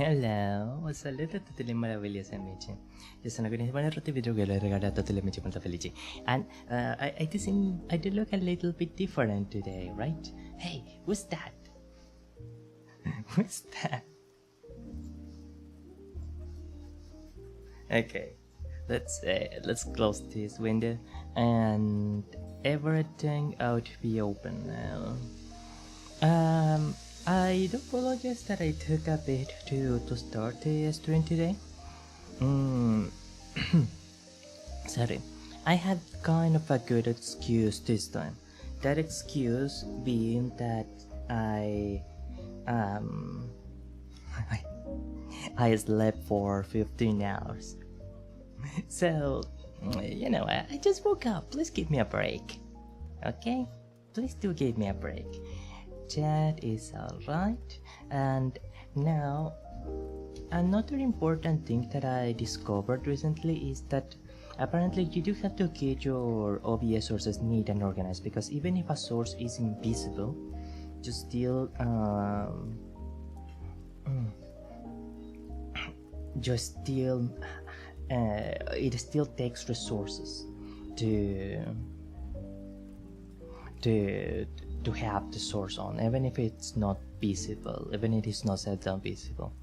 Hello, un saluto a tutti i meravigliosi amici. Io sono Halconiis Buonarroti, vi gioco e regalo a tutti gli amici molto felici. And I do look a little bit different today, right? Hey, who's that? Who's that? Okay, let's close this window and everything out to be open now. I do apologize that I took a bit to start the stream today. Sorry, I had kind of a good excuse this time. That excuse being that I I slept for 15 hours. So, you know, I just woke up. Please give me a break. Okay? Please do give me a break. That is alright. And now, another important thing that I discovered recently is that apparently you do have to get your OBS sources neat and organized, because even if a source is invisible, you still it still takes resources to have the source on, even if it's not visible, even if it's not set down visible.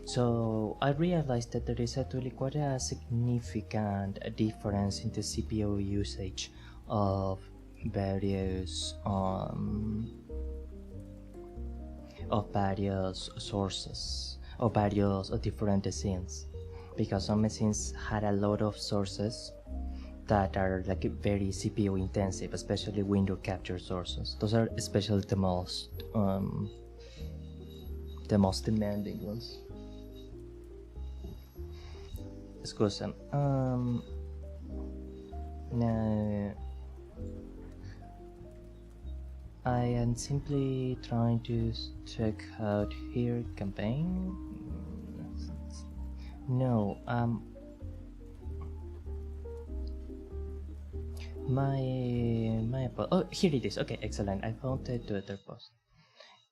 So I realized that there is actually quite a significant difference in the CPU usage of various sources, of various different scenes, because some scenes had a lot of sources that are like very CPU intensive, especially window capture sources. Those are especially the most demanding ones. Scusa. Now I am simply trying to check out here campaign. No, oh, here it is. Okay, excellent. I found the Twitter post,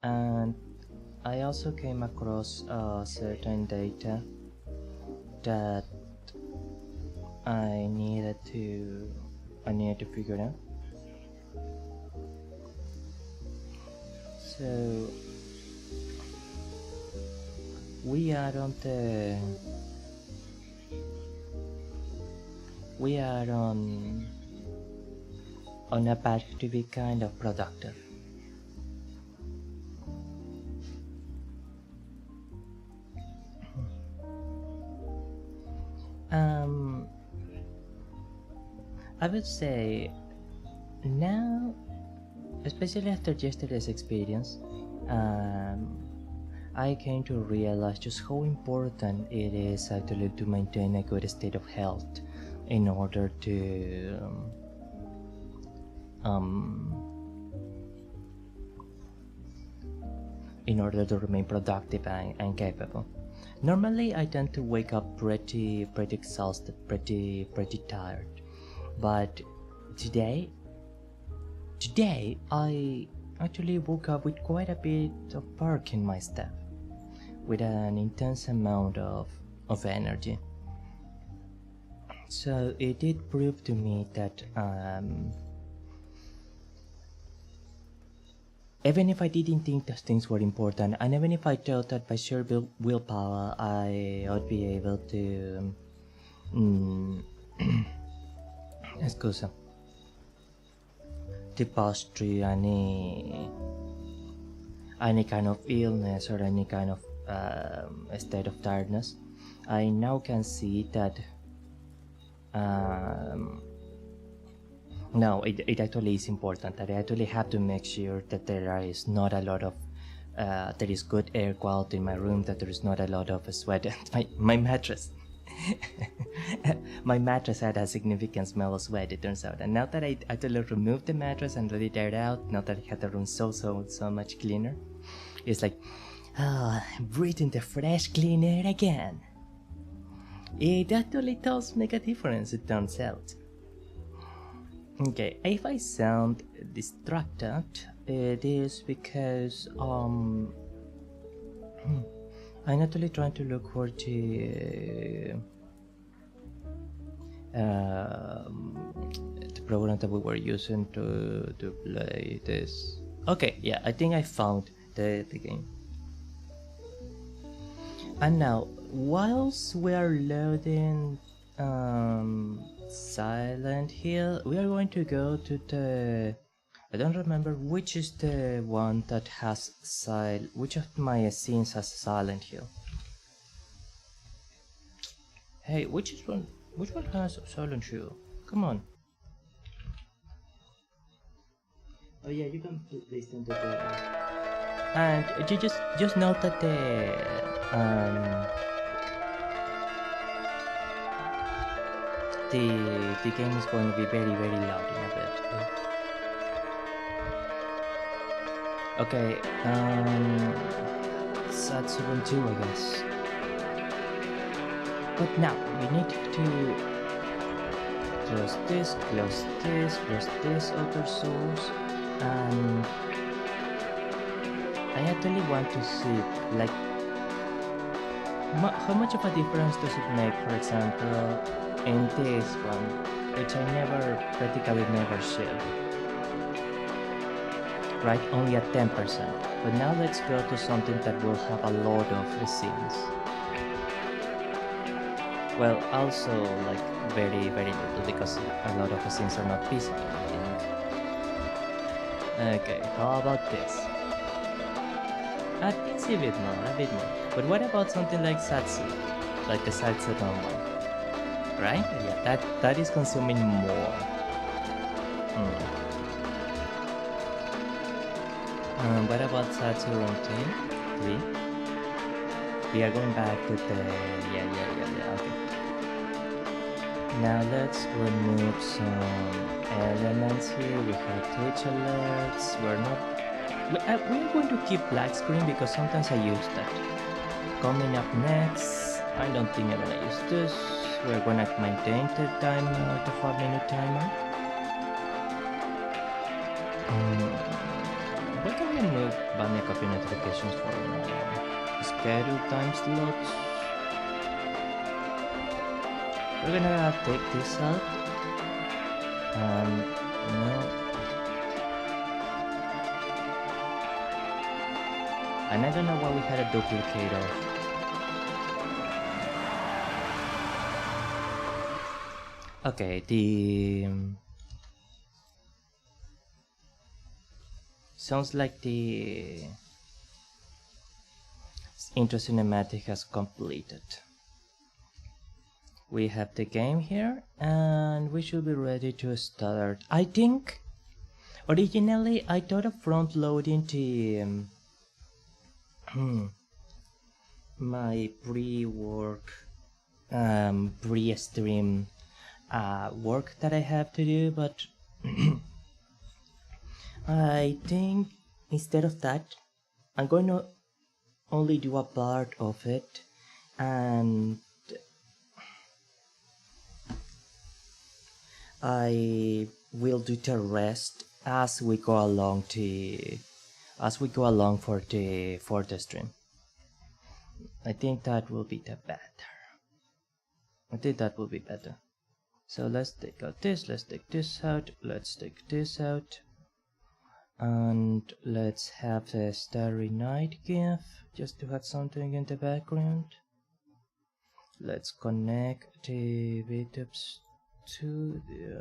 and I also came across certain data that I needed to figure out. So we are on a path to be kind of productive. I would say now, especially after yesterday's experience, I came to realize just how important it is actually to maintain a good state of health in order to remain productive and capable. Normally I tend to wake up pretty exhausted, pretty tired, but today I actually woke up with quite a bit of spark in my step, with an intense amount of energy. So it did prove to me that even if I didn't think those things were important, and even if I thought that by sheer willpower I would be able to scusa, to pass through any kind of illness or any kind of state of tiredness, I now can see that no, it actually is important, that I actually have to make sure that there is not a lot of there is good air quality in my room, that there is not a lot of sweat. My mattress my mattress had a significant smell of sweat, it turns out, and now that I actually removed the mattress and let it air out, now that I had the room so much cleaner, it's like, breathing the fresh clean air again. It actually does make a difference, it turns out. Okay, if I sound distracted, it is because I'm actually trying to look for the program that we were using to play this. Okay, yeah, I think I found the game. And now, whilst we are loading Silent Hill, we are going to go to the... I don't remember which is the one that has which of my scenes has Silent Hill. Hey, which one has Silent Hill? Come on. Oh yeah, you can listen to the... And you just note that the game is going to be very loud in a bit. Okay, Zatsu 2, I guess. But now we need to close this other source, and I actually want to see like how much of a difference does it make, for example, in this one, which I practically never showed. Right, only at 10%. But now let's go to something that will have a lot of scenes. Well, also like very little, because a lot of the scenes are not visible, I think. Okay, how about this? I think a bit more. But what about something like Zatsu? Like the Zatsu one? Right? Yeah, that is consuming more. What about Zatsu 3? We are going back to the... Yeah, okay. Now let's remove some elements here. We have Twitch alerts. We're going to keep black screen because sometimes I use that. Coming up next, I don't think I'm gonna use this. We're gonna maintain the timer, the 4-minute timer. We can remove Banya copy notifications for schedule time slots. We're gonna take this out. No. And I don't know why we had a duplicate of. Okay, the sounds like the intro cinematic has completed. We have the game here, and we should be ready to start. I think originally I thought of front loading the my pre-work, pre-stream work that I have to do, but I think instead of that, I'm going to only do a part of it, and I will do the rest as we go along for the stream. I think that will be better. So let's take out this, let's take this out, let's take this out, and let's have the Starry Night GIF just to have something in the background. Let's connect the Vtubes to the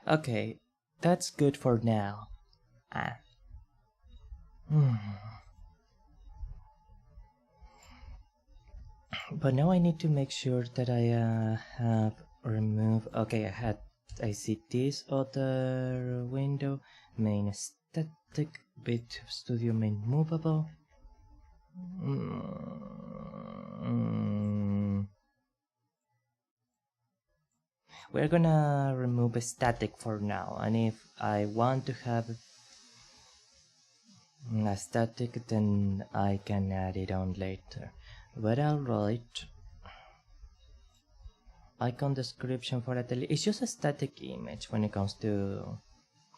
Okay, that's good for now. But now I need to make sure that I have removed. Okay, I see this other window, main static, bit studio main movable. We're gonna remove a static for now, and if I want to have a static, then I can add it on later. But alright. Icon description for atelier. It's just a static image when it comes to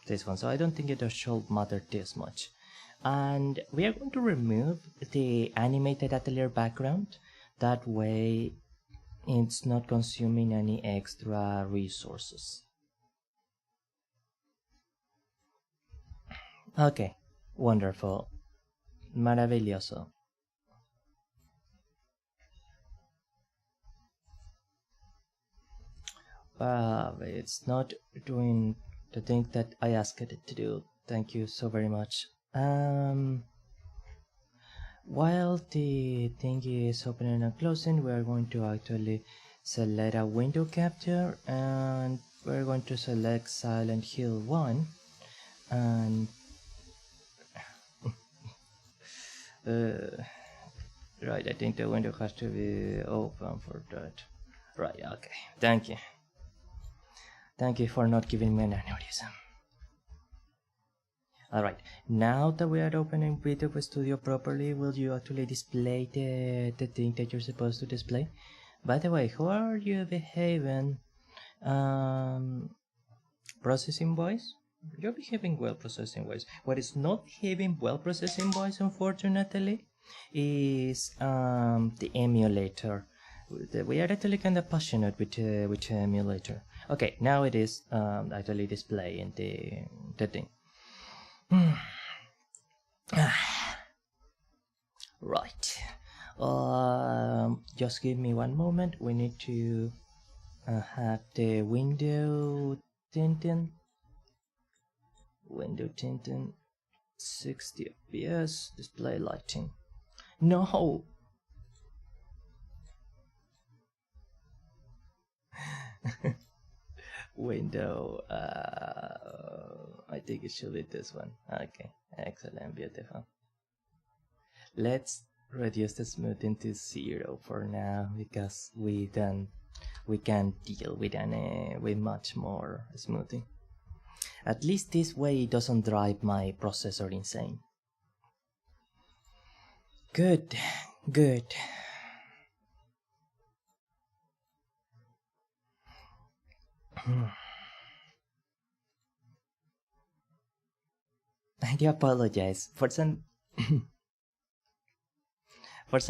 this one, so I don't think it should matter this much. And we are going to remove the animated atelier background. That way it's not consuming any extra resources. Okay, wonderful. Maravilloso. It's not doing the thing that I asked it to do. Thank you so very much. While the thing is opening and closing, we are going to actually select a window capture, and we're going to select Silent Hill 1, and right, I think the window has to be open for that. Right, okay, thank you. Thank you for not giving me an aneurysm. Alright, now that we are opening Vtuber Studio properly, will you actually display the thing that you're supposed to display? By the way, how are you behaving? Processing voice? You're behaving well processing voice. What is not behaving well processing voice, unfortunately, is the emulator. We are actually kind of passionate with the emulator. Okay, now it is actually displaying the thing. Right. Just give me one moment. We need to have the window tinting. Window tinting. 60 FPS. Display lighting. No. Window. I think it should be this one. Okay, excellent, beautiful. Let's reduce the smoothing to 0 for now, because we can't deal with much more smoothing. At least this way it doesn't drive my processor insane. Good, good. I do apologize. For some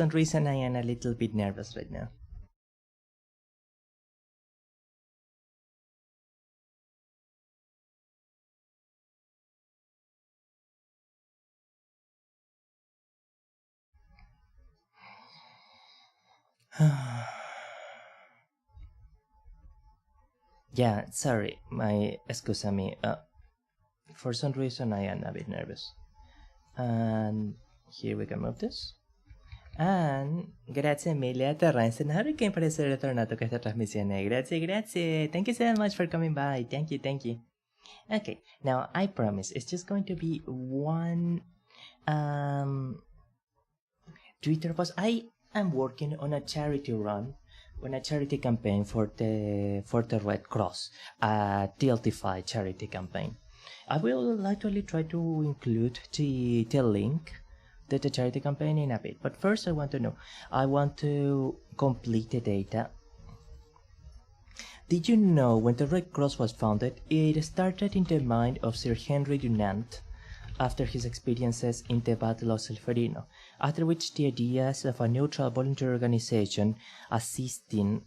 reason I am a little bit nervous right now. Yeah, sorry, excuse me. For some reason I am a bit nervous. And here we can move this. And grazie mille a Terrence and Hurricane per essere ritornato a questa trasmissione. Grazie, grazie. Thank you so much for coming by. Thank you, thank you. Okay, now I promise it's just going to be one Twitter post. I am working on a charity run, on a charity campaign for the Red Cross, a TLT5 charity campaign. I will actually try to include the link to the charity campaign in a bit, but first I want to complete the data. Did you know when the Red Cross was founded, it started in the mind of Sir Henry Dunant after his experiences in the Battle of Solferino, after which the ideas of a neutral voluntary organization assisting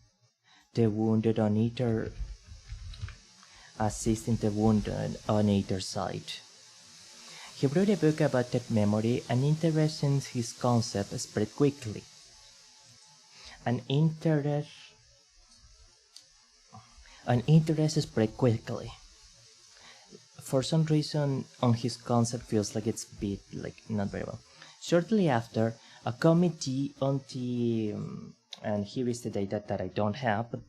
the wounded on either side. He wrote a book about that memory, and interest in his concept spread quickly. An interest spread quickly. For some reason, on his concept feels like it's bit not very well. Shortly after, a committee on the and here is the data that I don't have, but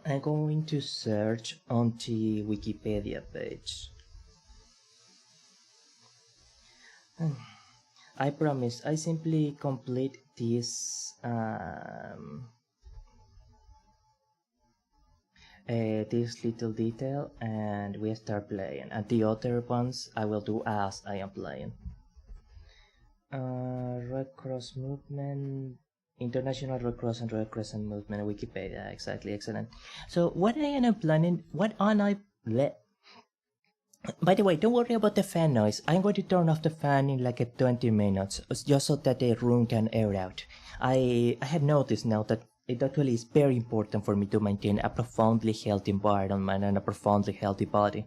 I'm going to search on the Wikipedia page. I promise I simply complete this this little detail, and we start playing. And the other ones I will do as I am playing. Red Cross movement, International Red Cross and Red Crescent movement, Wikipedia, exactly, excellent. So what I am planning, by the way, don't worry about the fan noise. I'm going to turn off the fan in like 20 minutes, just so that the room can air out. I have noticed now that it actually is very important for me to maintain a profoundly healthy environment and a profoundly healthy body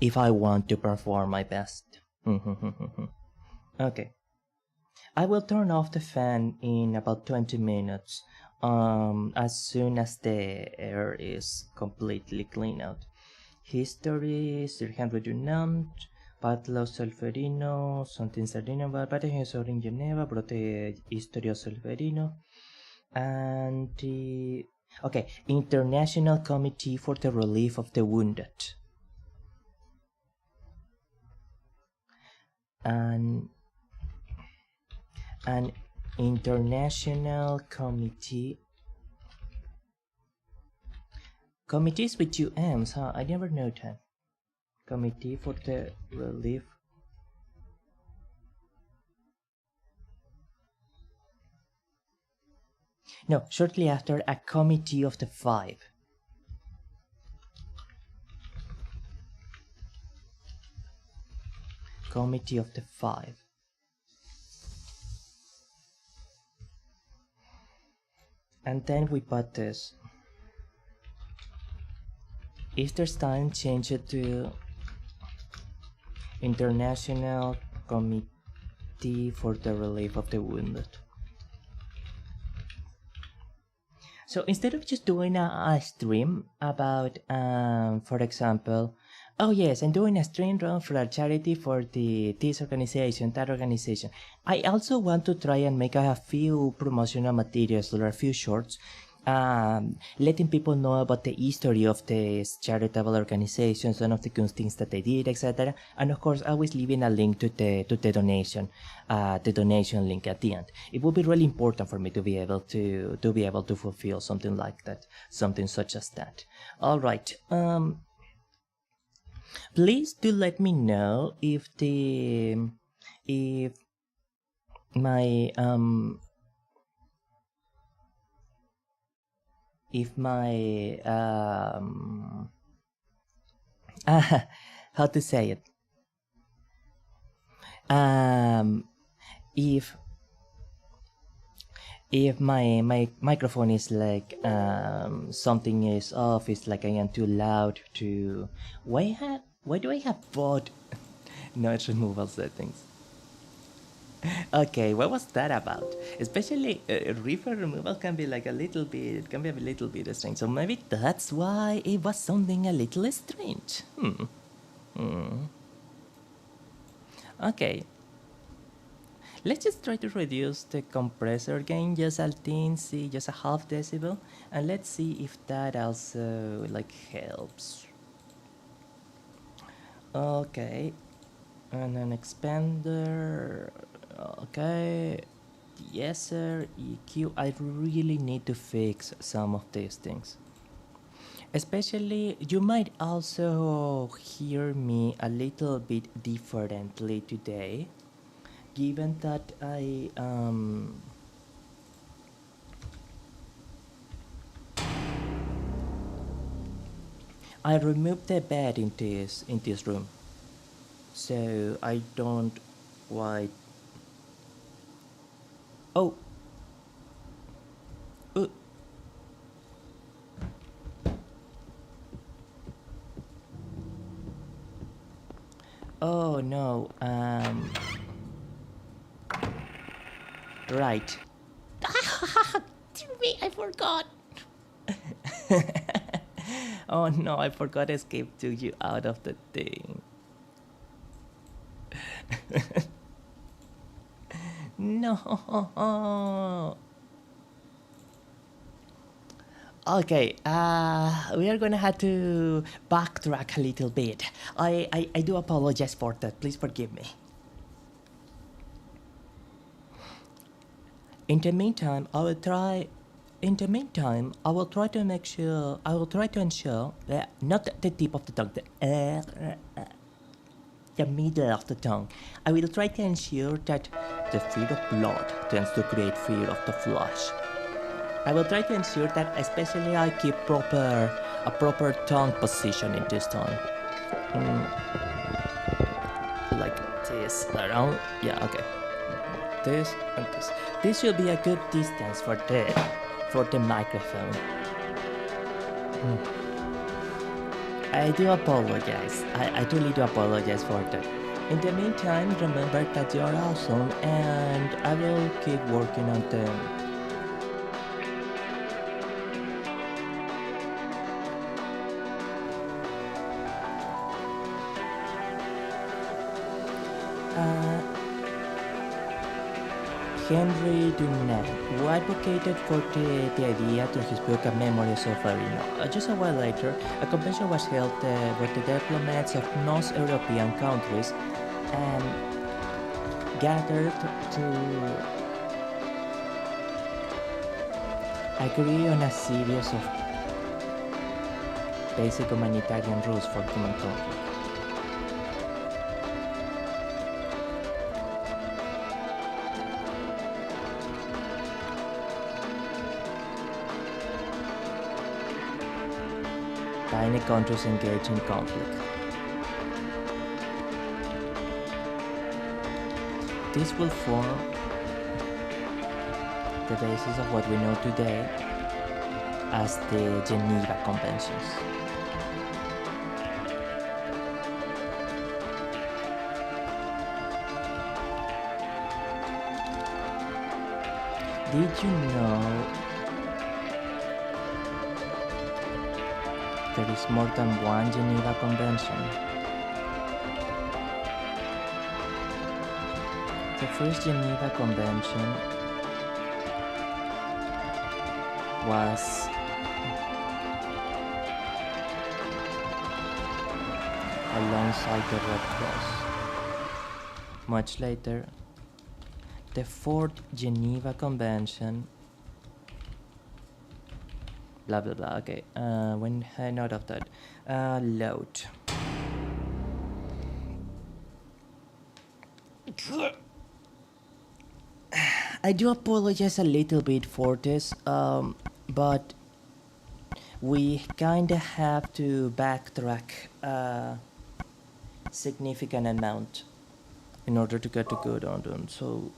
if I want to perform my best. Okay. I will turn off the fan in about 20 minutes, as soon as the air is completely clean out. History, Sir Henry Dunant, Patlo Solferino, something Sardino, Barbate in Geneva, Brote Historia Solferino, and the International Committee for the Relief of the Wounded. And an international committee. Committees with 2 M's, huh? I never know that. Committee for the Relief. No, shortly after, a Committee of the 5. Committee of the 5. And then we put this. Easter time change it to International Committee for the Relief of the Wounded. So instead of just doing a stream about, for example, oh yes, I'm doing a stream run for a charity for this organization, that organization. I also want to try and make a few promotional materials or a few shorts, letting people know about the history of these charitable organizations, some of the good things that they did, etc. And of course, always leaving a link to the donation link at the end. It would be really important for me to be able to fulfill something like that, something such as that. All right. Please do let me know if my how to say it, if my microphone is like something is off, it's like I am too loud to why do I have both noise removal settings? Okay, what was that about? Especially reverb removal can be like a little bit strange. So maybe that's why it was sounding a little strange. Okay. Let's just try to reduce the compressor gain just a teensy, just a half decibel, and let's see if that also like helps. Okay. And an expander. Okay, yes sir, EQ. I really need to fix some of these things. Especially, you might also hear me a little bit differently today, given that I removed the bed in this room, so I don't quite. Oh. Oh no. Right. Me, I forgot. Oh no, I forgot to escape to you out of the thing. No. Okay, we are gonna have to backtrack a little bit. I do apologize for that. Please forgive me. In the meantime, I will try In the meantime, I will try to ensure that not the tip of the tongue, the middle of the tongue. I will try to ensure that the fear of blood tends to create fear of the flesh. I will try to ensure that especially I keep a proper tongue position in this tongue. Like this, around, yeah, okay. This and this. This should be a good distance for the microphone. I do apologize. I truly do apologize for that. In the meantime, remember that you're awesome and I will keep working on them. Henry Dunant, who advocated for the idea to his book A Memories of Arena. Just a while later, a convention was held with the diplomats of most European countries and gathered to agree on a series of basic humanitarian rules for human conflict. Tiny countries engage in conflict. This will form the basis of what we know today as the Geneva Conventions. Did you know there is more than one Geneva Convention? The first Geneva Convention was alongside the Red Cross. Much later, the fourth Geneva Convention, blah blah blah. Okay, when I note of that, load. I do apologize a little bit for this, but we kinda have to backtrack a significant amount in order to get a good on them. So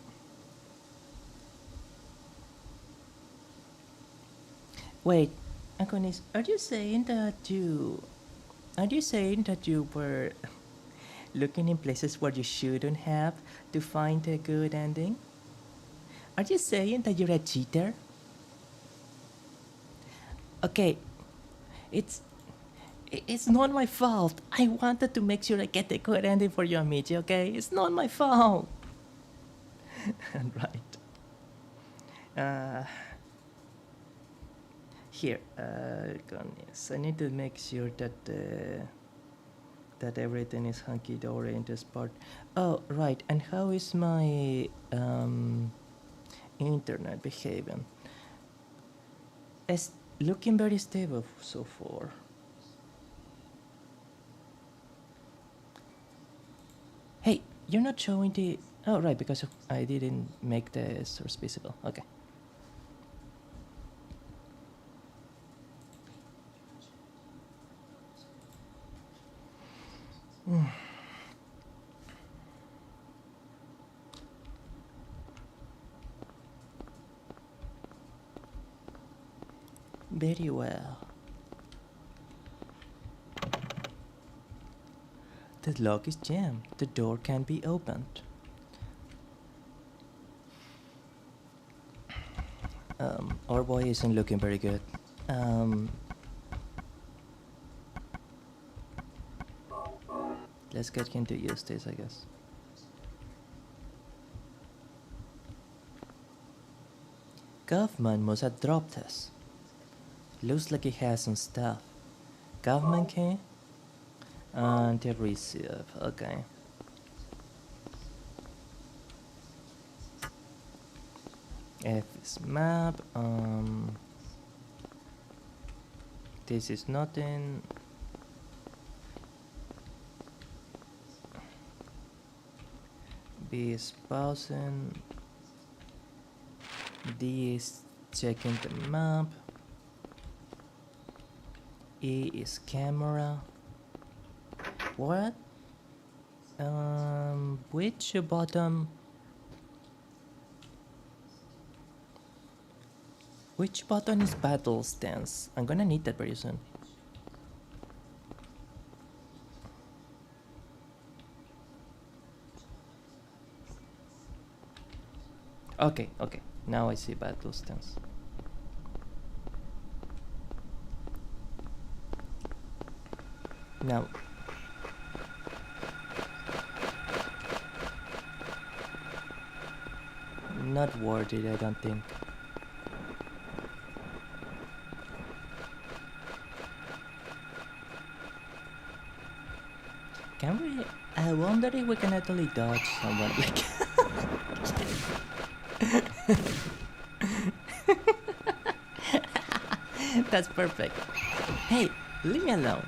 wait, Halconiis, are you saying that you were looking in places where you shouldn't have to find a good ending? Are you saying that you're a cheater? Okay, it's not my fault. I wanted to make sure I get a good ending for you, Amici, okay? It's not my fault. Right. Here, Halconiis, I need to make sure that that everything is hunky-dory in this part. Oh, right, and how is my internet behaving? It's looking very stable so far. Hey, you're not showing the... Oh, right, because I didn't make the source visible. Okay. Very well. The lock is jammed. The door can't be opened. Our boy isn't looking very good. Let's get him to use this, I guess. Government must have dropped us. Looks like he has some stuff. Government key? And the receive, okay. F is map, This is nothing. B is pausing. D is checking the map. E is camera. What? Which button? Which button is battle stance? I'm gonna need that very soon. Okay, okay. Now I see battle stance. Now. Not worth it, I don't think. Can we? I wonder if we can actually dodge someone like. That's perfect. Hey, leave me alone.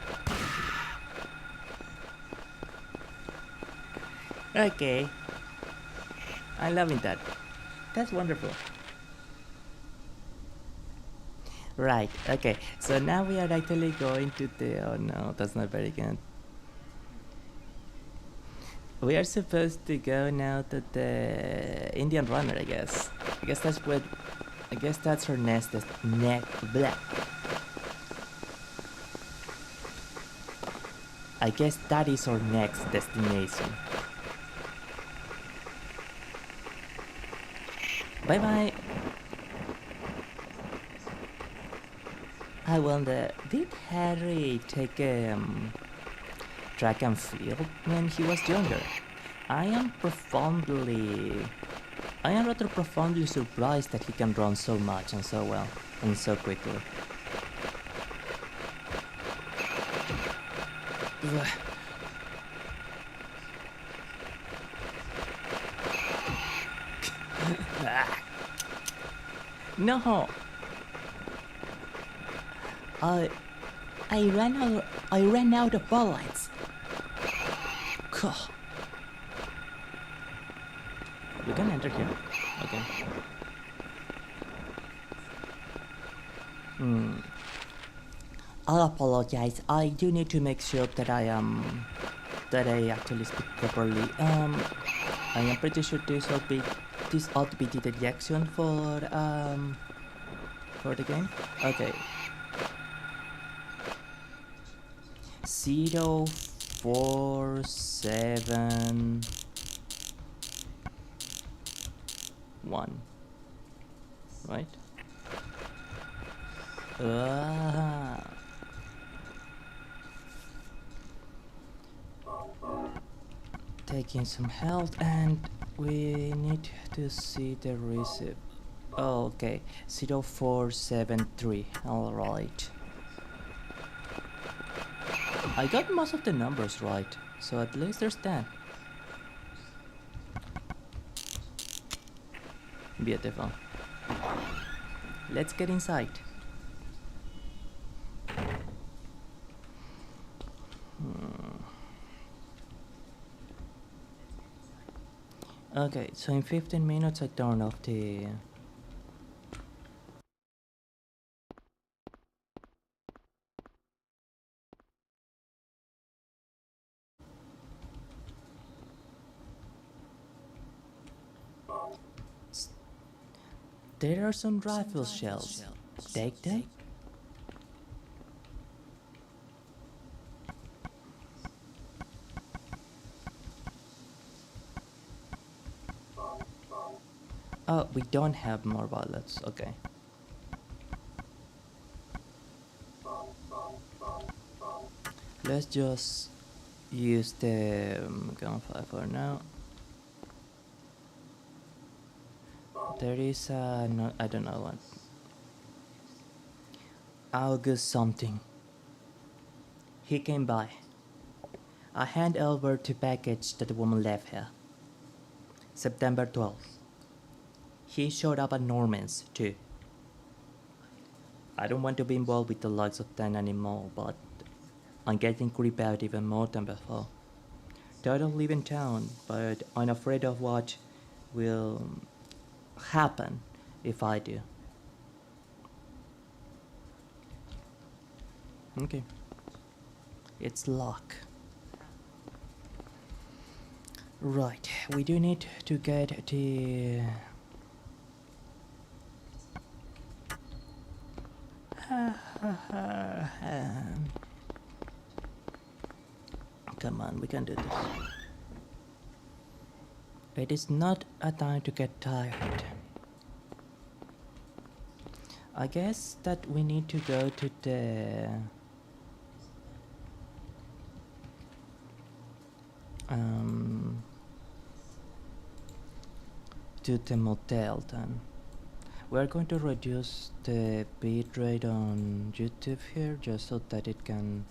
Okay. I'm loving that. That's wonderful. Right, okay. So now we are actually going to the... Oh no, that's not very good. We are supposed to go now to the Indian runner, I guess. I guess that's what... I guess that's our next... I guess that is our next destination. Bye bye. I wonder, did Harry take track and field when he was younger? I am rather profoundly surprised that he can run so much and so well and so quickly. No. I ran out of bullets. We can enter here. Okay. I'll apologize. I do need to make sure that I actually speak properly. I am pretty sure this ought to be the reaction for the game. Okay. 0, 4, 7, 1. Right? Taking some health, and we need to see the receipt. Oh, okay. 0473. Alright. I got most of the numbers right, so at least there's that. Beautiful. Let's get inside. Okay, so in 15 minutes I turn off the... There are some rifle shells. Take them? Oh, we don't have more bullets. Okay. Let's just use the gunfire for now. There is no, I don't know what. August something. He came by. I hand over the package that the woman left here. September 12th. He showed up at Norman's too. I don't want to be involved with the likes of 10 anymore, but I'm getting creeped out even more than before. I don't live in town, but I'm afraid of what will happen if I do. Okay. It's luck. Right, we do need to get the... Come on, we can do this. It is not a time to get tired. I guess that we need to go to the motel then. We're going to reduce the bitrate on YouTube here just so that it can...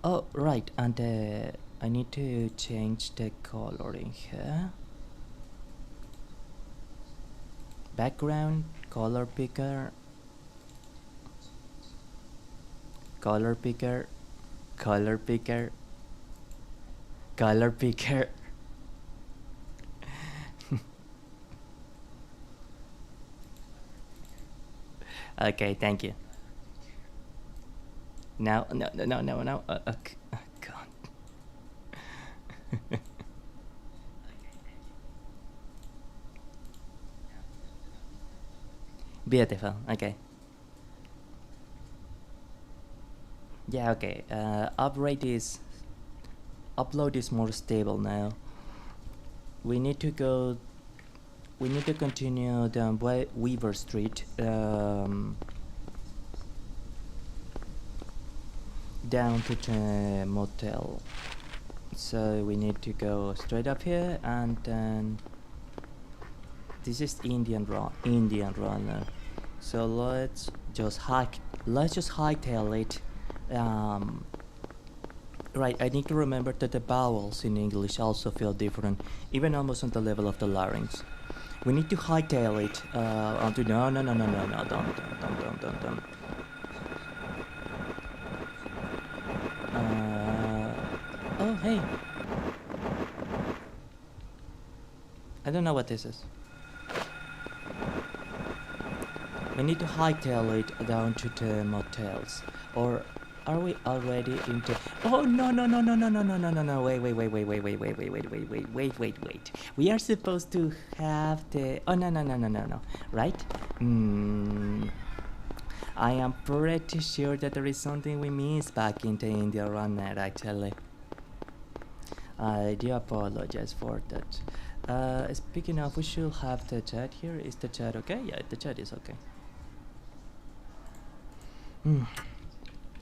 Oh, right, and I need to change the coloring here. Background, color picker, color picker, color picker, color picker. Okay, thank you. No. Okay. Oh, God. Beautiful. Okay. Yeah. Okay. Upload is more stable now. We need to go. We need to continue down Weaver Street. Down to the motel. So we need to go straight up here, and then this is Indian Runner. So let's just hightail it. Right, I need to remember that the vowels in English also feel different, even almost on the level of the larynx. We need to hightail it onto... No, don't. Oh, hey. I don't know what this is. We need to hightail it down to the motels. Or are we already into... Oh, no. Wait. We are supposed to have the... Oh, no. Right? I am pretty sure that there is something we missed back in the India Runner, actually. I do apologize for that. Speaking of, we should have the chat here. Is the chat okay? Yeah, the chat is okay.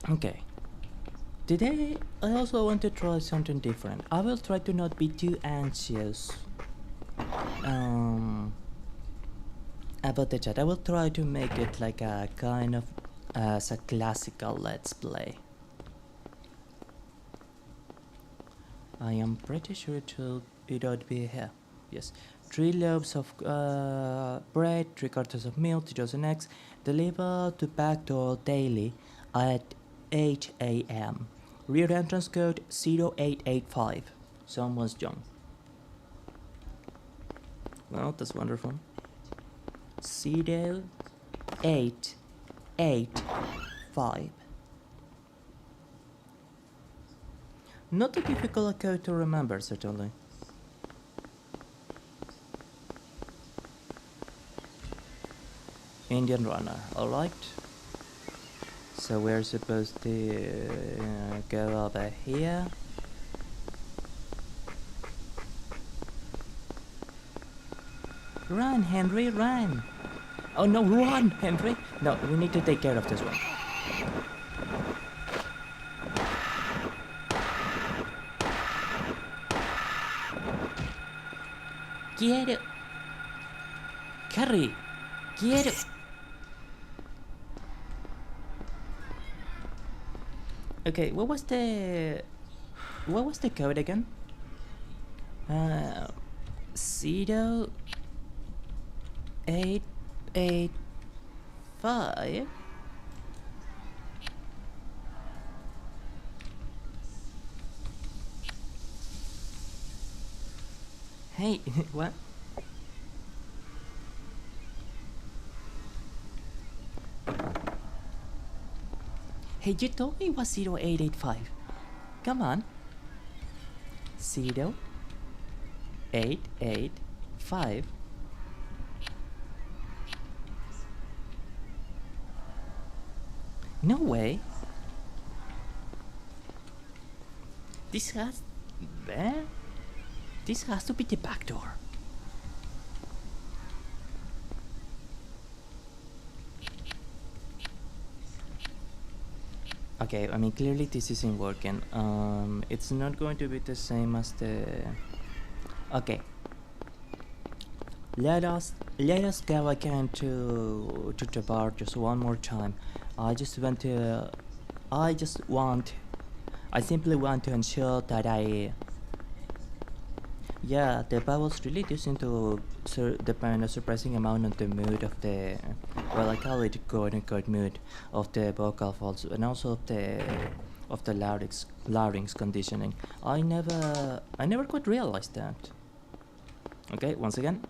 Okay. Today, I also want to try something different. I will try to not be too anxious about the chat. I will try to make it like a kind of as a classical let's play. I am pretty sure it ought to be here. Yes. 3 loaves of bread, 3 cartons of milk, 2 dozen eggs, delivered to back door daily at 8 a.m. Rear entrance code 0885. Someone's young. Well, that's wonderful. 0885. Not a difficult code to remember, certainly. Indian Runner, alright. So we're supposed to go over here. Run, Henry, run! Oh no, run, Henry! No, we need to take care of this one. Get it! Curry! Get it! Okay, what was the code again? 0885. Hey, what? Hey, you told me it was 0885. Come on. 0885. No way. This has... Eh? This has to be the back door. Okay, I mean, clearly this isn't working. It's not going to be the same as the... Okay. Let us go again to the bar just one more time. I simply want to ensure that yeah, the bubbles really do seem to depend a surprising amount on the mood of the, well, I call it quote-unquote mood of the vocal folds, and also of the larynx conditioning. I never quite realized that. Okay, once again.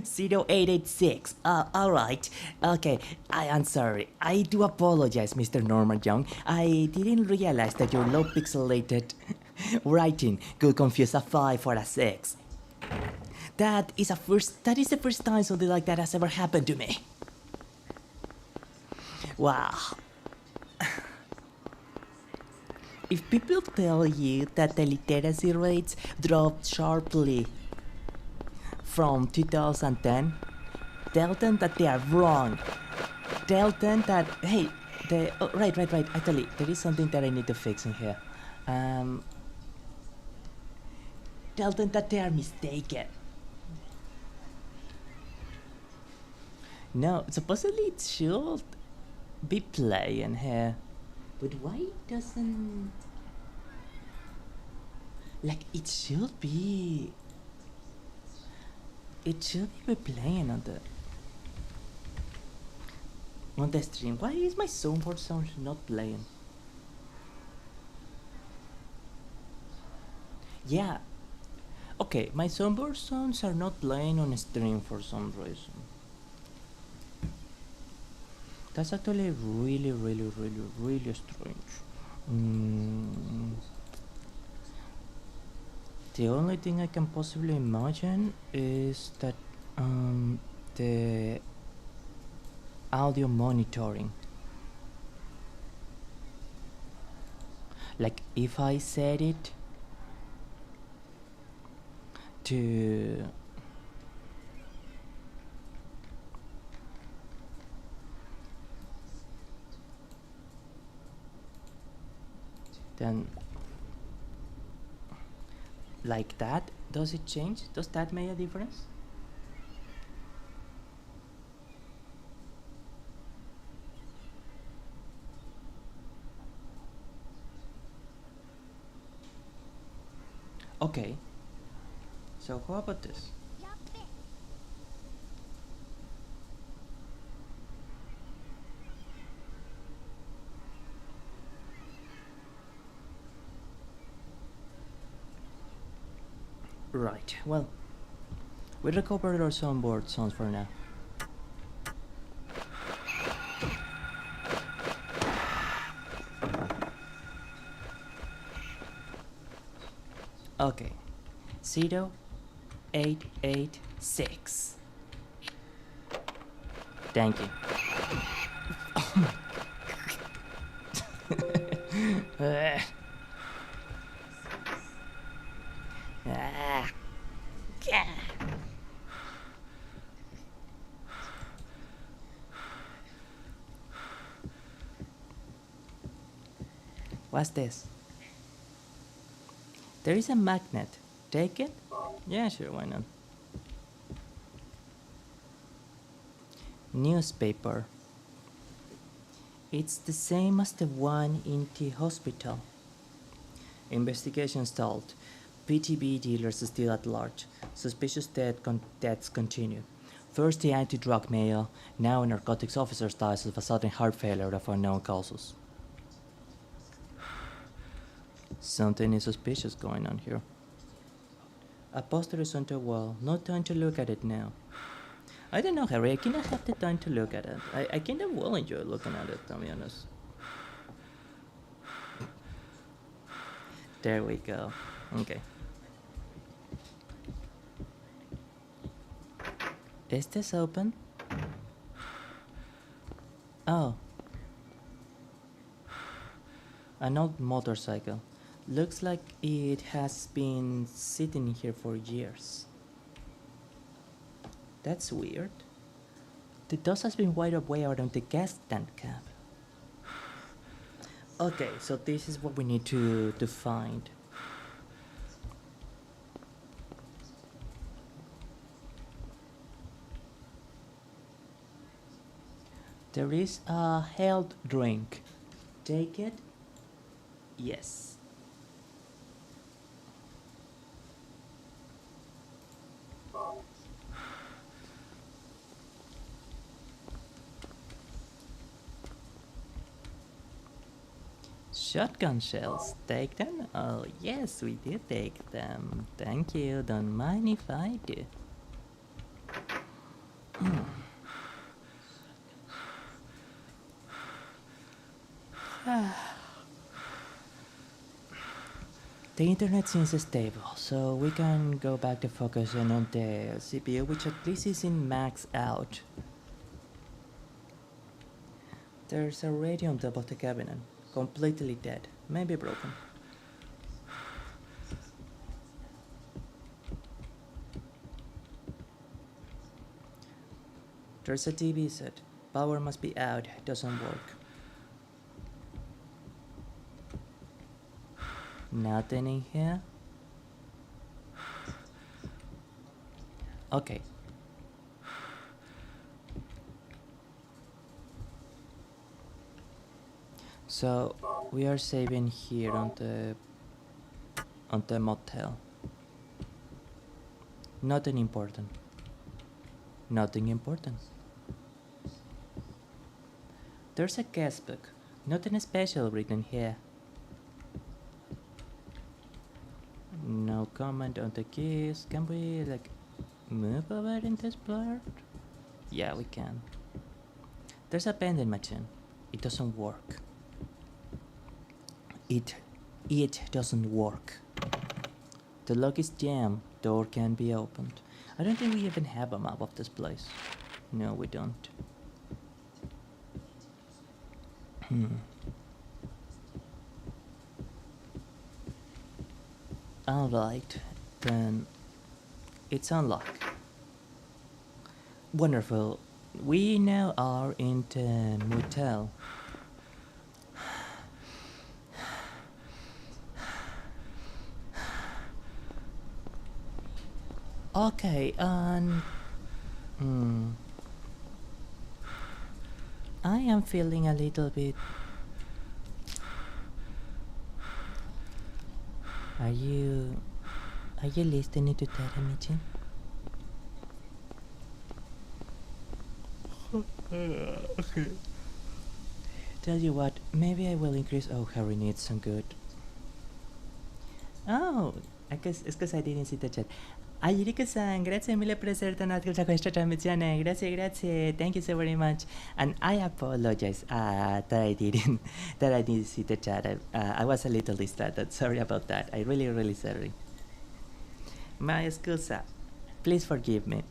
Zero 0886. Alright. Okay, I am sorry. I do apologize, Mr. Norman Young. I didn't realize that your low pixelated writing could confuse a 5 for a 6. That is the first time something like that has ever happened to me. Wow. If people tell you that the literacy rates dropped sharply from 2010, tell them that they are wrong. Tell them that, hey, right. Actually, there is something that I need to fix in here. Tell them that they are mistaken. No, supposedly it should be playing here. But why doesn't... Like, it should be playing on the stream. Why is my soundboard sound not playing? Yeah. Okay, my soundboard sounds are not playing on stream for some reason. That's actually really strange. The only thing I can possibly imagine is that the audio monitoring. Like if I set it to then like that, does it change? Does that make a difference? Okay, so how about this? Right, well, we recovered our soundboard sounds for now. Okay, 0886. Thank you. Oh my God. What's this? There is a magnet. Take it? Yeah, sure, why not? Newspaper. It's the same as the one in the hospital. Investigation stalled. PTB dealers still at large. Suspicious deaths continue. First the anti-drug mail, now a narcotics officer dies of a sudden heart failure of unknown causes. Something is suspicious going on here. A poster is on the wall. No time to look at it now. I don't know, Harry. I kinda have the time to look at it. I kinda will enjoy looking at it, to be honest. There we go. Okay. Is this open? Oh. An old motorcycle. Looks like it has been sitting here for years. That's weird. The dust has been wiped away around the gas tank cap. Okay, so this is what we need to find. There is a health drink. Take it? Yes. Shotgun shells, take them? Oh yes, we do take them. Thank you, don't mind if I do. The internet seems stable, so we can go back to focusing on the CPU, which at least isn't maxed out. There's a radio on top of the cabinet, completely dead, maybe broken. There's a TV set. Power must be out, doesn't work. Nothing in here? Okay. So we are saving here on the motel. Nothing important. Nothing important. There's a guest book. Nothing special written here. No comment on the keys. Can we like move over in this part? Yeah, we can. There's a vending machine. It doesn't work. It doesn't work. The lock is jammed. Door can't be opened. I don't think we even have a map of this place. No, we don't. Alright, then it's unlocked. Wonderful. We now are in the motel. Okay, I am feeling a little bit. Are you listening to television? Okay. Tell you what, maybe I will increase. Oh, Harry needs some good. Oh, I guess it's because I didn't see the chat. Ayurika-san, grazie mille per essere tornato a questa trasmissione. Grazie. Thank you so very much. And I apologize that I didn't see the chat. I was a little distracted. Sorry about that. I really sorry. My scusa. Please forgive me.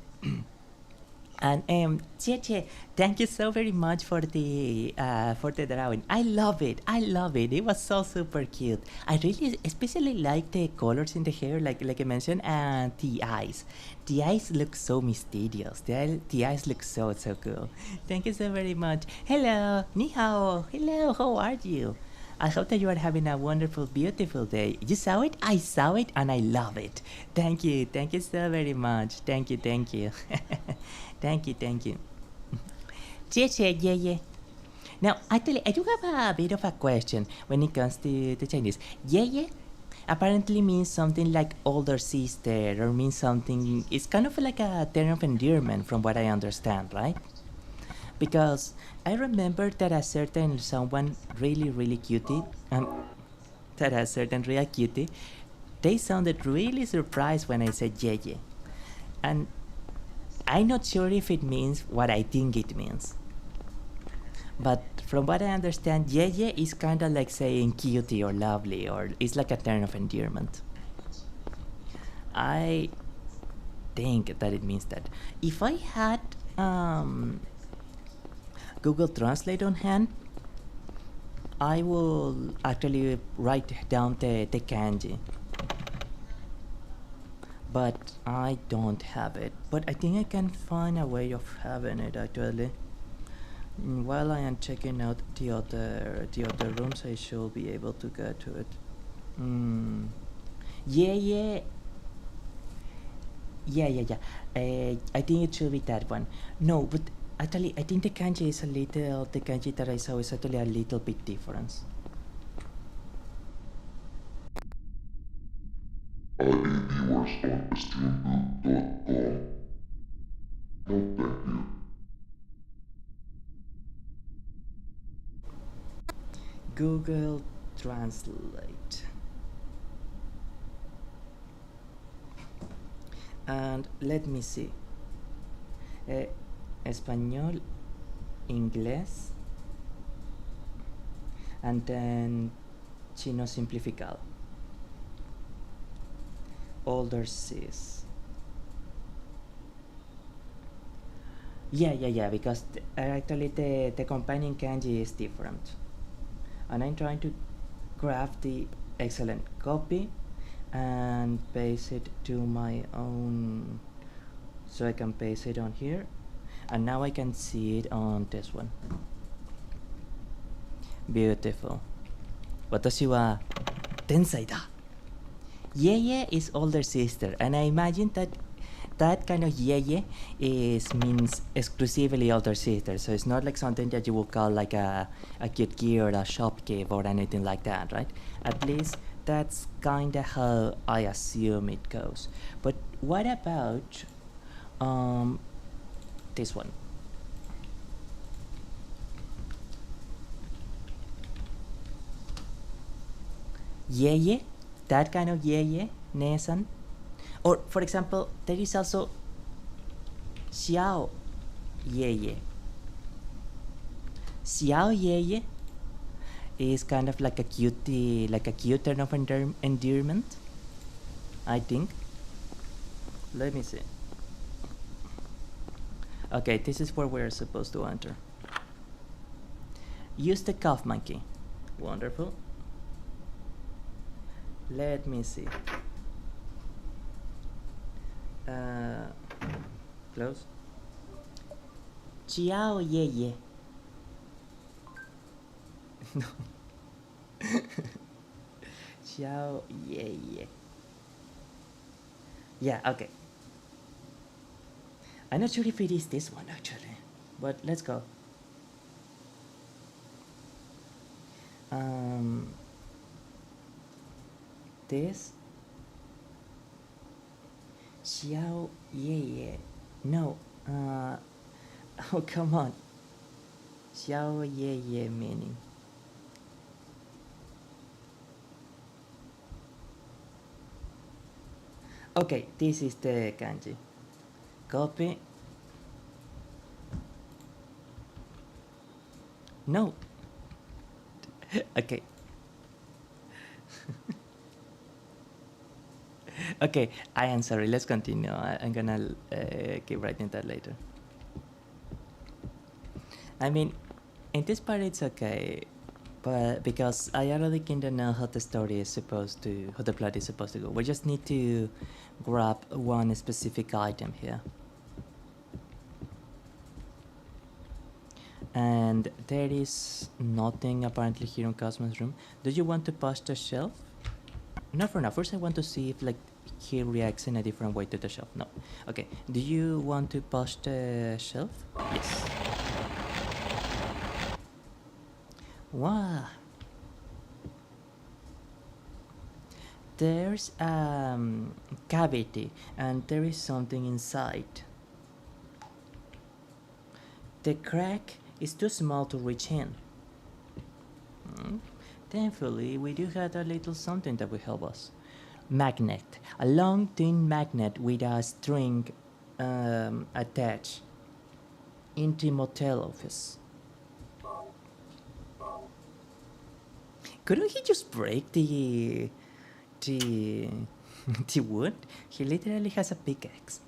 And Cheche, thank you so very much for the drawing. I love it. It was so super cute. I really especially like the colors in the hair, like I mentioned, and the eyes. The eyes look so mysterious. The eyes look so cool. Thank you so very much. Hello, ni hao. Hello, how are you? I hope that you are having a wonderful, beautiful day. You saw it? I saw it and I love it. Thank you so very much. Thank you. Thank you. Yeah. Now, actually, I do have a bit of a question when it comes to Chinese. Yeah. apparently means something like older sister, or means something. It's kind of like a term of endearment, from what I understand, right? Because I remember that a certain someone really, really cutie, that a certain real cutie, they sounded really surprised when I said yeye. And I'm not sure if it means what I think it means. But from what I understand, yeye is kind of like saying cutie or lovely, or it's like a term of endearment. I think that it means that. If I had Google Translate on hand, I will actually write down the kanji. But I don't have it. But I think I can find a way of having it actually. While I am checking out the other rooms, I should be able to get to it. Yeah. I think it should be that one. No, but actually, I think the kanji is a little. The kanji that I saw is actually a little bit different. viewers on streamboot.com. No, thank you. Google Translate. And let me see. Español, inglés, and then chino simplificado. Older sis. Yeah, because actually the companion kanji is different. And I'm trying to craft the excellent copy and paste it to my own, so I can paste it on here, and now I can see it on this one. Beautiful. Watashi wa tensai da. Yeye is older sister, and I imagine that kind of yeye means exclusively older sister, so it's not like something that you would call like a cute kid or a shop kid or anything like that, right? At least that's kinda how I assume it goes. But what about this one? Yeye, that kind of yeye, nesan. Or for example, there is also xiao yeye. Xiao yeye is kind of like a cutie, like a cute term of endearment, I think. Let me see. Okay, this is where we're supposed to enter. Use the Kaufman key. Wonderful. Let me see. Close. Ciao yeye. No. Ciao yeye. Yeah, okay. I'm not sure if it is this one actually, but let's go. This Xiao Ye. No. Oh, come on. Xiao Ye meaning. Okay, this is the kanji. Copy. No. Okay. Okay, I am sorry. Let's continue. I'm gonna keep writing that later. I mean, in this part it's okay, but because I already kinda know how the story is supposed to, how the plot is supposed to go. We just need to grab one specific item here. And there is nothing apparently here in Cosmo's room. Do you want to push the shelf? Not for now. First I want to see if like he reacts in a different way to the shelf. No. Okay. Do you want to push the shelf? Yes. Wow. There's cavity and there is something inside. The crack is too small to reach in. Thankfully, we do have a little something that will help us. Magnet. A long thin magnet with a string attached. Into motel office. Couldn't he just break the the wood? He literally has a pickaxe.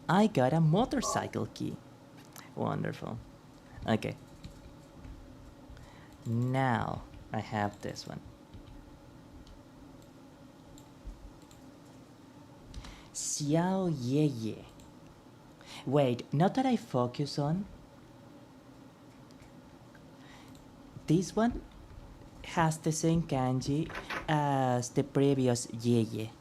I got a motorcycle key. Wonderful. Okay. Now I have this one. Xiao Ye Ye. Wait, not that I focus on. This one has the same kanji as the previous Ye Ye.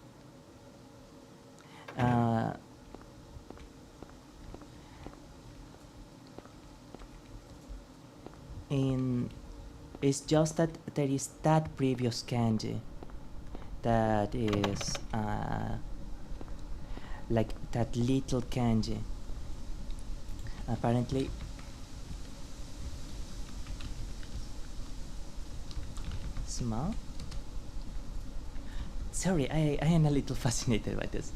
It's just that there is that previous kanji that is like that little kanji. Apparently, small. Sorry, I am a little fascinated by this.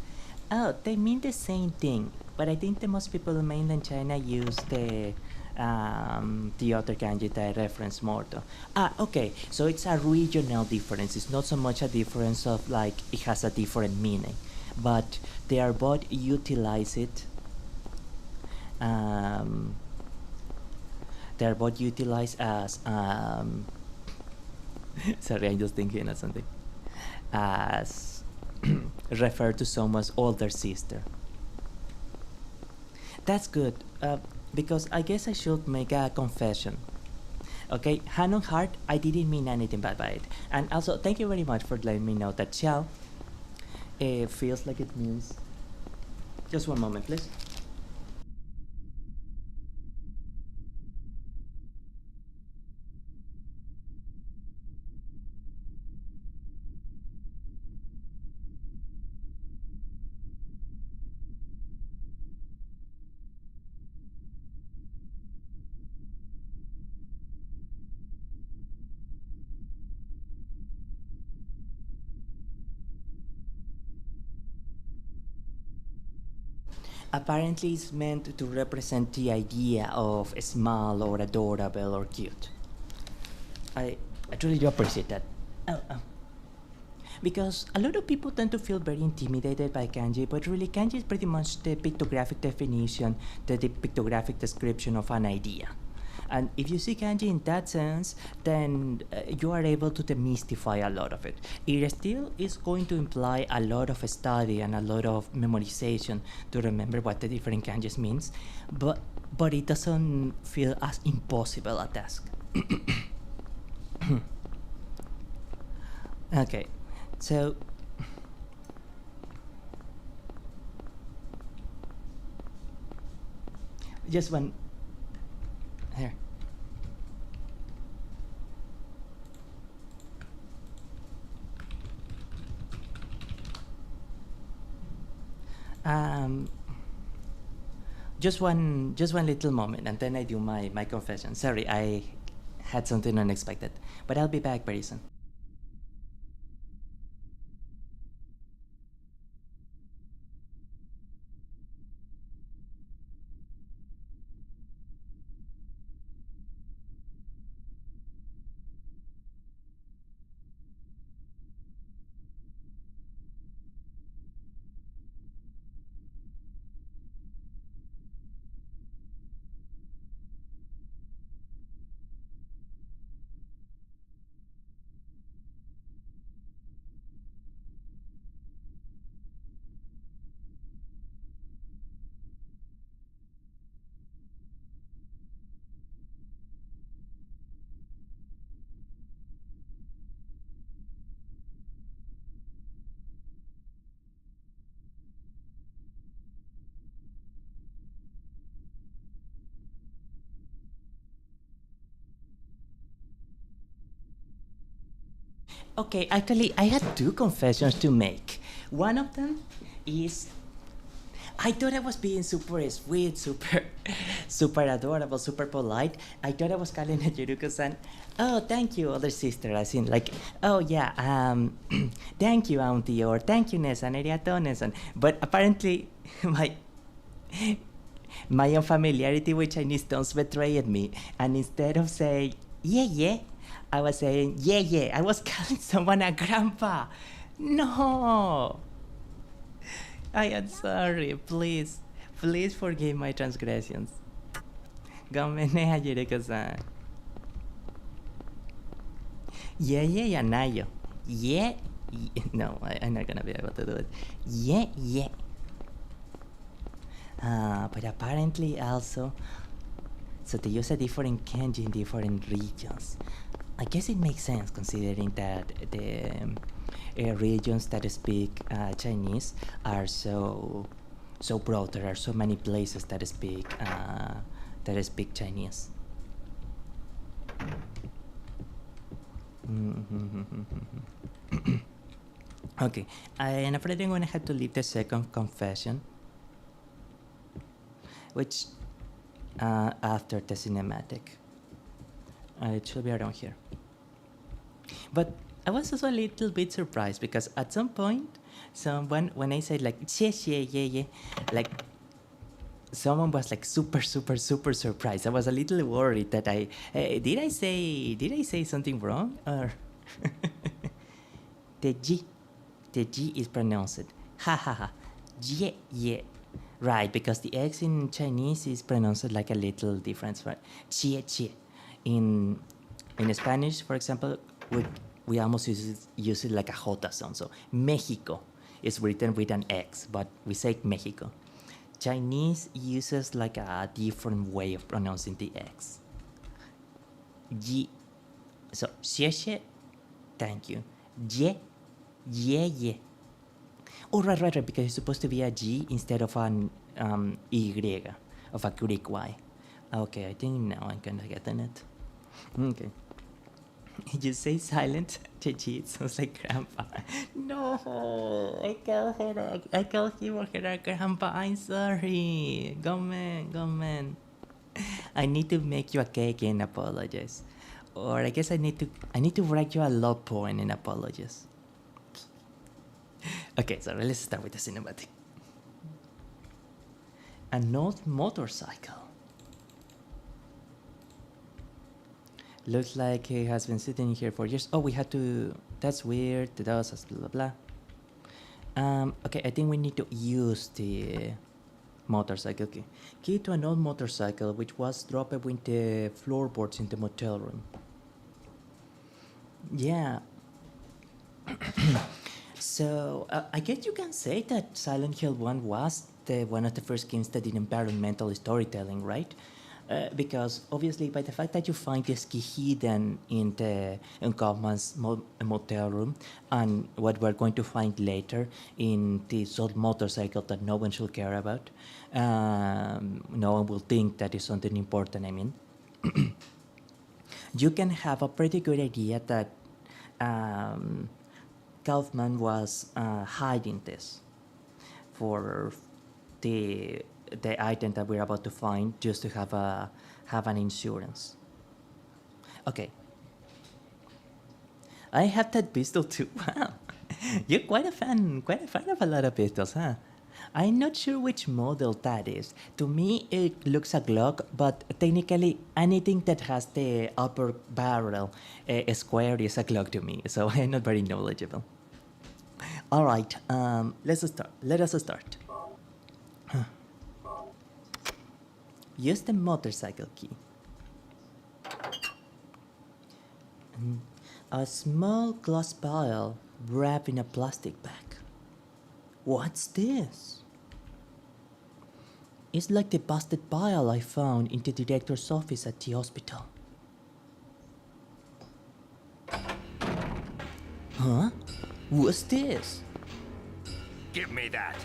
Oh, they mean the same thing, but I think the most people in mainland China use the other kanji that I reference more to. Okay, so it's a regional difference. It's not so much a difference of like it has a different meaning, but they are both utilize it. They are both utilized as sorry, I'm just thinking of something. As refer to someone's older sister. That's good, because I guess I should make a confession. Okay, hand on heart, I didn't mean anything bad by it. And also, thank you very much for letting me know that Xiao feels like it means. Just one moment, please. Apparently, it's meant to represent the idea of small or adorable or cute. I, I truly do appreciate that. Oh. Because a lot of people tend to feel very intimidated by kanji, but really kanji is pretty much the pictographic definition, the pictographic description of an idea. And if you see kanji in that sense, then you are able to demystify a lot of it. It still is going to imply a lot of study and a lot of memorization to remember what the different kanjis means, but it doesn't feel as impossible a task. Okay, so just one here. Um, just one little moment, and then I do my confession. Sorry, I had something unexpected, but I'll be back very soon. Okay, actually, I had two confessions to make. One of them is I thought I was being super sweet, super adorable, super polite. I thought I was calling her Yuruko-san. Oh, thank you, other sister. As in, like, oh yeah, thank you, auntie, or thank you, Nesan, arigato, Nesan. But apparently, my unfamiliarity with Chinese tones betrayed me, and instead of saying yeah, I was saying yeah. I was calling someone a grandpa. No. I am sorry. Please forgive my transgressions. Gomene Yuriko-san. Yeah, Nayo. Yeah. No, I'm not gonna be able to do it. Yeah. But apparently also, so they use a different kanji in different regions. I guess it makes sense considering that the regions that speak Chinese are so broad. There are so many places that speak Chinese. Okay, I'm afraid I'm gonna have to leave the second confession, which after the cinematic. It should be around here. But I was also a little bit surprised because at some point, when I said like yeah, like someone was like super surprised. I was a little worried that did I say something wrong or the G is pronounced ha yeah. Right, because the X in Chinese is pronounced like a little different, right? Chie. In Spanish, for example, we almost use it like a J sound. So Mexico is written with an X, but we say Mexico. Chinese uses like a different way of pronouncing the X. Yi. So, 谢谢, thank you. Yeah. Oh, right, because it's supposed to be a G instead of an Y, of a Greek Y. Okay, I think now I'm gonna get in it. Okay. You say silent, Gigi, it sounds like grandpa. No, I call him or her a grandpa. I'm sorry. Go man. I need to make you a cake and apologize. Or I guess I need to write you a love poem and apologize. Okay, so let's start with the cinematic. An old motorcycle. Looks like he has been sitting here for years. Oh, we had to. That's weird. The dust, blah blah blah. Okay, I think we need to use the motorcycle key. Key to an old motorcycle which was dropped with the floorboards in the motel room. Yeah. So I guess you can say that Silent Hill 1 was one of the first games that did environmental storytelling, right? Because obviously by the fact that you find this key hidden in Kaufman's motel room, and what we're going to find later in this old motorcycle that no one should care about, no one will think that is something important, I mean. You can have a pretty good idea that Kaufman was hiding this for the item that we're about to find, just to have an insurance. Okay. I have that pistol too. Wow. You're quite a fan of a lot of pistols, huh? I'm not sure which model that is. To me, it looks a Glock, but technically anything that has the upper barrel square is a Glock to me, so I'm not very knowledgeable. All right, let us start. Use the motorcycle key. A small glass vial wrapped in a plastic bag. What's this? It's like the busted vial I found in the director's office at the hospital. Huh? What's this? Give me that.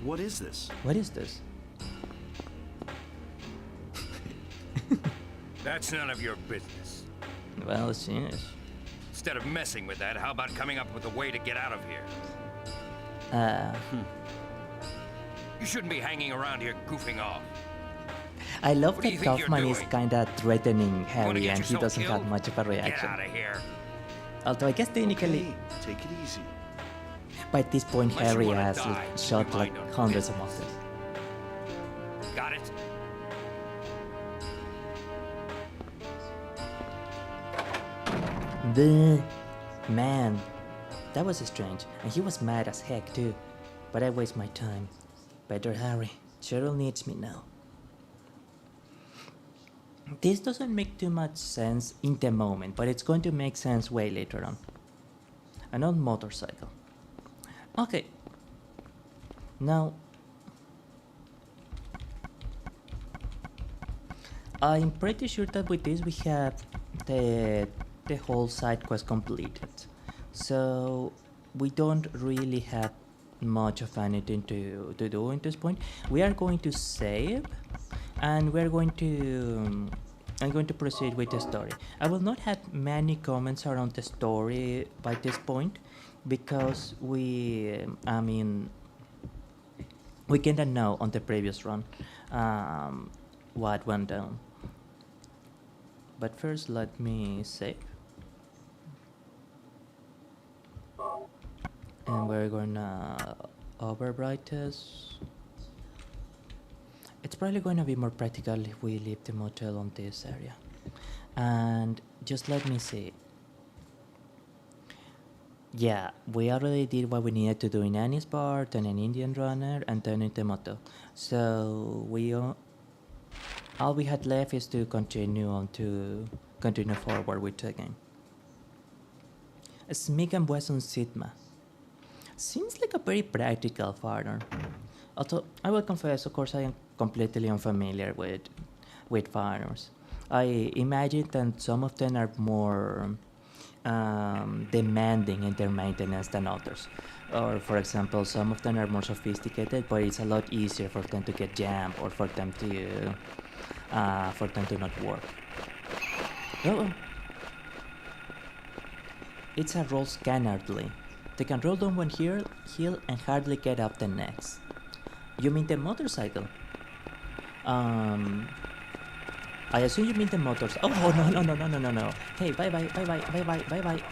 What is this? What is this? That's none of your business. Well, it is. Instead of messing with that, how about coming up with a way to get out of here? You shouldn't be hanging around here goofing off. I love What do that you think you're Kaufman is doing? kinda threatening You wanna Harry get and he yourself doesn't have killed? much of a Get reaction. out of here. Although I guess technically, Hey, take it easy. by this point Unless you Harry wanna has die, shot we like might on hundreds of business. monsters. Got it? The man, that was strange, and he was mad as heck too. But I waste my time. Better hurry. Cheryl needs me now. This doesn't make too much sense in the moment, but it's going to make sense way later on. An old motorcycle. Okay. Now, I'm pretty sure that with this we have the whole side quest completed. So we don't really have much of anything to do at this point. We are going to save and we're going to I'm going to proceed with the story. I will not have many comments around the story by this point because we kinda know on the previous run what went down. But first let me save. And we're gonna overwrite this. It's probably going to be more practical if we leave the motel on this area. And just let me see. Yeah, we already did what we needed to do in Annie's bar, then an Indian runner, and then in the motel. So all we had left is to continue forward with the game. Smig and Boisson Sidma. Seems like a very practical firearm. Although, I will confess, of course, I am completely unfamiliar with firearms. I imagine that some of them are more demanding in their maintenance than others. Or, for example, some of them are more sophisticated, but it's a lot easier for them to get jammed or for them to not work. Oh, it's a roll scannardly. They can roll down one here, heal, and hardly get up the next. You mean the motorcycle? I assume you mean the motors. Oh no. Hey, bye.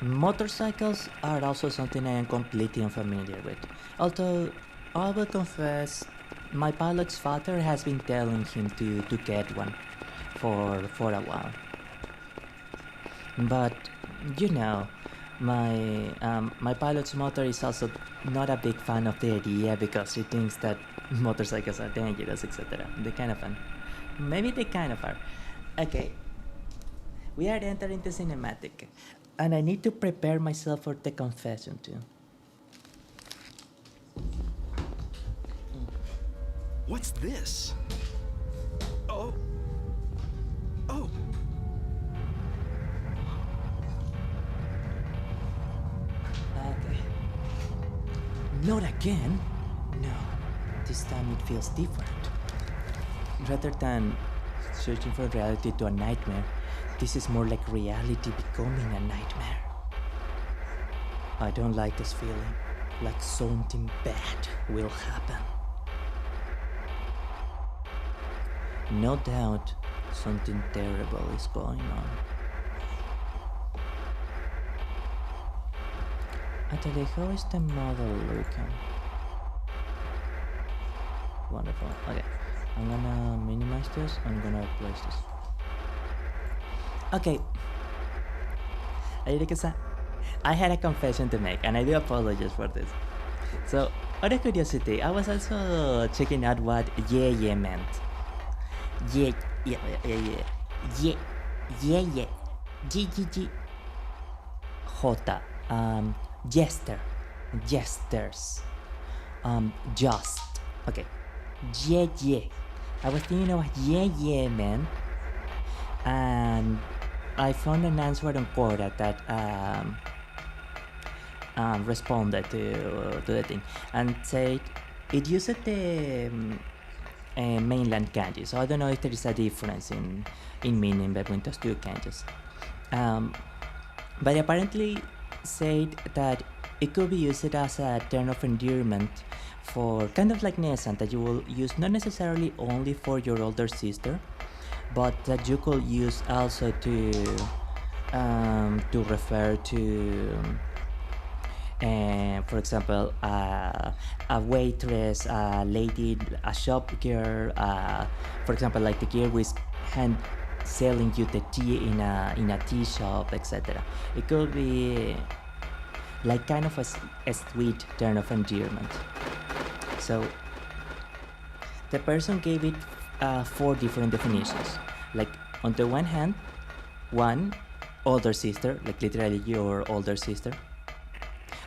Motorcycles are also something I am completely unfamiliar with. Although, I will confess, my pilot's father has been telling him to get one for a while. But, you know, my pilot's mother is also not a big fan of the idea because she thinks that motorcycles are dangerous, etc. They kind of fun. Maybe they kind of are. Okay. We are entering the cinematic. And I need to prepare myself for the confession too. What's this? Oh. Okay. Not again? No. This time it feels different. Rather than searching for reality to a nightmare, this is more like reality becoming a nightmare. I don't like this feeling. Like something bad will happen. No doubt, something terrible is going on. Actually, how is the model looking? Wonderful. Okay, I'm gonna minimize this. I'm gonna place this. Okay. I had a confession to make, and I do apologize for this. So, out of curiosity, I was also checking out what yeah meant. Yeah. G. J. Jesters. Just. Okay. Yeah. I was thinking of yeah man, and I found an answer on Quora that responded to the thing and said it used mainland kanji. So I don't know if there is a difference in meaning between those two kanjis. But apparently said that it could be used as a term of endearment for kind of like Nesan, that you will use not necessarily only for your older sister, but that you could use also to refer to, for example, a waitress, a lady, a shop girl, for example, like the girl who is hand selling you the tea in a tea shop, etc. It could be like kind of a sweet term of endearment. So the person gave it 4 different definitions. Like on the one hand, one, older sister, like literally your older sister,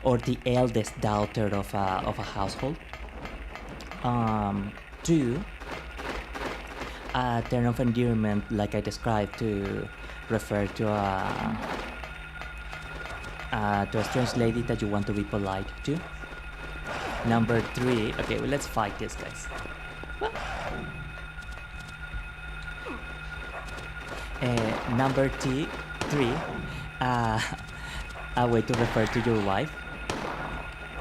or the eldest daughter of a household. 2, a term of endearment, like I described, to refer to a strange lady that you want to be polite to. Number 3, okay, well, let's fight these guys. Number 3, a way to refer to your wife.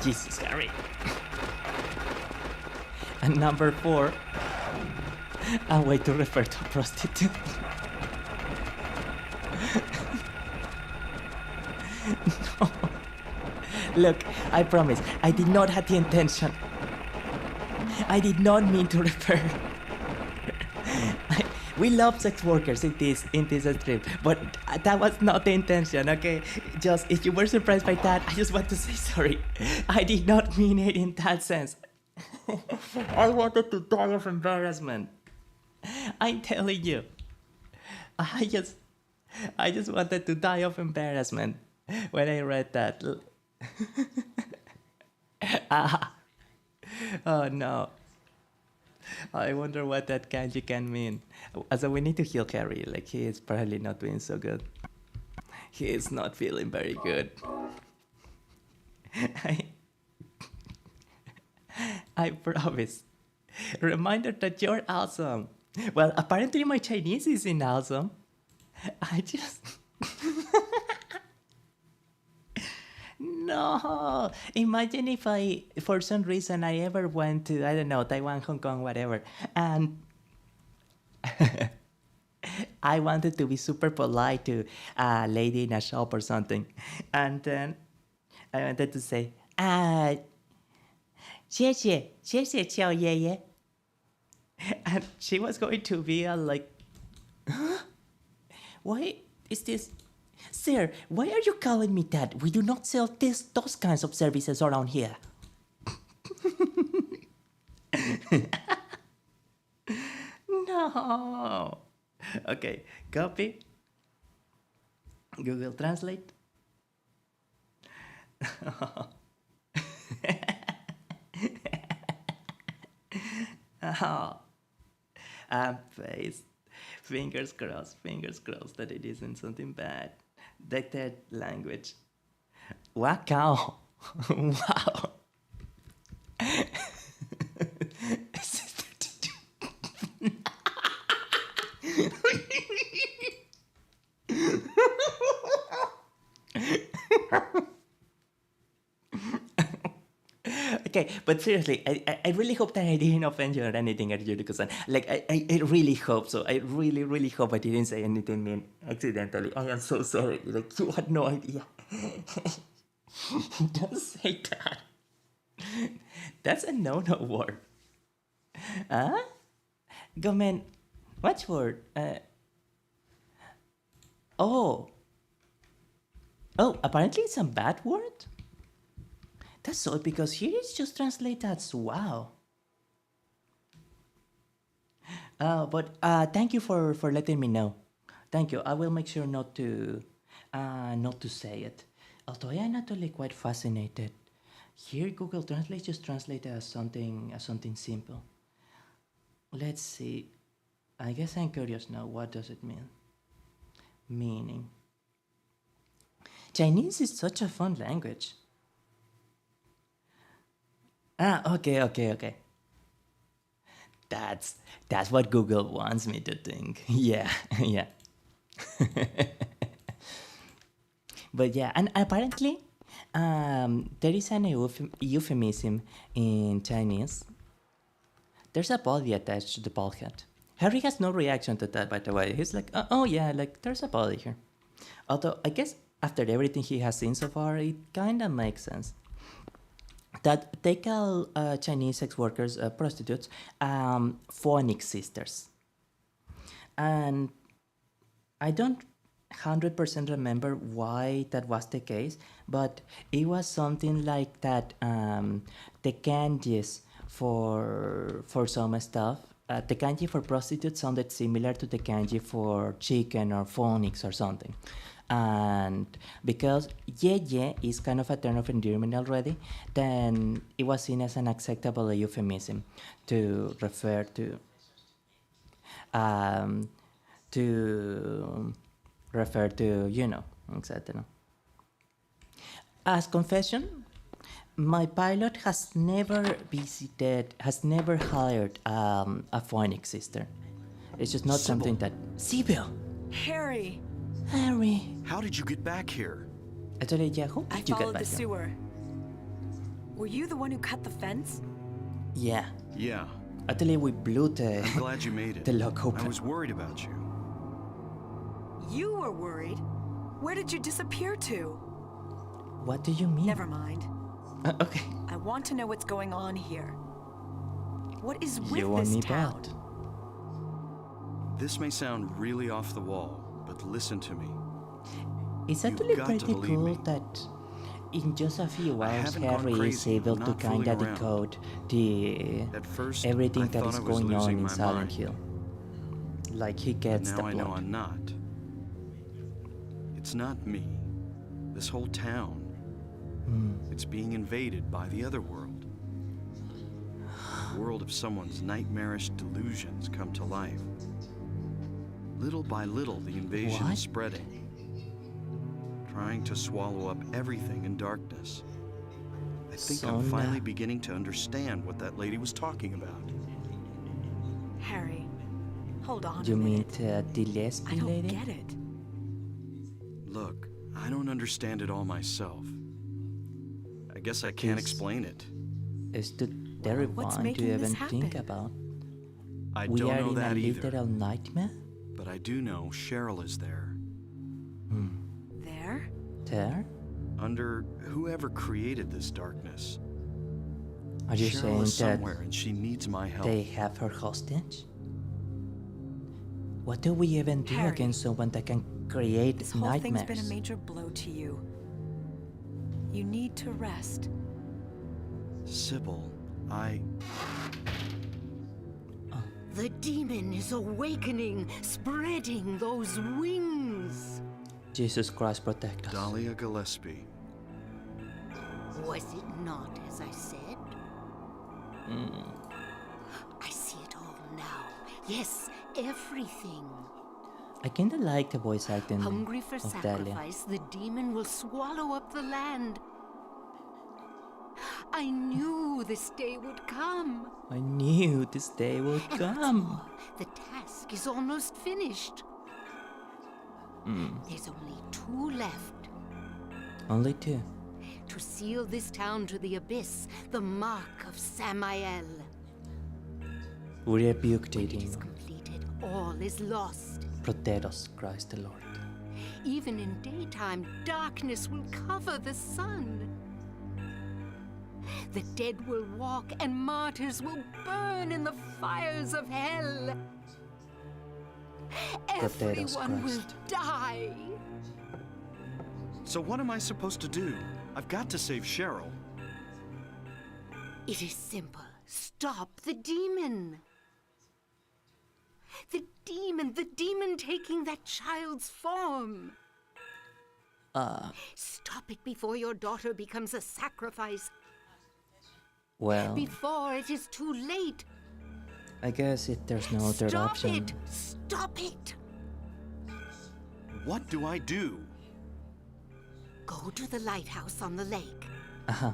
Jesus, Harry. And number 4, a way to refer to a prostitute. No. Look, I promise, I did not have the intention. I did not mean to refer. We love sex workers in this stream, but that was not the intention, okay? Just, if you were surprised by that, I just want to say sorry. I did not mean it in that sense. I wanted to die of embarrassment. I'm telling you. I just wanted to die of embarrassment when I read that. Oh no. I wonder what that kanji can mean. Also, we need to heal Carrie. Like, he is probably not doing so good. He is not feeling very good. I promise. Reminder that you're awesome. Well, apparently my Chinese isn't awesome. I just... No! Imagine if for some reason I ever went to, I don't know, Taiwan, Hong Kong, whatever, and I wanted to be super polite to a lady in a shop or something, and then I wanted to say, 谢谢乔爷爷. And she was going to be like, huh? Why is this? Sir, why are you calling me that? We do not sell those kinds of services around here. No. Okay, copy. Google Translate. And paste. Fingers crossed that it isn't something bad. Dictated language. Wow. Wow. Okay, but seriously, I really hope that I didn't offend you or anything at you, because like I really hope so. I really hope I didn't say anything mean accidentally. I am so sorry. Like, you had no idea. Don't say that. That's a no-no word. Huh? Gomen, what word? Oh, apparently it's a bad word? That's odd, because here it's just translated as wow. But thank you for letting me know. Thank you. I will make sure not to say it. Although I am actually quite fascinated. Here Google Translate just translated as something simple. Let's see. I guess I'm curious now. What does it mean? Meaning. Chinese is such a fun language. Okay. That's what Google wants me to think. Yeah, yeah. But yeah, and apparently, there is an euphemism in Chinese. There's a body attached to the bald head. Harry has no reaction to that, by the way. He's like, oh yeah, like there's a body here. Although I guess after everything he has seen so far, it kind of makes sense. That they call Chinese sex workers, prostitutes, phonic sisters. And I don't 100% remember why that was the case, but it was something like that. The kanjis for some stuff, the kanji for prostitutes sounded similar to the kanji for chicken or phonics or something. And because ye is kind of a term of endearment already, then it was seen as an acceptable euphemism to refer to etc. As confession, my pilot has never hired a phonic sister. It's just not something that... Sybil! Harry! Harry! How did you get back here? Actually, yeah, how I did you get followed back the here? sewer. Were you the one who cut the fence? Yeah. Yeah, Actually, we blew the... I'm glad you made it. The lock open. I was worried about you. You were worried? Where did you disappear to? What do you mean? Never mind. Okay. I want to know what's going on here. What is with You want this me town? bad? This may sound really off the wall, but listen to me. It's You've actually got to pretty believe cool me. that in just a few I hours haven't gone Harry is crazy. able I'm to not fooling kinda around. decode the At first, everything I that thought is I was going on losing in my Silent mind. Hill. Like he But gets now the I know plot. I'm not. It's not me. This whole town. It's being invaded by the other world. The world of someone's nightmarish delusions come to life. Little by little, the invasion What? is spreading, trying to swallow up everything in darkness. I think I'm So finally now- beginning to understand what that lady was talking about. Harry, hold on You a mean minute. the I lesbian don't lady? get it. Look, I don't understand it all myself. I guess I can't Is- explain it. It's too what's terrifying to making this even think happen? about. I We don't are know in a that either. literal nightmare? But I do know Cheryl is there. There? There? Under whoever created this darkness. Are you Cheryl saying is that somewhere and she needs my help. they have her hostage? What do we even do Harry, against someone that can create This whole nightmares? thing's been a major blow to you. You need to rest. Sybil, The demon is awakening, spreading those wings. Jesus Christ protect us. Dahlia Gillespie. Was it not as I said? I see it all now. Yes, everything. I kinda like the voice acting Hungry for of Dahlia. sacrifice, the demon will swallow up the land. I knew this day would come. I knew this day would And what's come. more, the task is almost finished. There's only 2 left. Only 2. To seal this town to the abyss, the mark of Samael. We rebuke When it it is completed, all is lost. Protect us, Christ the Lord. Even in daytime, darkness will cover the sun. The dead will walk and martyrs will burn in the fires of hell. Protect us, Everyone will Christ. die. So what am I supposed to do? I've got to save Cheryl. It is simple. Stop the demon. The demon taking that child's form. Stop it before your daughter becomes a sacrifice, Well, before it is too late. I guess if there's no other Stop option. it! Stop it! What do I do? Go to the lighthouse on the lake. Uh-huh.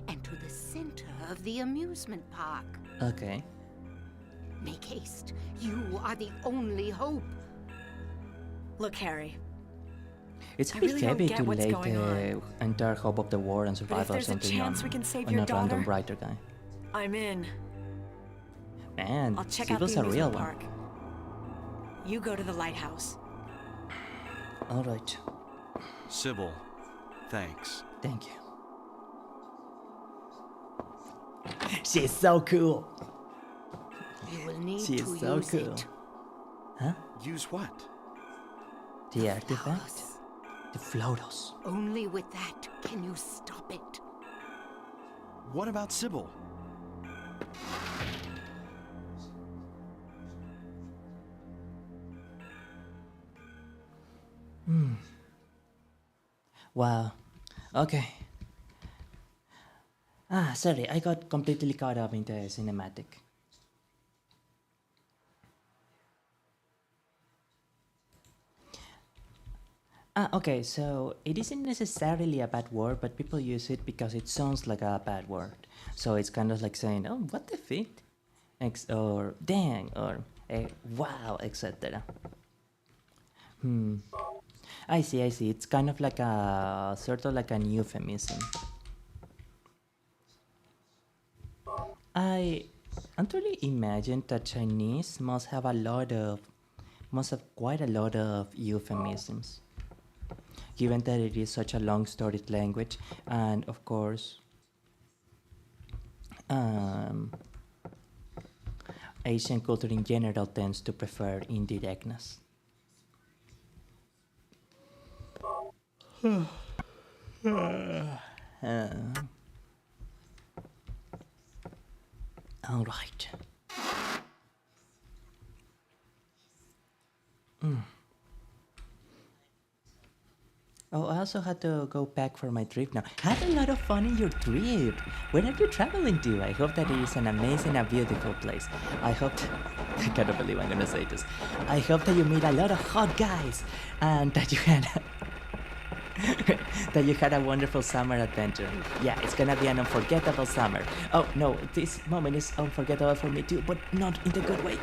and to the center of the amusement park. Okay. Make haste. You are the only hope. Look, Harry. It's a I bit really don't heavy get to what's lay going the entire hope of the war and But if survival or there's a something chance on, we can save on your a random daughter, writer guy. I'm in. Man, I'll check out Sybil's the a real amusement one. park. You go to the lighthouse. Alright, Sybil, thanks. thank you. She's so cool. You will need She to is so use cool. it. Huh? Use what? The artifact? Flawless. The Floros. Only with that can you stop it. What about Sybil? Wow. Okay. Sorry, I got completely caught up in the cinematic. Okay, so it isn't necessarily a bad word, but people use it because it sounds like a bad word. So it's kind of like saying, oh, what the fit? Or dang, or wow, etc. I see. It's kind of like a sort of like an euphemism. I actually imagine that Chinese must have quite a lot of euphemisms, given that it is such a long storied language, and of course, Asian culture in general tends to prefer indirectness. All right. Oh, I also had to go back for my trip now. Had a lot of fun in your trip. Where are you traveling to? I hope that it is an amazing and beautiful place. I hope I cannot believe I'm gonna say this. I hope that you meet a lot of hot guys and that you had that you had a wonderful summer adventure. Yeah, it's gonna be an unforgettable summer. Oh no, this moment is unforgettable for me too, but not in the good way.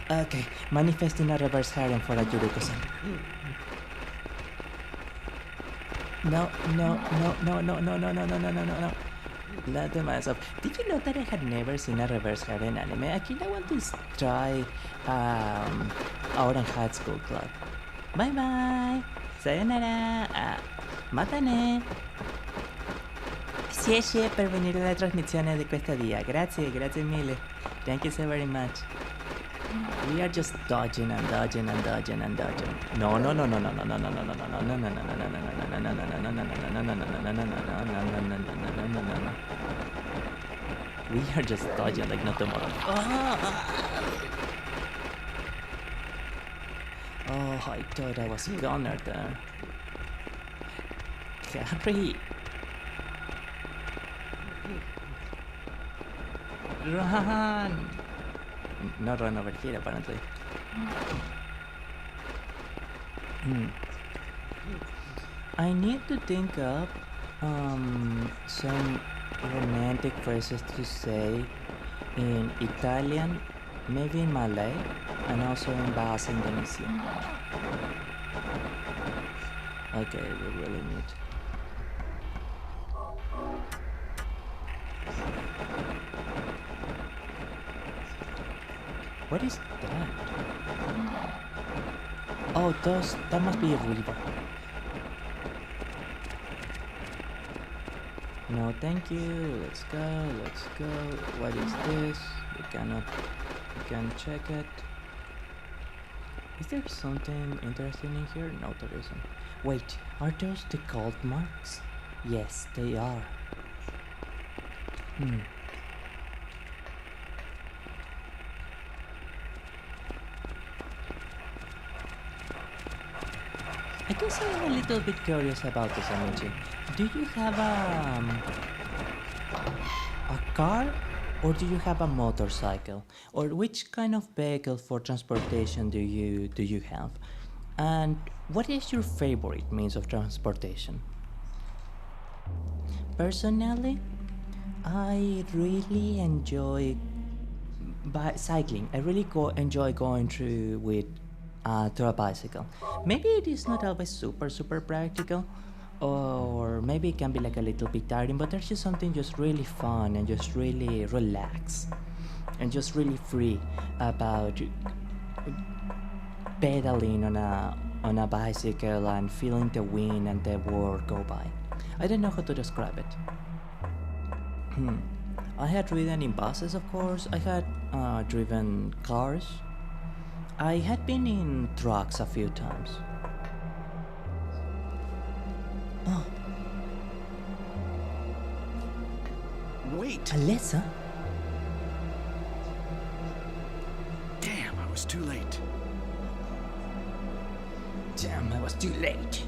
Okay, manifesting a reverse harem for a Yuriko-san. No. Let them myself. Did you know that I had never seen a reverse harem anime? I kinda want to try Orange High School Club. Bye bye! Sayonara! Mata ne! Grazie per venire alla trasmissione di questo dia. Grazie mille. Thank you so very much. We are just dodging and dodging and dodging and dodging. No. We are just dodging like no tomorrow. Oh, I thought I was a gunner there. Harry! Run! Not run over here, apparently. I need to think up some romantic phrases to say in Italian, maybe in Malay, and also in Bahasa Indonesia. Okay, we really need. What is that? Oh, that must be a river. No, thank you. Let's go. What is this? We can check it. Is there something interesting in here? No, there isn't. Wait, are those the gold marks? Yes, they are. I guess I'm a little bit curious about this energy. Do you have a car, or do you have a motorcycle, or which kind of vehicle for transportation do you have? And what is your favorite means of transportation? Personally, I really enjoy cycling. I really enjoy going through a bicycle. Maybe it is not always super practical, or maybe it can be like a little bit tiring, but there's just something just really fun and just really relaxed and just really free about pedaling on a bicycle and feeling the wind and the world go by. I don't know how to describe it. I had ridden in buses, of course. I had driven cars. I had been in trucks a few times. Oh. Wait! Alyssa? Damn, I was too late. Damn, I was too late.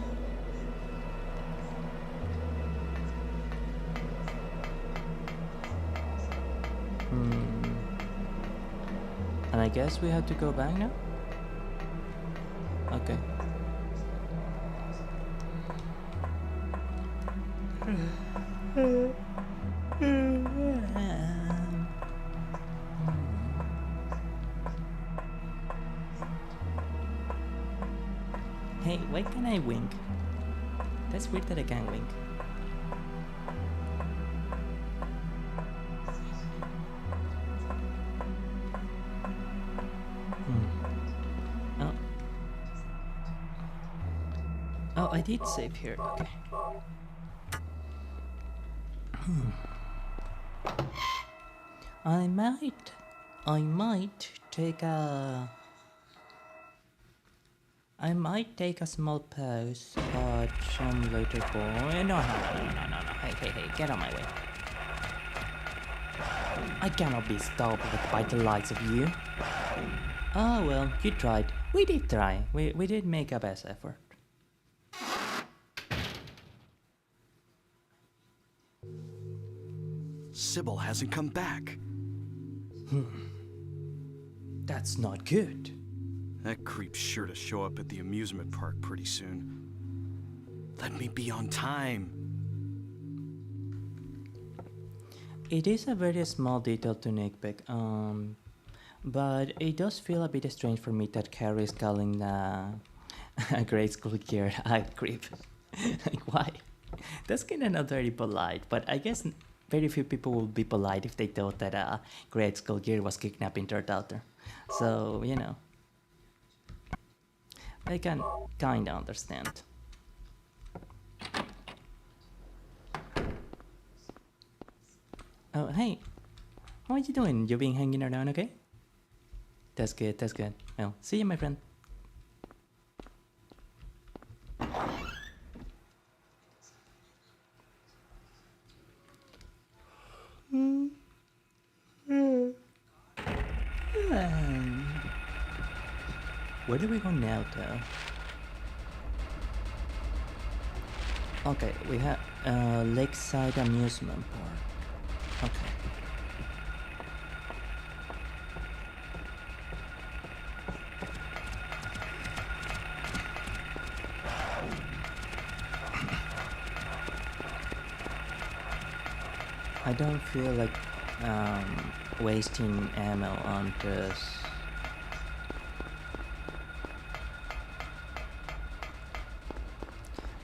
And I guess we have to go back now? Okay. Hey, why can't I wink? That's weird that I can't wink. Oh, I did save here. Okay. I might take a small pause, but some later point. No. Hey, get on my way. I cannot be stopped by the likes of you. Oh well, you tried. We did try. We did make our best effort. Sybil hasn't come back. That's not good. That creep's sure to show up at the amusement park pretty soon. Let me be on time. It is a very small detail to nitpick, but it does feel a bit strange for me that Carrie is calling a grade school girl a creep. Like, why? That's kind of not very polite, but I guess very few people would be polite if they thought that a grade school girl was kidnapping their daughter. So, you know, I can kinda understand. Oh, hey, how are you doing? You been hanging around, okay? That's good. Well, see you, my friend. Where do we go now, though? Okay, we have Lakeside Amusement Park. Okay. I don't feel like wasting ammo on this.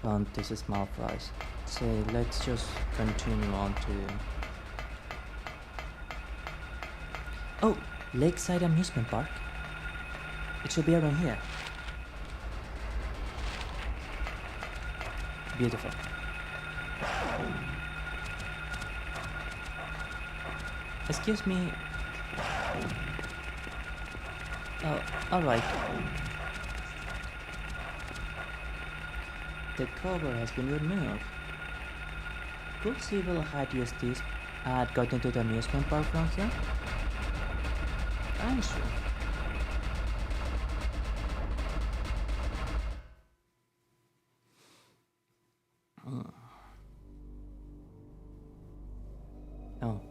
On this small fries. So let's just continue on to... Oh! Lakeside Amusement Park. It should be around here. Beautiful. Excuse me. Oh, alright. The cover has been removed. Could Sybil had used this had gotten to the amusement park from here? I'm sure. Oh.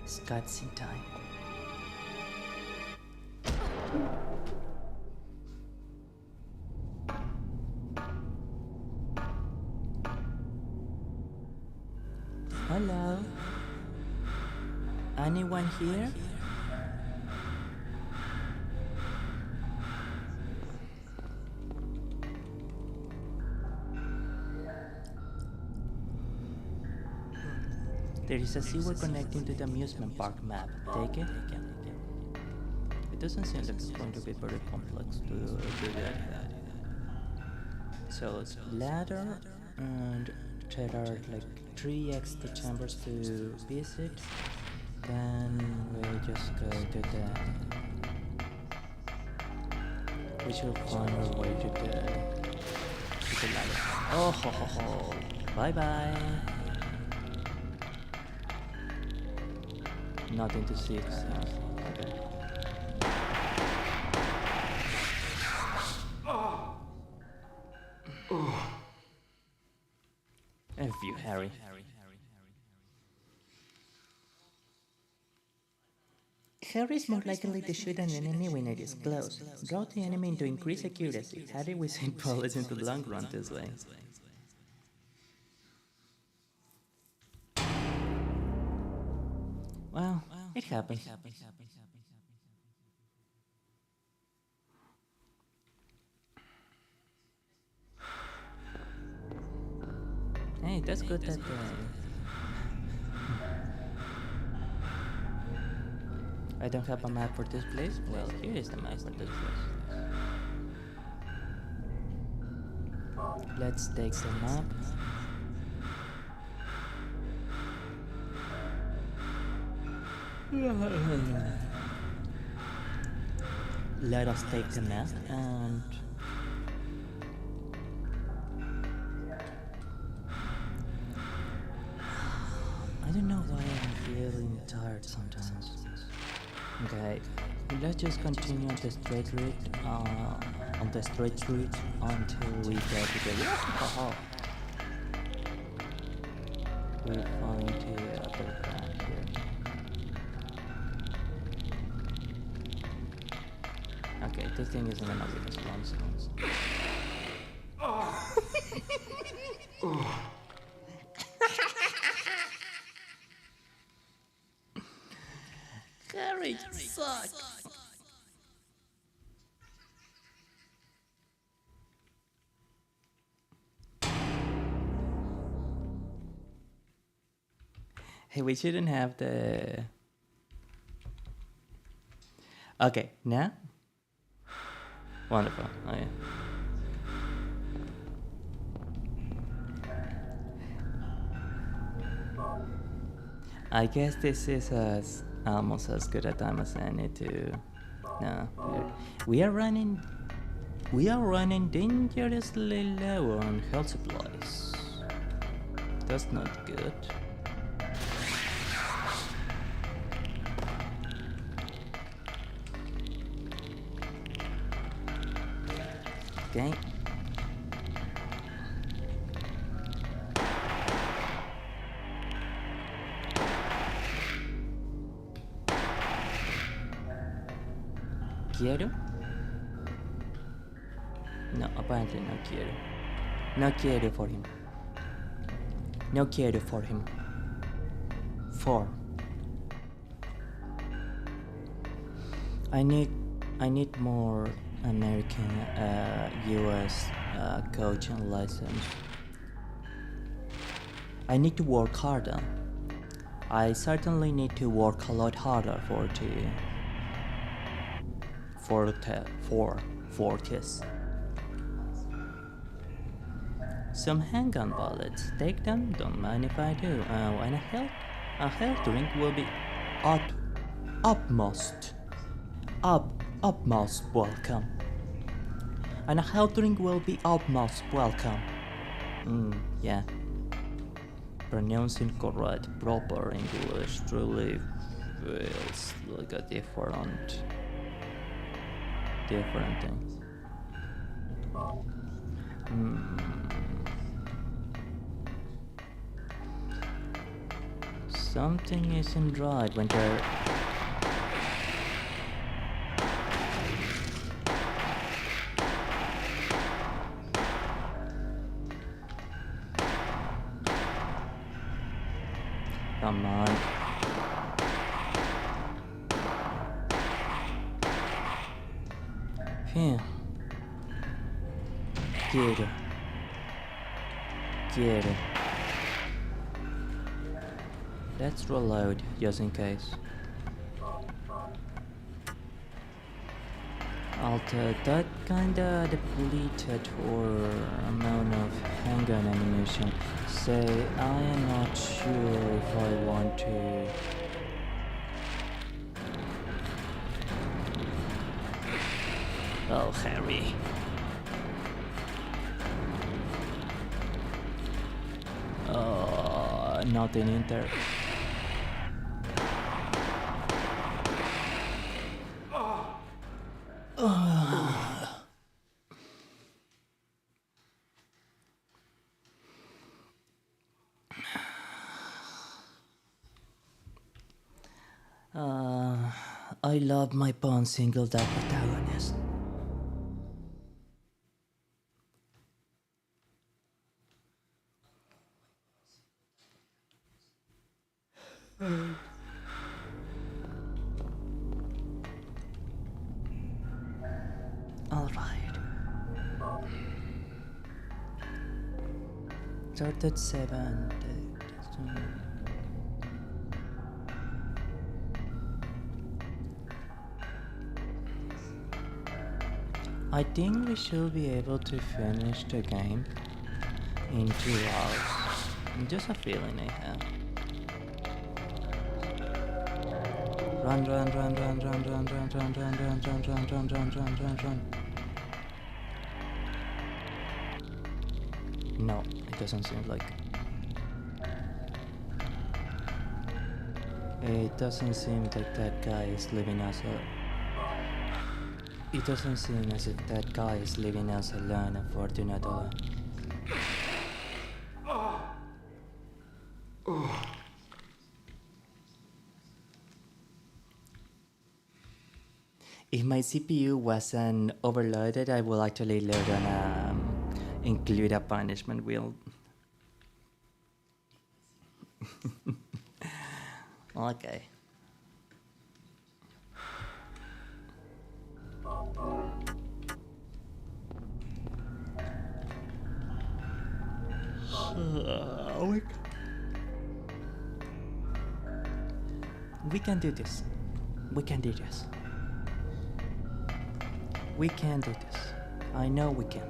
It's cutscene time. anyone here? There is a sewer connecting to the amusement park map. Take it? It doesn't seem like it's going to be very complex to do that. So it's ladder, and there are like 3 extra chambers to visit. Then we just go to the... We should find our way to the ladder. Oh ho ho ho! Bye bye! Nothing to see. Okay. F you, Harry. Harry is more likely to shoot an enemy when it is close. Draw the enemy to increase accuracy. Harry will send bullets into the long run this way. Well, it happens. Hey, that's good that I don't have a map for this place. Well, here is the map for this place. Let's take the map. Let us take the map and I don't know why I'm feeling tired sometimes. Okay, let's just continue on the straight route until we get to the we find the other path here. Okay, this thing isn't gonna be as long as Harry sucks. Hey, we shouldn't have the... Okay, now? Wonderful. Oh yeah. I guess this is almost as good a time as any to... No, we are running dangerously low on health supplies. That's not good. Okay. Quiero? No, apparently no quiero. No quiero for him. No quiero for him. 4. I need more American US coaching license. I need to work harder. I certainly need to work a lot harder for this. Some handgun bullets. Take them, don't mind if I do. And a health drink will be utmost welcome. And a health drink will be utmost welcome. Yeah. Pronouncing correct, proper English truly feels like a different thing. Something isn't right when they're... Come on. Phew. Quiero. Let's reload just in case. Although that kinda depleted or amount of handgun ammunition, so I am not sure if I want to. Oh, Harry. Nothing in there. I love my Vsinger that protagonist. Alright. Started 7. I think we should be able to finish the game in 2 hours. Just a feeling I have. Run. No, it doesn't seem like. It doesn't seem like that guy is leaving us alone. It doesn't seem as if that guy is leaving us alone, unfortunately. If my CPU wasn't overloaded, I will actually load on include a punishment wheel. Okay. We can do this. We can do this. We can do this. I know we can.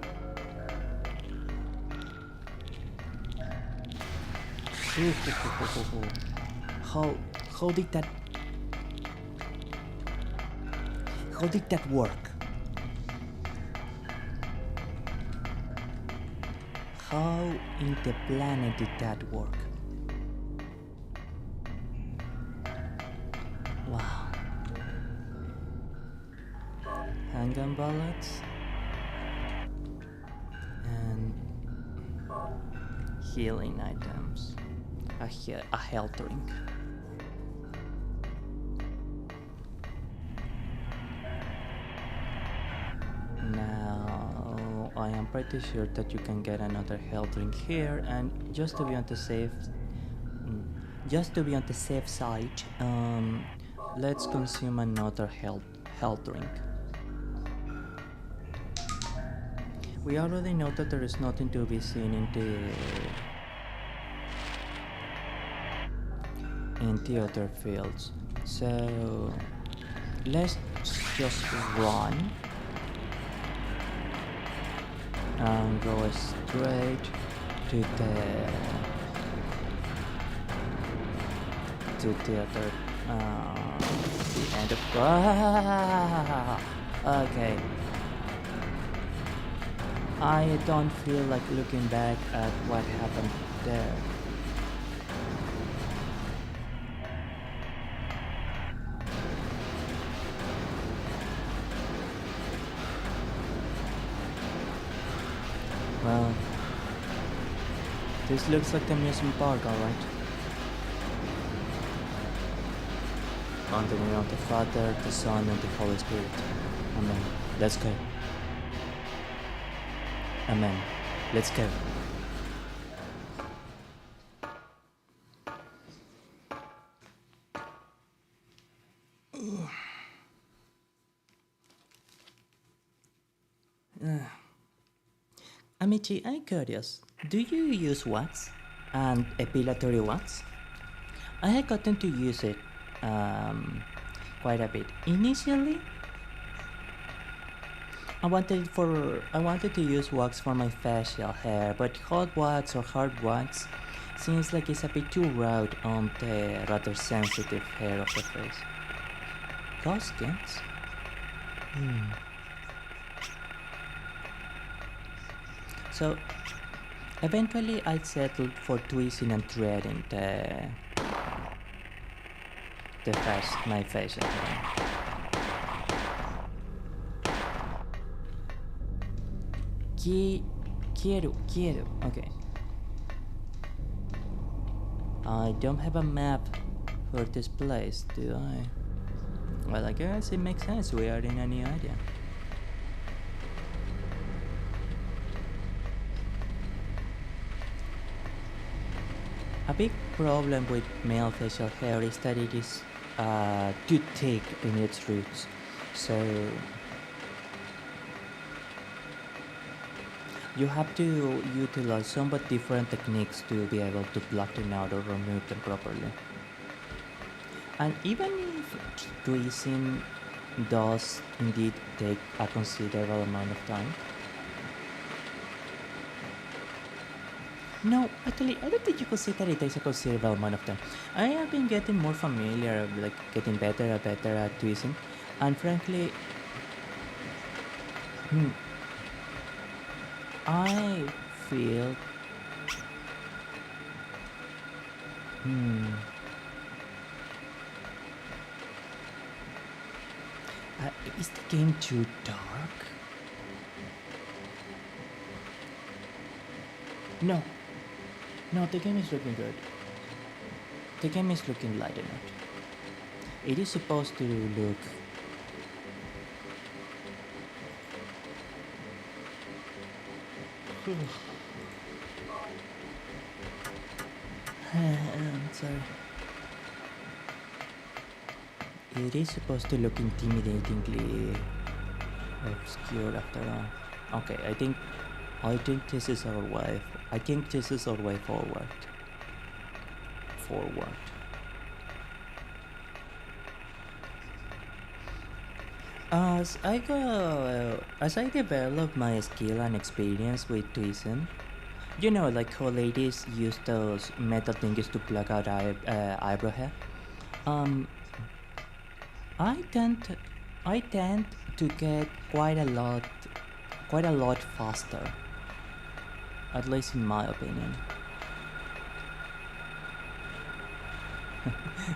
How did that work? How in the planet did that work? Wow. Handgun bullets and healing items. A health drink. Now I am pretty sure that you can get another health drink here, and just to be on the safe side, let's consume another health drink. We already know that there is nothing to be seen in the other fields, so let's just run and go straight to the other the end of okay. I don't feel like looking back at what happened there. Well, this looks like the amusement park, alright. On the name of the Father, the Son, and the Holy Spirit. Amen. Let's go. Amen. Let's go. Amici, I'm curious. Do you use wax and epilatory wax? I had gotten to use it quite a bit. Initially, I wanted to use wax for my facial hair, but hot wax or hard wax seems like it's a bit too raw on the rather sensitive hair of the face. Gaskins? So, eventually I settled for twisting and threading my facial hair. Quiero. Okay. I don't have a map for this place, do I? Well, I guess it makes sense. We are in a new area. A big problem with male facial hair is that it is too thick in its roots. So you have to utilize somewhat different techniques to be able to pluck them out or remove them properly. And even if tweezing does indeed take a considerable amount of time. No, actually, I don't think you could say that it takes a considerable amount of time. I have been getting more familiar, like getting better and better at tweezing, and frankly, I feel is the game too dark? No, the game is looking good. The game is looking light enough. It is supposed to look I'm sorry. It is supposed to look intimidatingly obscure after all. Okay, I think this is our way. I think this is our way forward. As I develop my skill and experience with tweezing, you know, like how ladies use those metal things to plug out eyebrow hair. I tend to get quite a lot faster. At least in my opinion.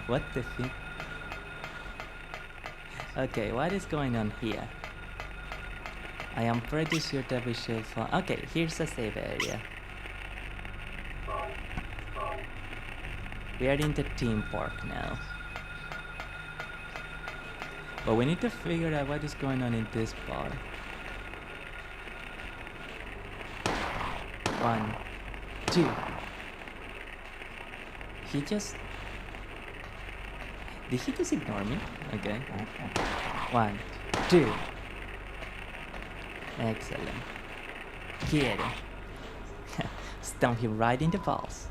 What the fuck? Okay, what is going on here? I am pretty sure that we should find... Okay, here's a save area. We are in the theme park now. But we need to figure out what is going on in this part. 1, 2. Did he just ignore me? Okay. 1, 2. Excellent. Get him. Stomp him right in the balls.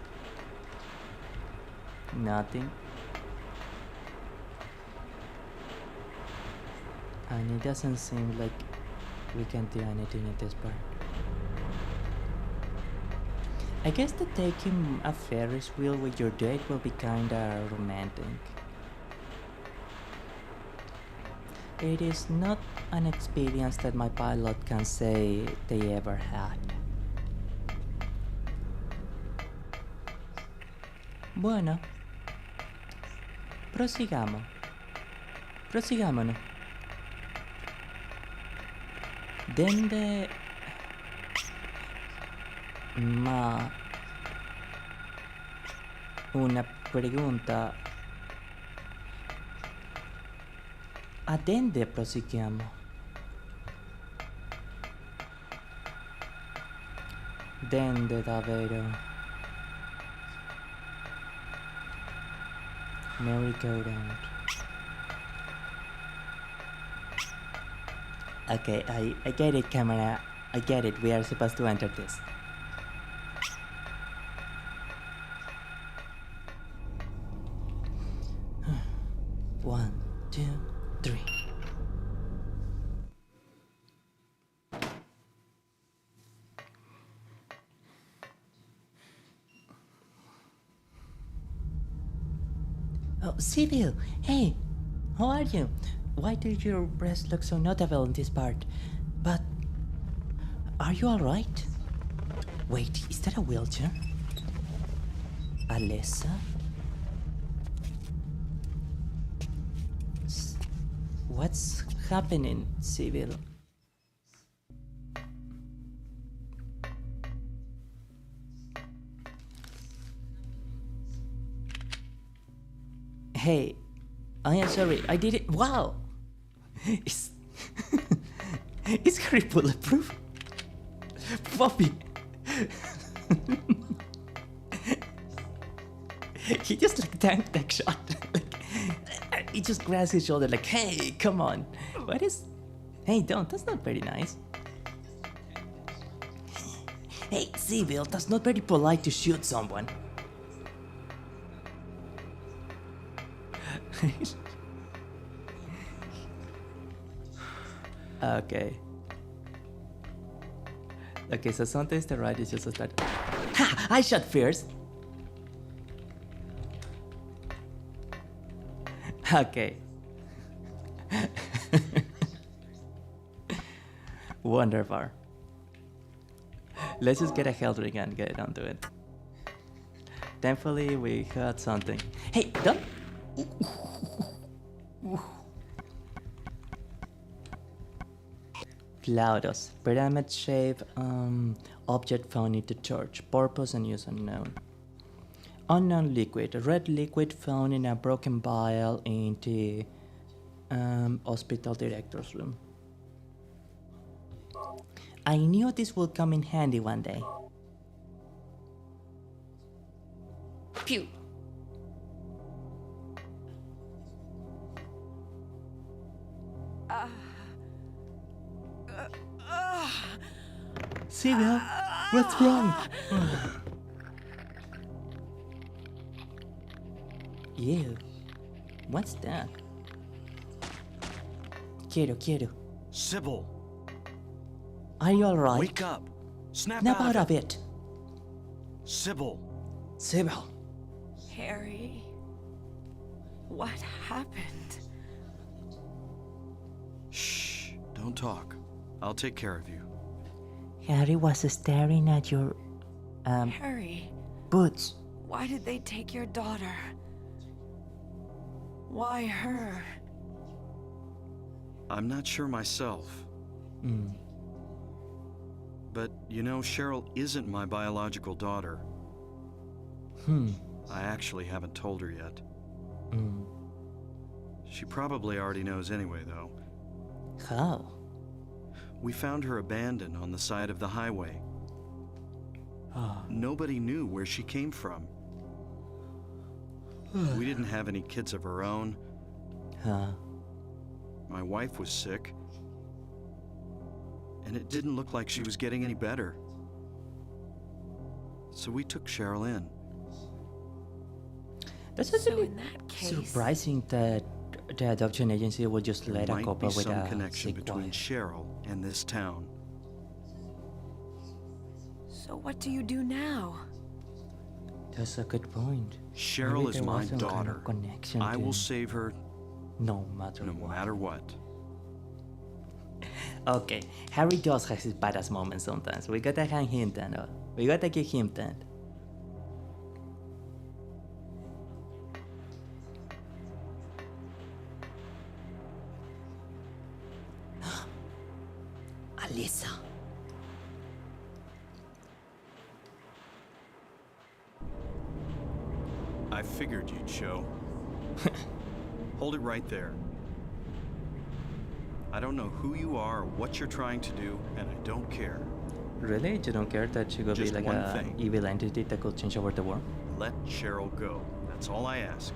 Nothing. And it doesn't seem like we can do anything at this part. I guess that taking a Ferris wheel with your date will be kinda romantic. It is not an experience that my pilot can say they ever had. Bueno. Prosigámonos. Dende... Ma... Una pregunta. Adende proseguiamo. Dende davvero. Merry-go-round. Okay, I get it, camera. I get it. We are supposed to enter this. One, two, three. Oh, Sibyl! Hey! How are you? Why do your breasts look so notable in this part? But... are you alright? Wait, is that a wheelchair? Alessa? What's happening, Sibyl? Hey, I am sorry, I did it. Wow! Is is Harry bulletproof? Poppy! He just like tanked that shot. Like, he just grabs his shoulder like, hey, come on. What is... Hey, don't, that's not very nice. Hey, Sibyl, that's not very polite to shoot someone. Okay. Okay, so sometimes the right is just a start. Ha! I shot first! Okay. Wonderful. Let's just get a health ring and get onto it. Thankfully, we got something. Hey, don't... Plaudos. Pyramid shape object found in the church. Purpose and use unknown. Unknown liquid. Red liquid found in a broken vial in the hospital director's room. I knew this would come in handy one day. Pew! Sibyl, what's wrong? Ew, what's that? Quiero. Sybil, Are you alright? wake up. Snap out of it. Sybil. Sibyl. Harry, what happened? Shh, don't talk. I'll take care of you. Harry was staring at your Harry, boots. why did they take your daughter? Why her? I'm not sure myself. But, you know, Cheryl isn't my biological daughter. I actually haven't told her yet. She probably already knows anyway, though. How? We found her abandoned on the side of the highway. Nobody knew where she came from. We didn't have any kids of our own. My wife was sick. And it didn't look like she was getting any better. So we took Cheryl in. That's So actually in that case, surprising that the adoption agency will just let a Might couple be with some a connection sick between wife. Cheryl and this town. so what do you do now? That's a good point. Cheryl Maybe is there my was some kind of daughter. connection I to- will save her No matter no what. matter what. Okay, Harry does have his badass moments sometimes. We gotta hand him that. We gotta give him that. Alyssa. I figured you'd show. Hold it right there. I don't know who you are or what you're trying to do, and I don't care. Really? You don't care that she could be Just like one a thing. evil entity that could change over the world? Let Cheryl go. That's all I ask.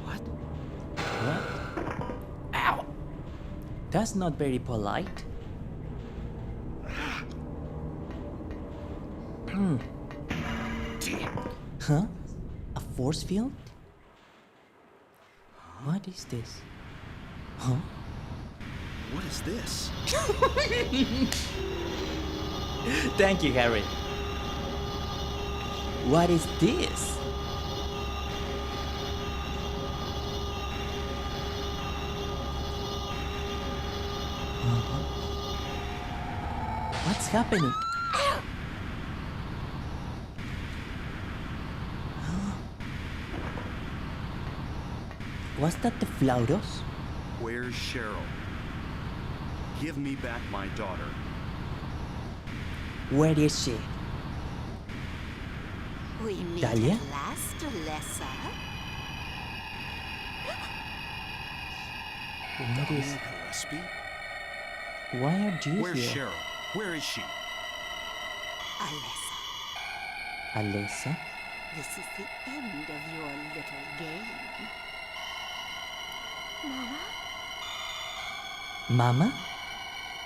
What? What? That's not very polite. Huh? A force field? What is this? Huh? What is this? Thank you, Harry. What is this? What's happening? Was that the Flauros? Where's Cheryl? Give me back my daughter. Where is she? We meet Dahlia? at last, Alessa. What is... Gillespie? Why are you Where's here? Cheryl? Where is she? Alessa, Alessa? this is the end of your little game. Mama? Mama?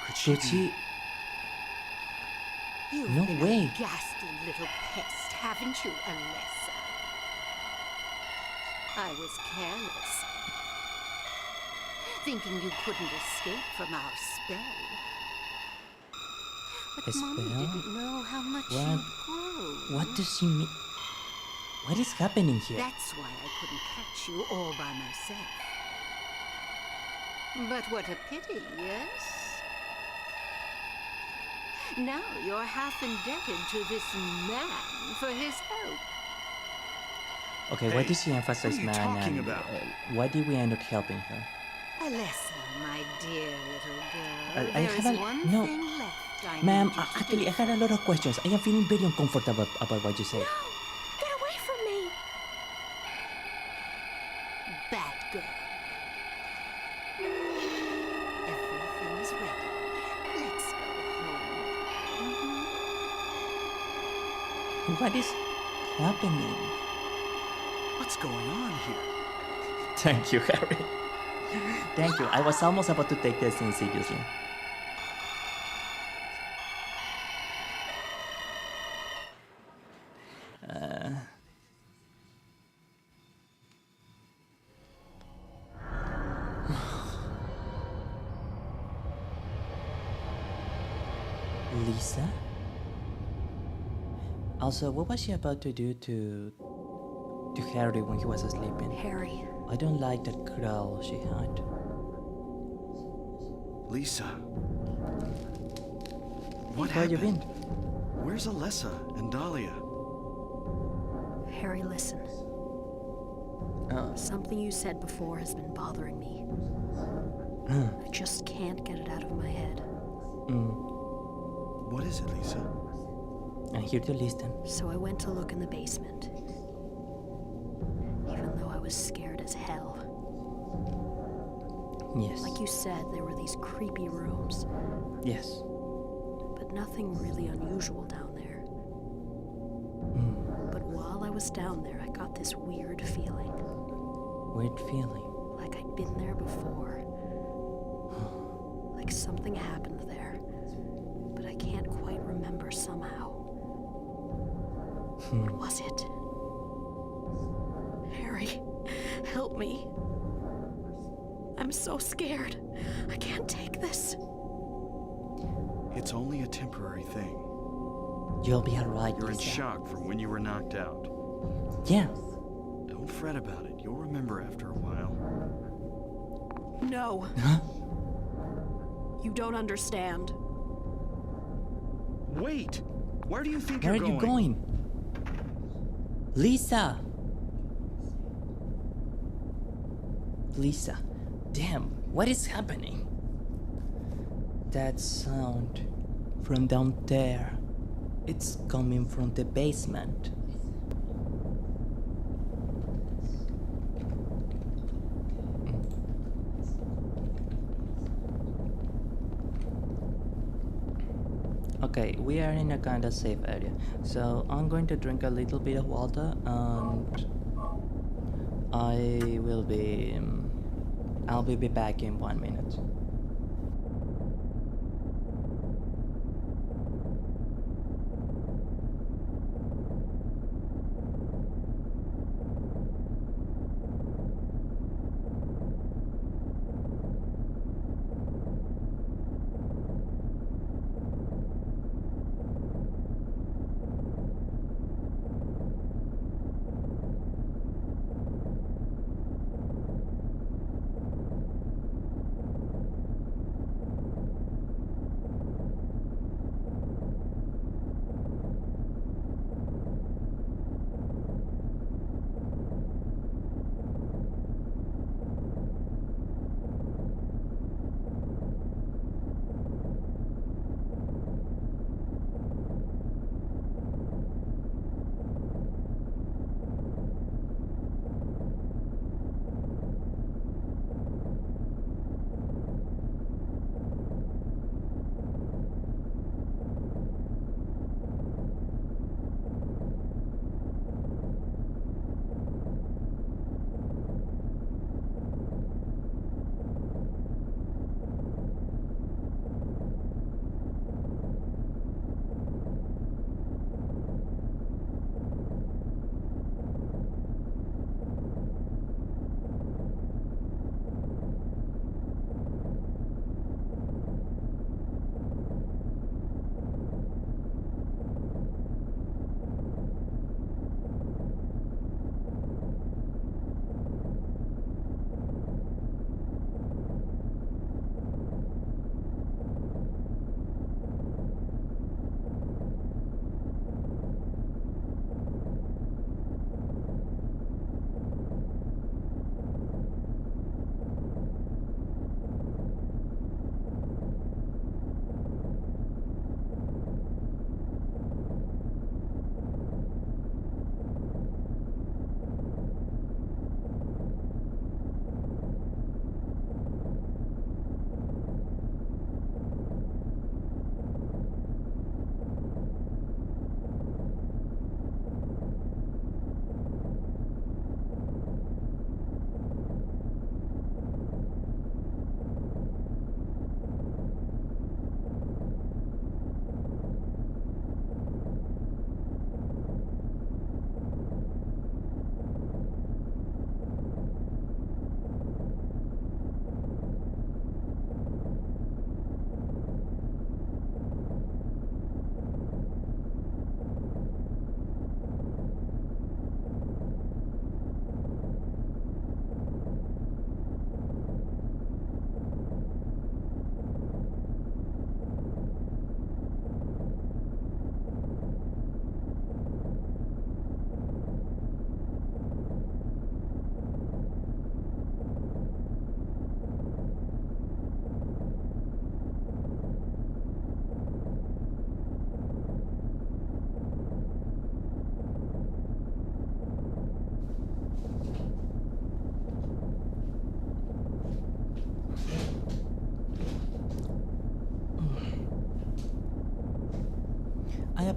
Could she Could she... You've No been way. a ghastly little pest, haven't you, Alessa? I was careless, thinking you couldn't escape from our spell. But A Mommy spell? didn't know how much What? you'd grown. What does she mean? What is happening here? That's why I couldn't catch you all by myself. But what a pity, yes? Now you're half indebted to this man for his help. Okay, Hey, why did she emphasize what are you man talking and about? why did we end up helping her? Alessa, my dear little girl, I there have is a- one no. thing left I Ma'am, need you to actually, do. I had a lot of questions. I am feeling very uncomfortable about what you say. Get away from me! Bad girl. Everything's ready. Let's go home. What is happening? What's going on here? Thank you, Harry. Thank you. I was almost about to take this thing seriously. Lisa? Also, what was she about to do to Harry when he was sleeping? Harry, I don't like that growl she had. Lisa. What Where you happened? been? Where's Alessa and Dahlia? Harry, listen. Something you said before has been bothering me. I just can't get it out of my head. What is it, Lisa? I'm here to listen. So I went to look in the basement. Even though I was scared as hell. Yes. Like you said, there were these creepy rooms, Yes. but nothing really unusual down there. But while I was down there, I got this weird feeling. Weird feeling. Like I'd been there before. Like something happened there. But I can't quite remember somehow. What was it? Harry, help me. I'm so scared. I can't take this. It's only a temporary thing. You'll be alright, You're in Lisa. shock from when you were knocked out. Yeah. Don't fret about it. You'll remember after a while. No. Huh? You don't understand. Wait! Where do you think Where are you're you going? Lisa! Lisa. Damn, what is happening? That sound from down there. It's coming from the basement. Okay, we are in a kind of safe area. So I'm going to drink a little bit of water and I will be... I'll be back in 1 minute.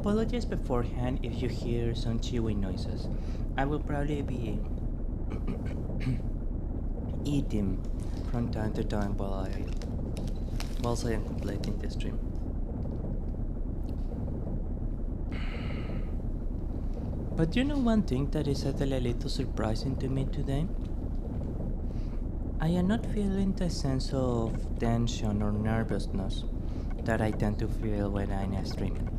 apologize beforehand if you hear some chewing noises. I will probably be eating from time to time whilst I am completing the stream. But you know one thing that is actually a little surprising to me today? I am not feeling the sense of tension or nervousness that I tend to feel when I'm streaming.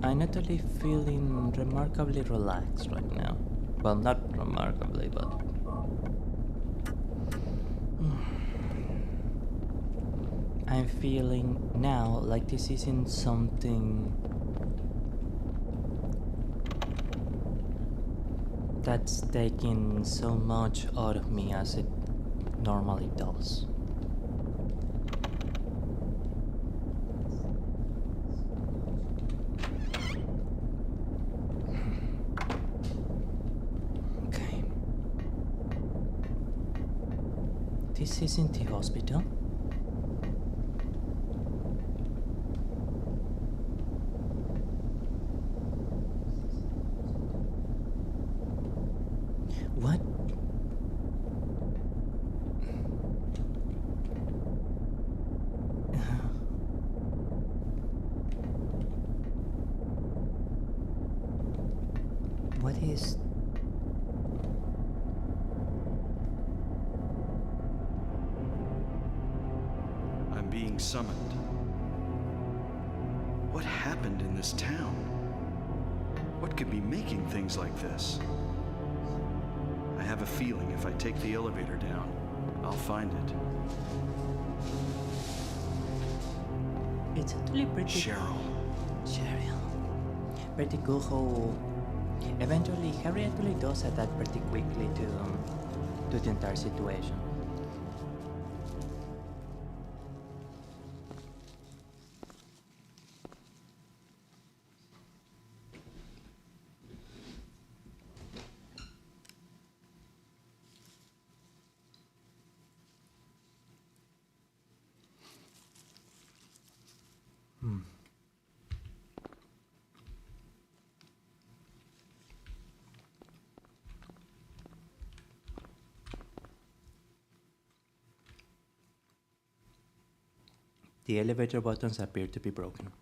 I'm actually feeling remarkably relaxed right now. Well, not remarkably, but... I'm feeling now like this isn't something that's taking so much out of me as it normally does. Okay. This isn't the hospital. What? What is... I'm being summoned. What happened in this town? What could be making things like this? I have a feeling if I take the elevator down, I'll find it. It's actually pretty... Cheryl. Pretty cool how eventually Harry actually does adapt pretty quickly to the entire situation. The elevator buttons appear to be broken.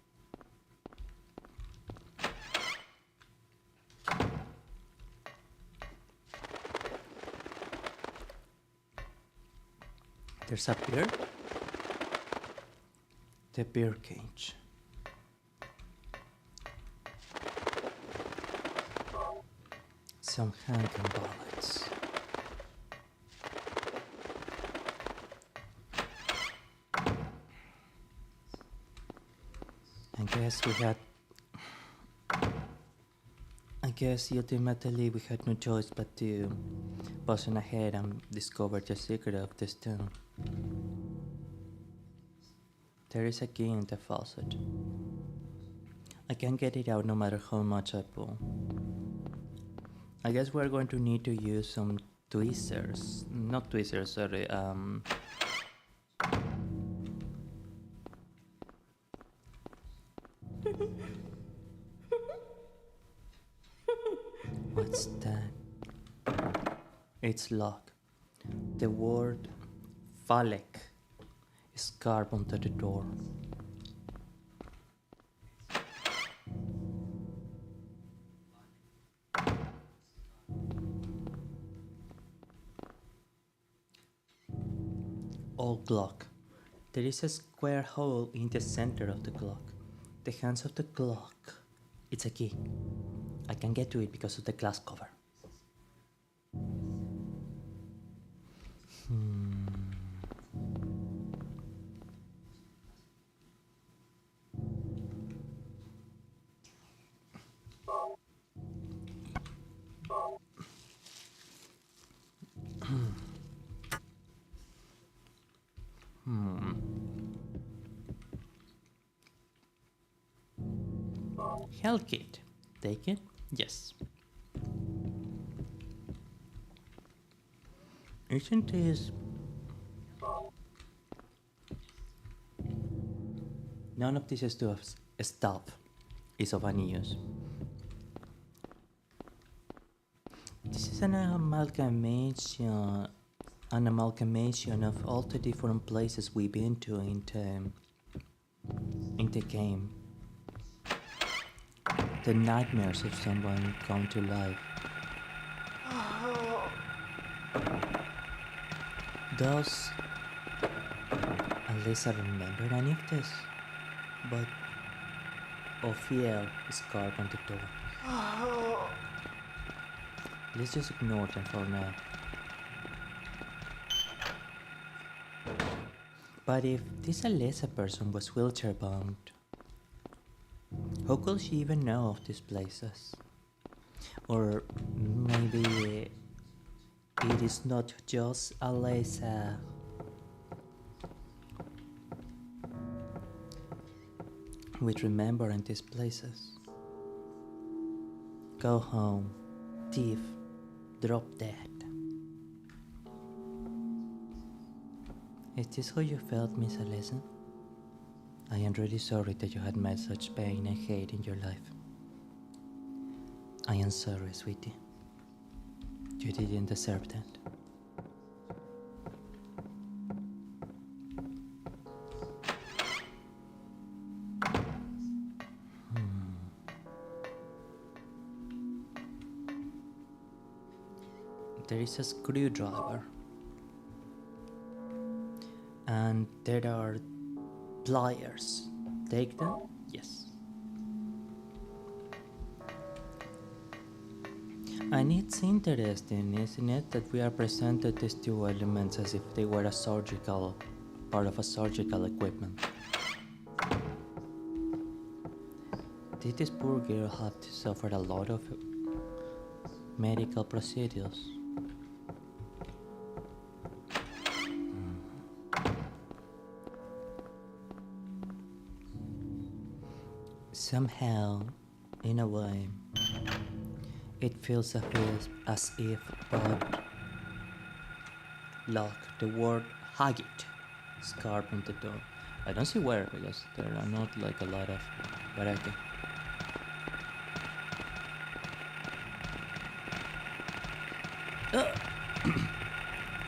There's a beer? The beer cage. Some handgun bullets. I guess ultimately we had no choice but to push on ahead and discover the secret of this town. There is a key in the faucet. I can't get it out no matter how much I pull. I guess we're going to need to use some tweezers. Not tweezers, sorry, what's that? It's locked. The word phallic is carved onto the door. Old clock. There is a square hole in the center of the clock. The hands of the clock. It's a key. I can get to it because of the glass cover. Hell kit. Take it? Yes. Isn't this... None of this stuff is of any use. This is an amalgamation of all the different places we've been to in the game. The nightmares of someone come to life. Does Alyssa remember any of this? But Ophiel is carved on the door. Let's just ignore them for now. But if this Alyssa person was wheelchair bound, how could she even know of these places? Or maybe it is not just Alyssa. With remembering these places. Go home, thief, drop dead. Is this how you felt, Miss Alyssa? I am really sorry that you had met such pain and hate in your life. I am sorry, sweetie. You didn't deserve that. There is a screwdriver. And there are pliers. Take them? Yes. And it's interesting, isn't it, that we are presented these two elements as if they were part of a surgical equipment. Did this poor girl have to suffer a lot of medical procedures? Somehow, in a way, it feels as if but like the word Hagit is carved on the door. I don't see where because there are not like a lot of variety.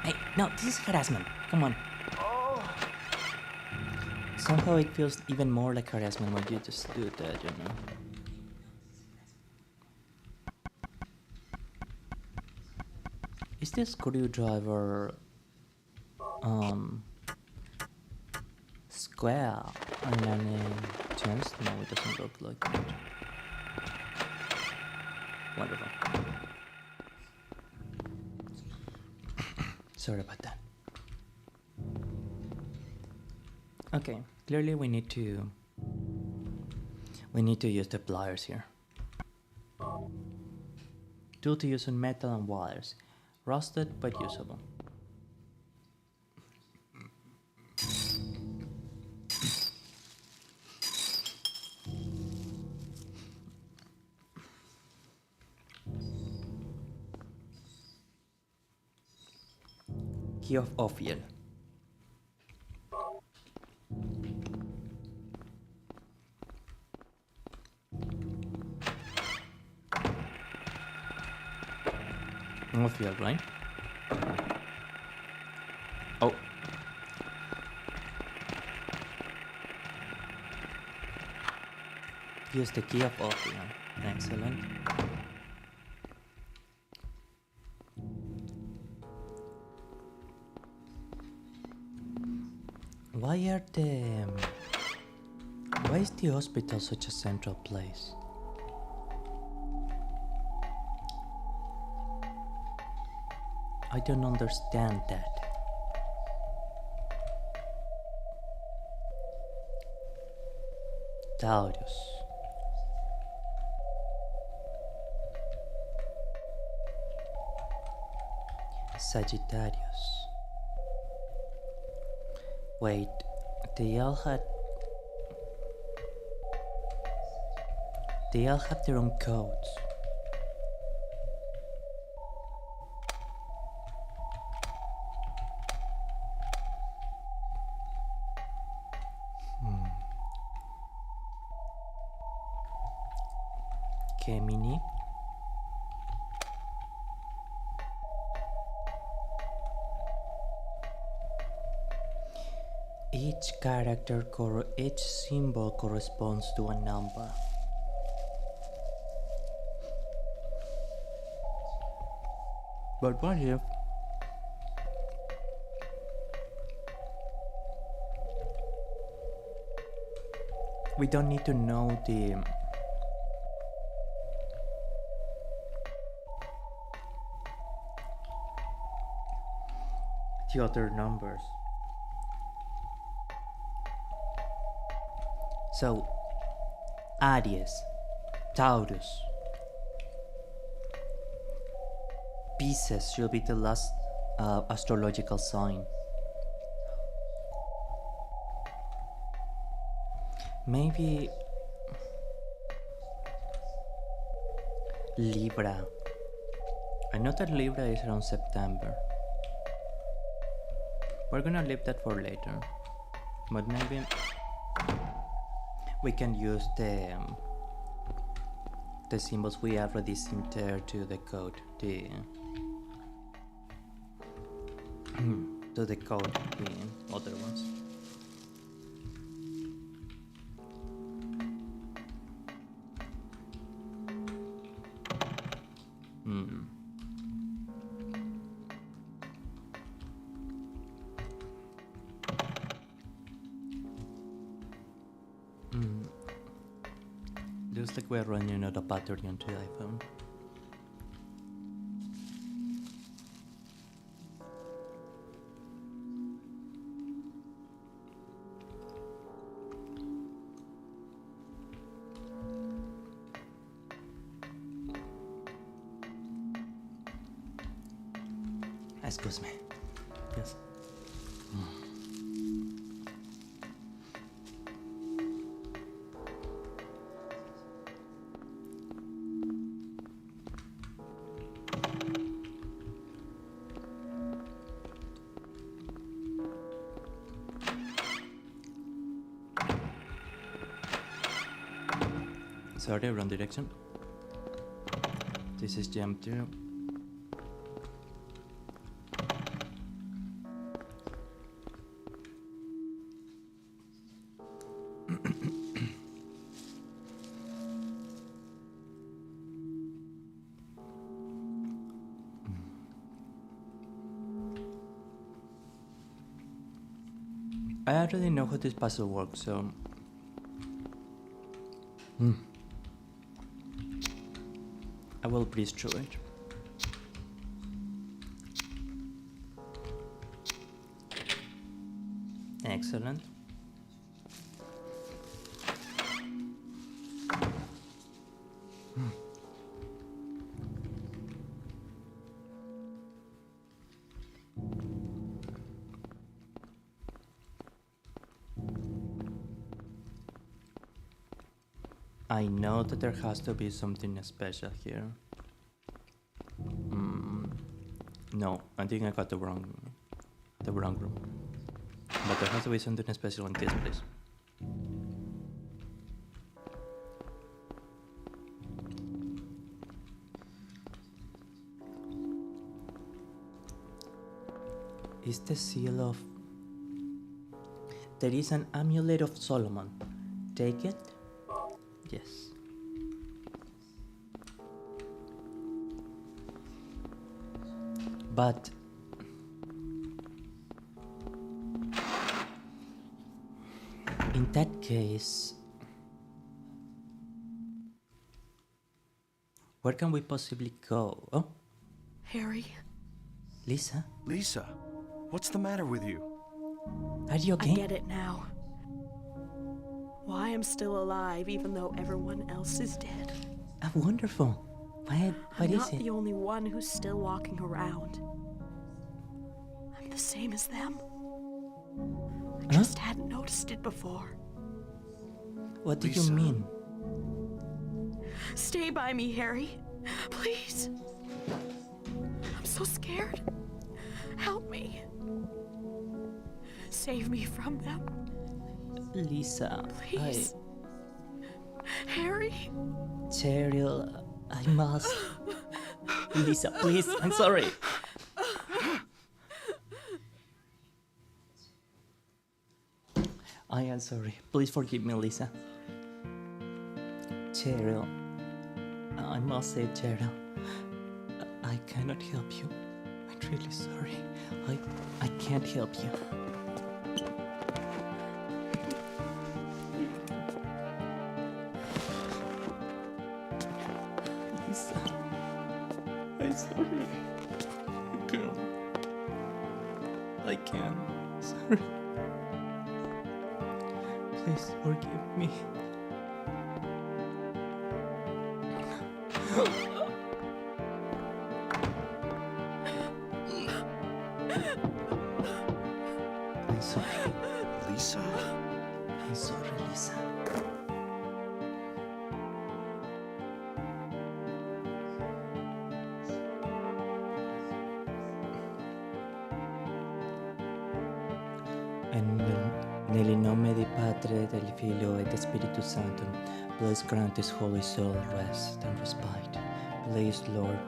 Hey, no, this is harassment. Come on. Somehow it feels even more like harassment when you just do that, you know. Is this screwdriver square on any chance? No, it doesn't look like that. Wonderful. Sorry about that. Okay, clearly we need to use the pliers here. Tool to use on metal and wires. Rusted but usable. Key of Ophiel. Ophiel, right? Oh. Use the key of Ophiel. Excellent. Why is the hospital such a central place? I don't understand that. Taurus. Sagittarius. Wait, they all have their own codes. Gemini. Each symbol corresponds to a number. But what if we don't need to know the other numbers? So, Aries, Taurus, Pisces should be the last astrological sign. Maybe Libra. I know that Libra is around September. We're gonna leave that for later. But maybe we can use the symbols we already seen there to decode the to decode the other ones. Looks like we're running out of battery on the iPhone. Excuse me. Yes. Sorry, wrong direction. This is jump 2. I already know how this puzzle works, so I will breeze through it. Excellent. I know that there has to be something special here. No, I think I got the wrong room. But there has to be something special in this place. Is the seal of... There is an amulet of Solomon. Take it? Yes. But in that case, where can we possibly go? Oh, Harry, Lisa, Lisa, what's the matter with you? are you okay? I get it now. Why I'm still alive even though everyone else is dead. Wonderful. What I'm is not it? the only one who's still walking around. I'm the same as them. I just hadn't noticed it before. What do you Lisa. mean? Stay by me, Harry. Please. I'm so scared. Help me. Save me from them. Lisa, Please. Harry? Cheryl, I must. Lisa, please, I'm sorry. I am sorry. Please forgive me, Lisa. Cheryl, I must say, Cheryl, I cannot help you. I'm really sorry. I can't help you. Lisa, I'm sorry. I can't. Sorry. Please forgive me. I'm sorry. Lisa? I'm sorry, Lisa. Nel nome di Padre, del Figlio e del Spirito Santo, please grant his holy soul rest and respite. Please, Lord,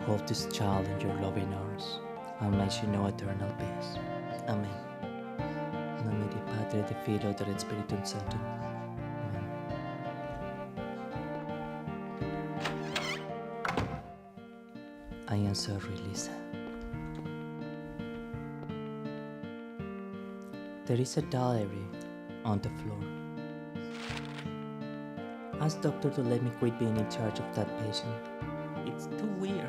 hold this child in your loving arms, and may she know eternal peace. Amen. In nome di Padre, del Figlio e del Spirito Santo. Amen. I am sorry, Lisa. There is a diary on the floor. Ask doctor to let me quit being in charge of that patient. It's too weird.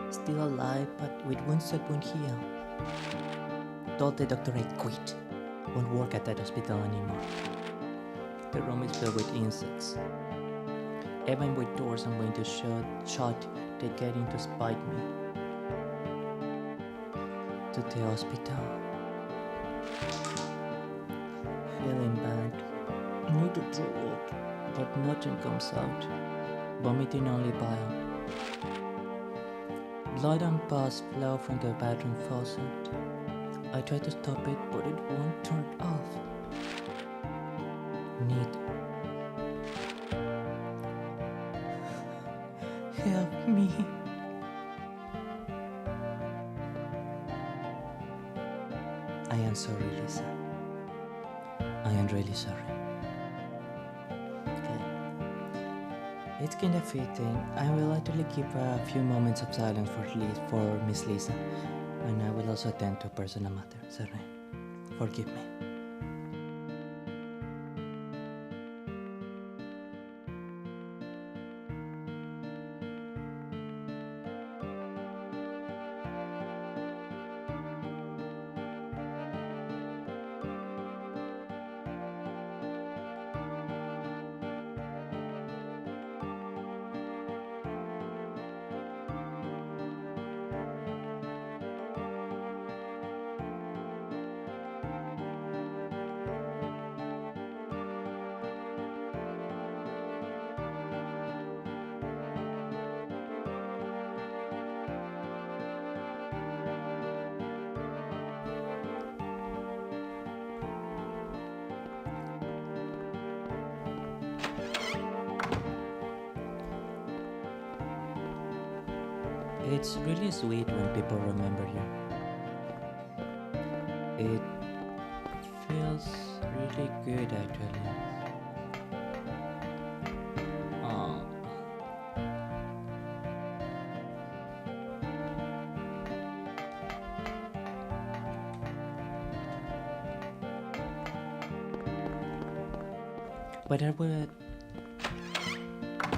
Still alive, but with wounds that won't heal. Told the doctor I quit. Won't work at that hospital anymore. The room is filled with insects. Even with doors I'm going to shut, they get in to spite me. To the hospital. Feeling bad. Need to throw up, but nothing comes out. Vomiting only bile. Blood and pus flow from the bathroom faucet. I try to stop it, but it won't turn off. Need. Help me. I am sorry, Lisa. I am really sorry. Okay. It's kind of fitting. I will actually keep a few moments of silence for Miss Lisa. And I will also attend to a personal matter. Sorry. Forgive me. It's really sweet when people remember you. It feels really good, actually.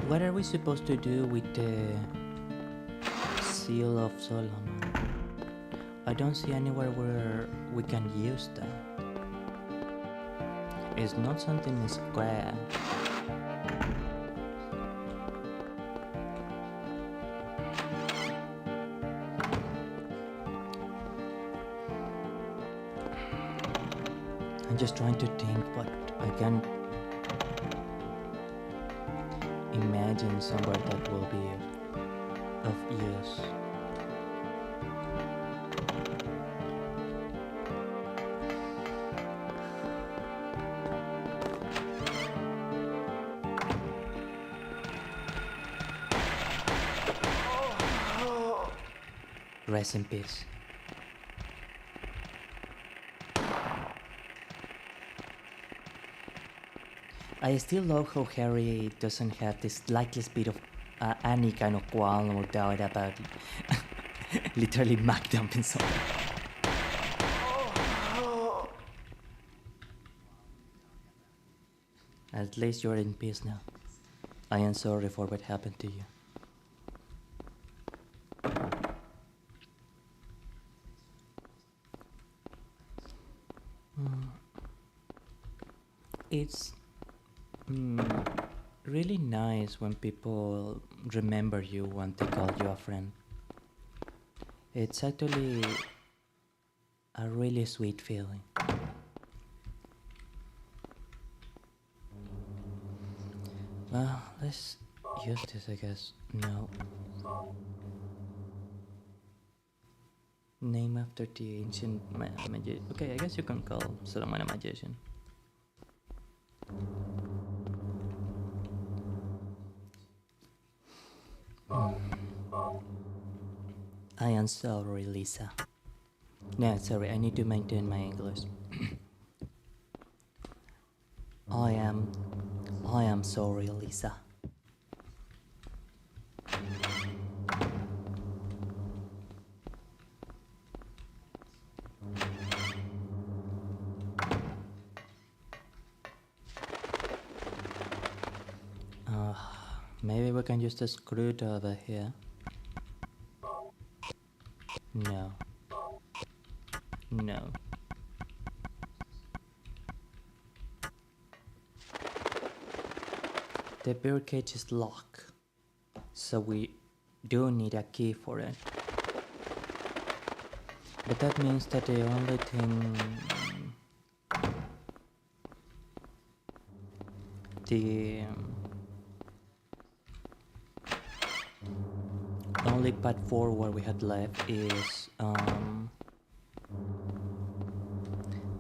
What are we supposed to do with the Seal of Solomon? I don't see anywhere where we can use that. It's not something square. I'm just trying to think, but I can't imagine somewhere that will be of use. Rest in peace. I still love how Harry doesn't have the slightest bit of any kind of qualm or doubt about literally mac dumping someone. At least you're in peace now. I am sorry for what happened to you. It's really nice when people remember you when they call you a friend. It's actually a really sweet feeling. Well, let's use this, I guess. No. Name after the ancient magician. Okay, I guess you can call Solomon a magician. I am sorry, Lisa. No, sorry, I need to maintain my English. I am sorry, Lisa. Maybe we can use the screwdriver here. No. No. The beer cage is locked, so we do need a key for it. But that means that the only thing... The only path forward we had left is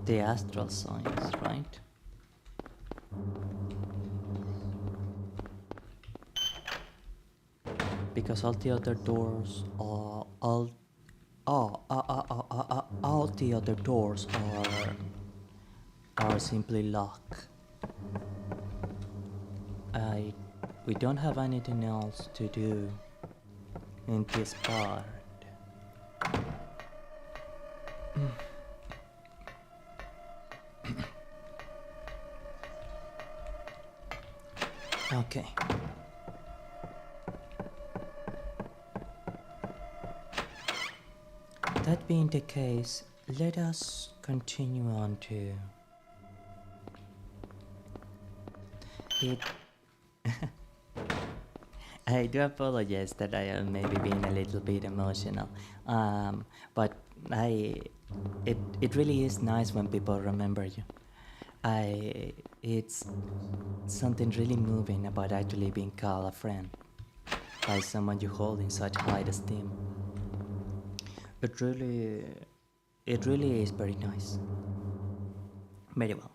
the astral signs, right? Because all the other doors are all the other doors are simply locked. We don't have anything else to do in this part. Okay. That being the case, let us continue on to it. I do apologize that I am maybe being a little bit emotional, but it really is nice when people remember you. It's something really moving about actually being called a friend by someone you hold in such high esteem. It really is very nice. Very well.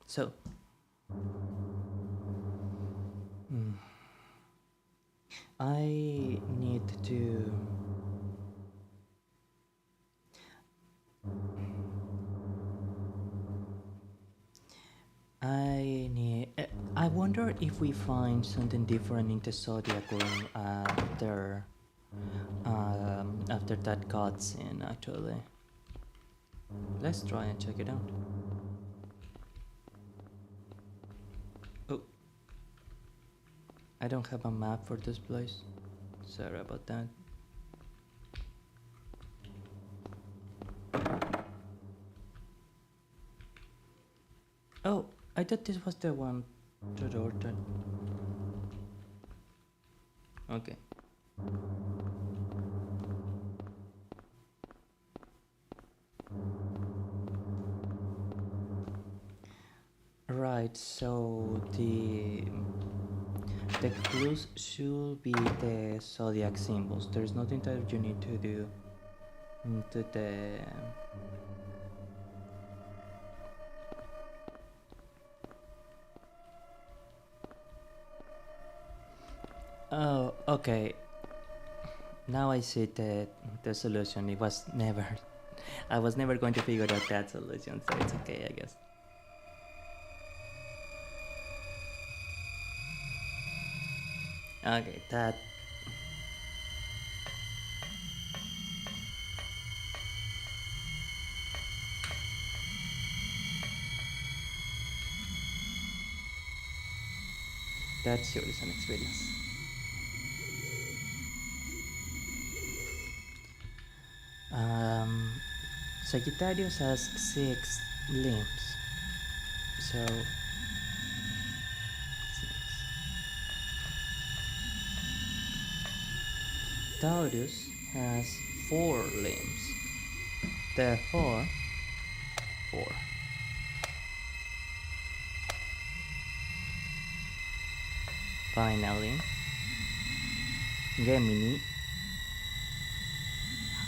So, I need to... I wonder if we find something different in the Zodiac room after that cutscene, actually. Let's try and check it out. Oh, I don't have a map for this place. Sorry about that. Oh, I thought this was the one to the order. Okay. Right, so the clues should be the zodiac symbols. There's nothing that you need to do to the... Oh, okay. Now I see the solution. It was never... I was never going to figure out that solution, so it's okay, I guess. Okay, that... That sure is an experience. Sagittarius has 6 limbs. So... 6. Taurus has 4 limbs. Therefore, 4. Finally, Gemini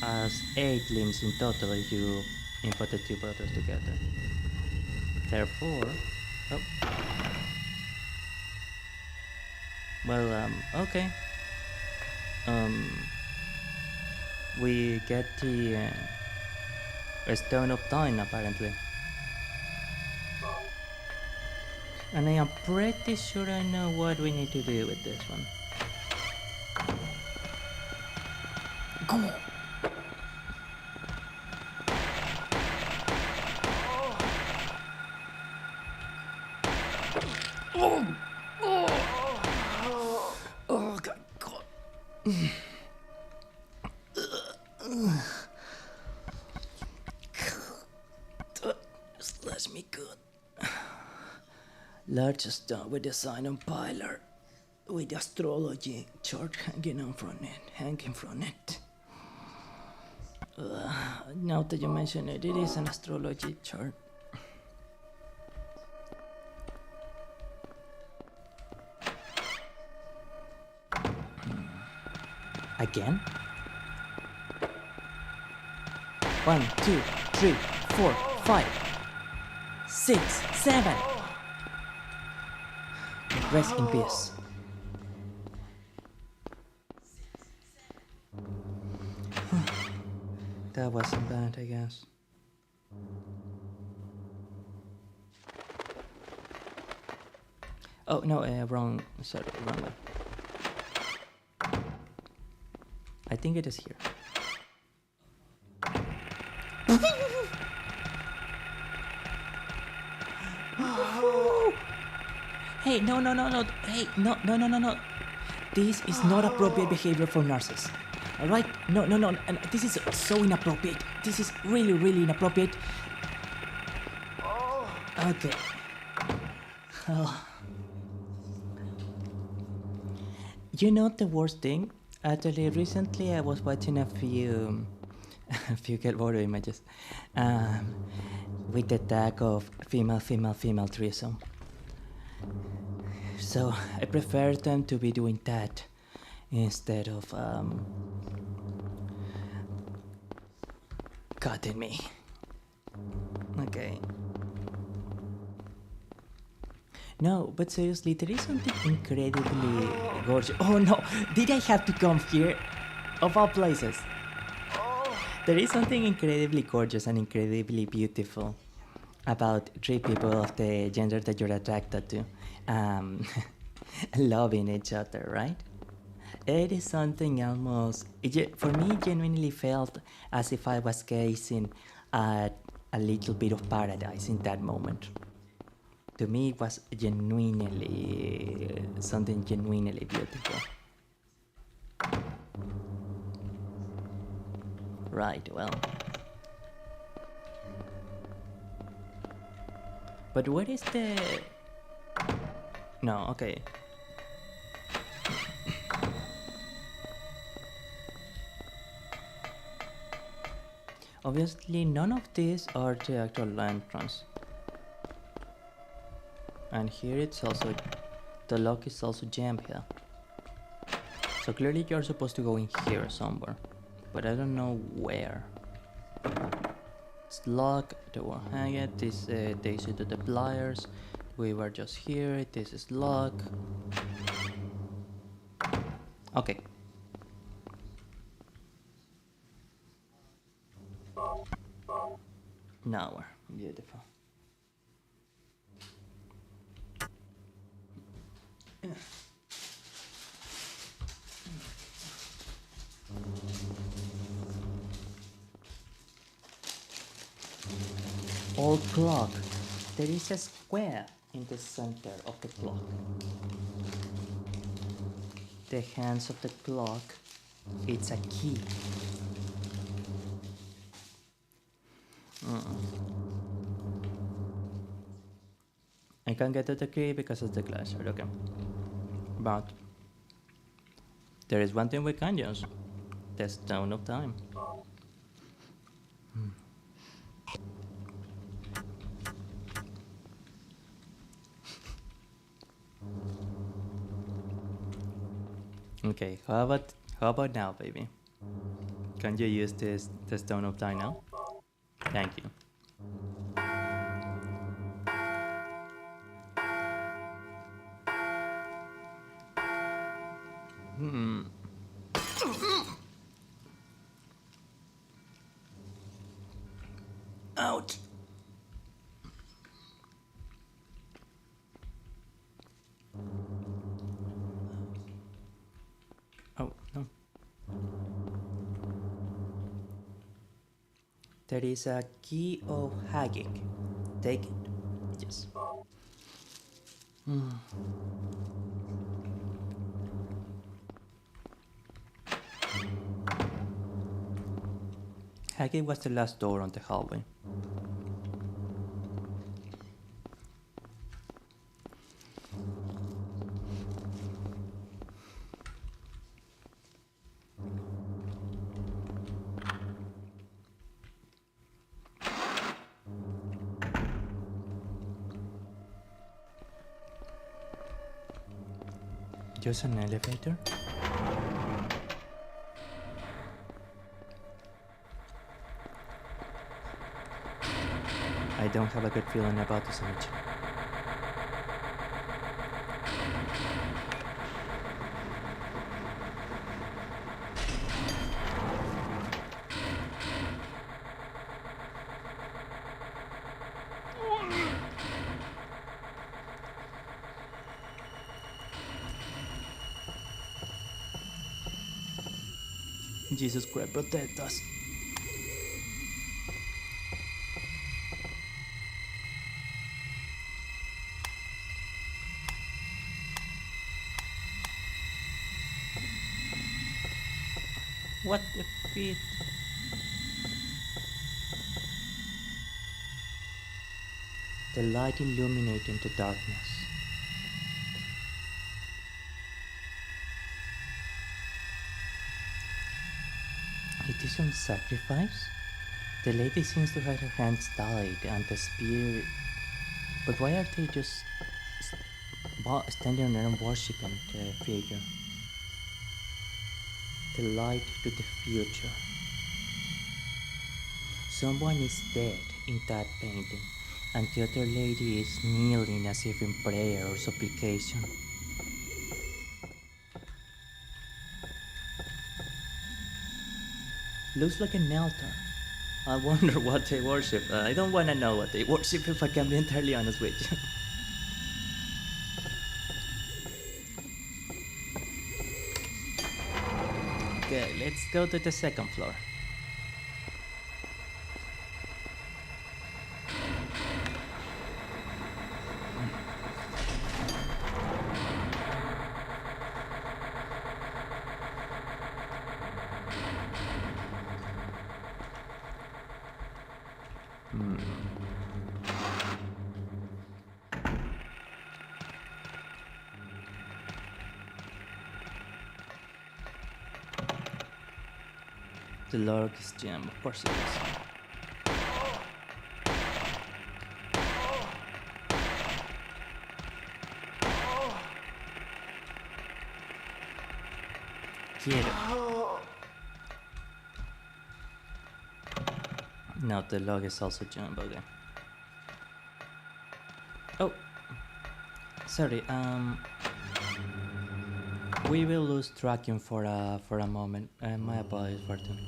has 8 limbs in total if you input the 2 brothers together. Therefore, oh. Well, okay. We get the Stone of Time apparently. And I am pretty sure I know what we need to do with this one. Go! Oh, God. Slash me good. Large stone with the sign on pillar, with the astrology chart hanging from it. Now that you mention it, it is an astrology chart. Again? 1, 2, 3, 4, 5, 6, 7. Rest in peace. That wasn't bad, I guess. Oh no, wrong. Sorry, wrong one. I think it is here. Hey, no. Hey, no. This is not appropriate behavior for nurses. Alright? No. And this is so inappropriate. This is really inappropriate. Okay. Oh. You know the worst thing? Actually, recently I was watching a few Gelboro images with the tag of female threesome. So I prefer them to be doing that instead of cutting me. Okay. No, but seriously, there is something incredibly gorgeous. Oh no, did I have to come here? Of all places. There is something incredibly gorgeous and incredibly beautiful about 3 people of the gender that you're attracted to loving each other, right? It is something almost, for me, genuinely felt as if I was gazing at a little bit of paradise in that moment. To me, it was something genuinely beautiful. Right, well. But what is the... No, okay. Obviously, none of these are the actual entrance. And here it's also... The lock is also jammed here. So clearly you're supposed to go in here somewhere. But I don't know where. It's locked, the one hanged, this daisy to the pliers. We were just here, this is locked. Okay. An hour. Beautiful. Old clock. There is a square in the center of the clock. The hands of the clock, it's a key. I can't get to the key because of the glacier, okay. But there is one thing we can use. The Stone of Time. Okay, how about now, baby? Can you use the Stone of Time now? Thank you. Ouch! Oh, no. There is a key of Hagik. Take it. Yes. Hagik was the last door on the hallway. Just an elevator? I don't have a good feeling about this image. Jesus Christ, protect us. What the feet? The light illuminating the darkness. It is on sacrifice? The lady seems to have her hands tied and the spear... But why are they just standing there and worshipping the figure? The light to the future. Someone is dead in that painting, and the other lady is kneeling as if in prayer or supplication. Looks like an altar. I wonder what they worship. I don't want to know what they worship if I can be entirely honest with you. Okay, let's go to the second floor. The log is jammed, of course it is. Get it. Now the log is also jammed, okay. Oh, sorry, we will lose tracking for a moment. My apologies for that.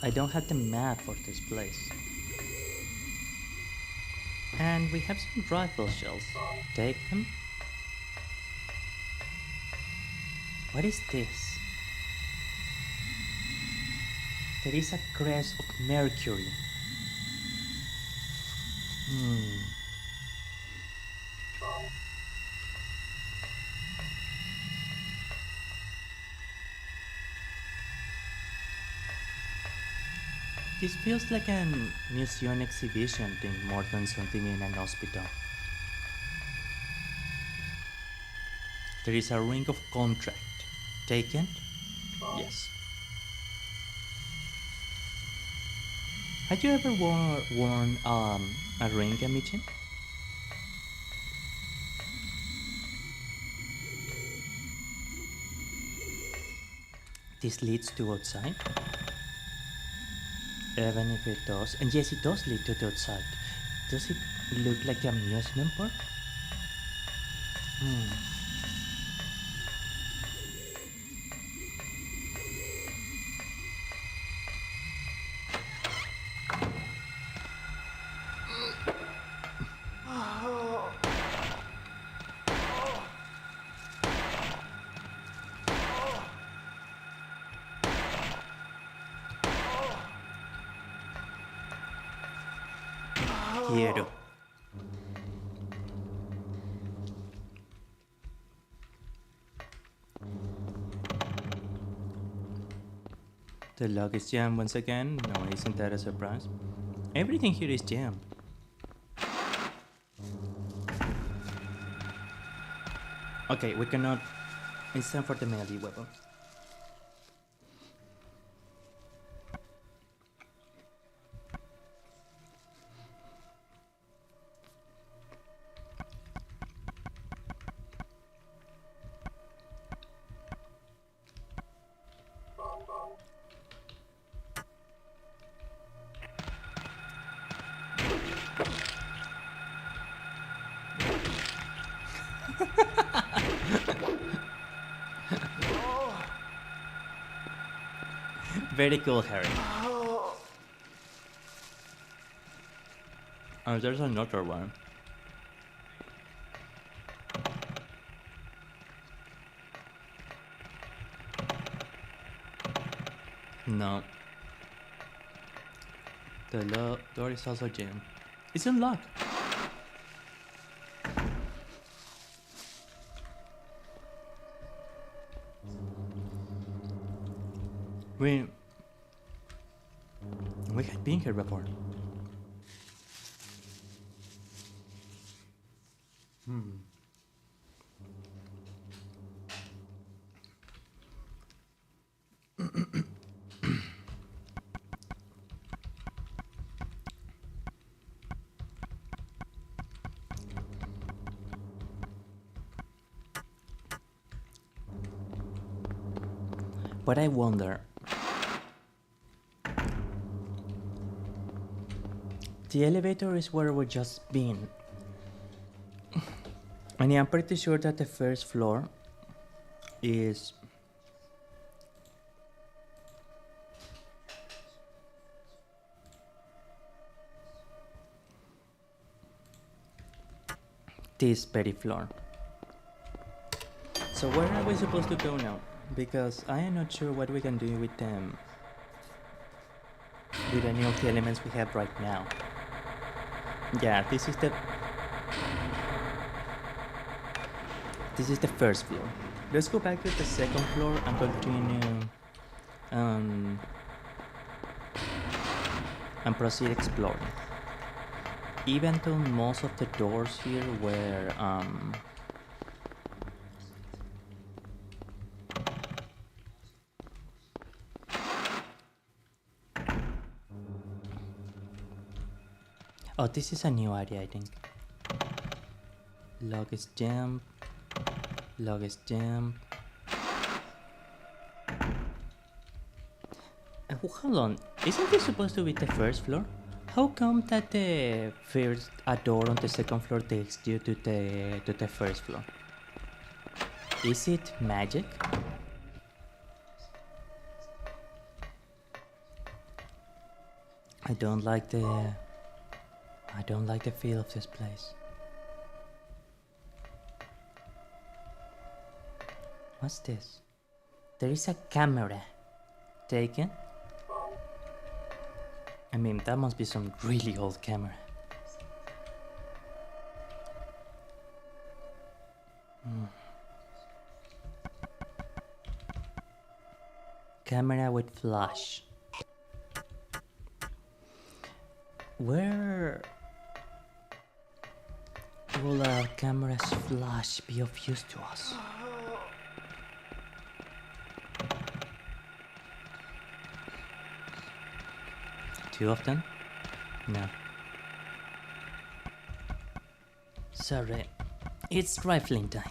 I don't have the map for this place. And we have some rifle shells. Take them. What is this? There is a crest of Mercury. This feels like a museum exhibition thing more than something in an hospital. There is a ring of contract. Taken? Yes. Have you ever worn a ring, Amici? This leads to outside? Even if it does, and yes, it does lead to the outside. Does it look like an amusement park? Quiero. The lock is jammed once again. No, isn't that a surprise? Everything here is jammed. Okay, we cannot. It's time for the melee weapon. Very cool, Harry. Oh, there's another one. No. The door is also jammed. It's unlocked. We had been here before. But I wonder, the elevator is where we've just been. And I'm pretty sure that the first floor is this very floor. So where are we supposed to go now? Because I am not sure what we can do with them, with any of the elements we have right now. Yeah, this is the first floor. Let's go back to the second floor and continue and proceed exploring. Even though most of the doors here were oh, this is a new area, I think. Log is jammed. Log is jammed. Hold on, isn't this supposed to be the first floor? How come that the first a door on the second floor takes you to the first floor? Is it magic? I don't like the feel of this place. What's this? There is a camera taken. I mean, that must be some really old camera. Camera with flash. Where will a camera's flash be of use to us? Too often? No. Sorry, it's rifling time.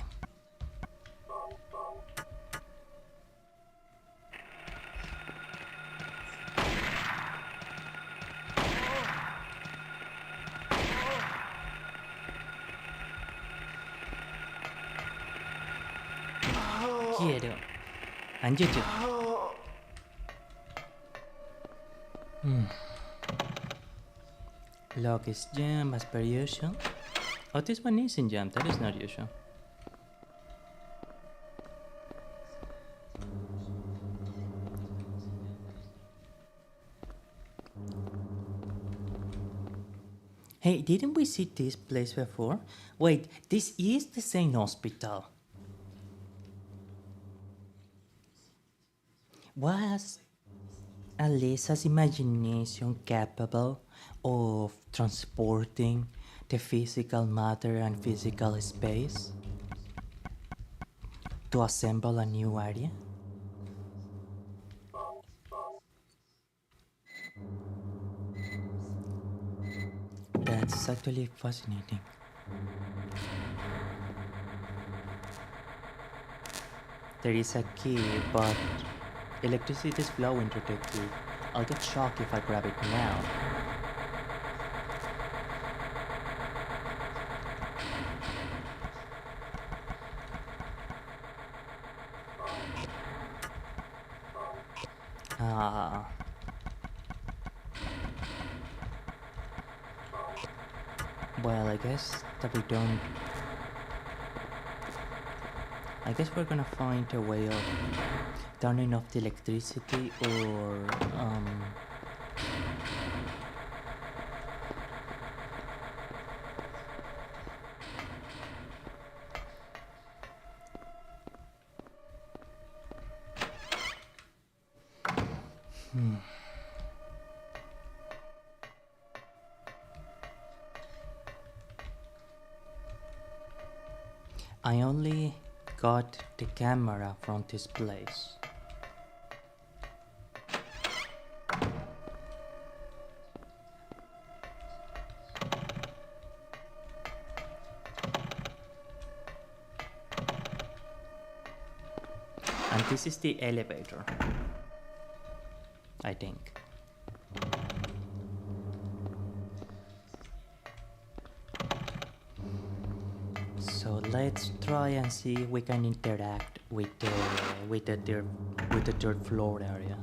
Quiero. And you too. Lock is jammed as per usual. Oh, this one isn't jammed. That is not usual. Hey, didn't we see this place before? Wait, this is the same hospital. Was Alisa's imagination capable of transporting the physical matter and physical space to assemble a new area? That's actually fascinating. There is a key, but electricity is flowing through the key. I'll get shocked if I grab it now. Well, I guess that we don't... I guess we're gonna find a way of turning off the electricity or I only got the camera from this place. And this is the elevator, I think. So let's try and see if we can interact with the third floor area.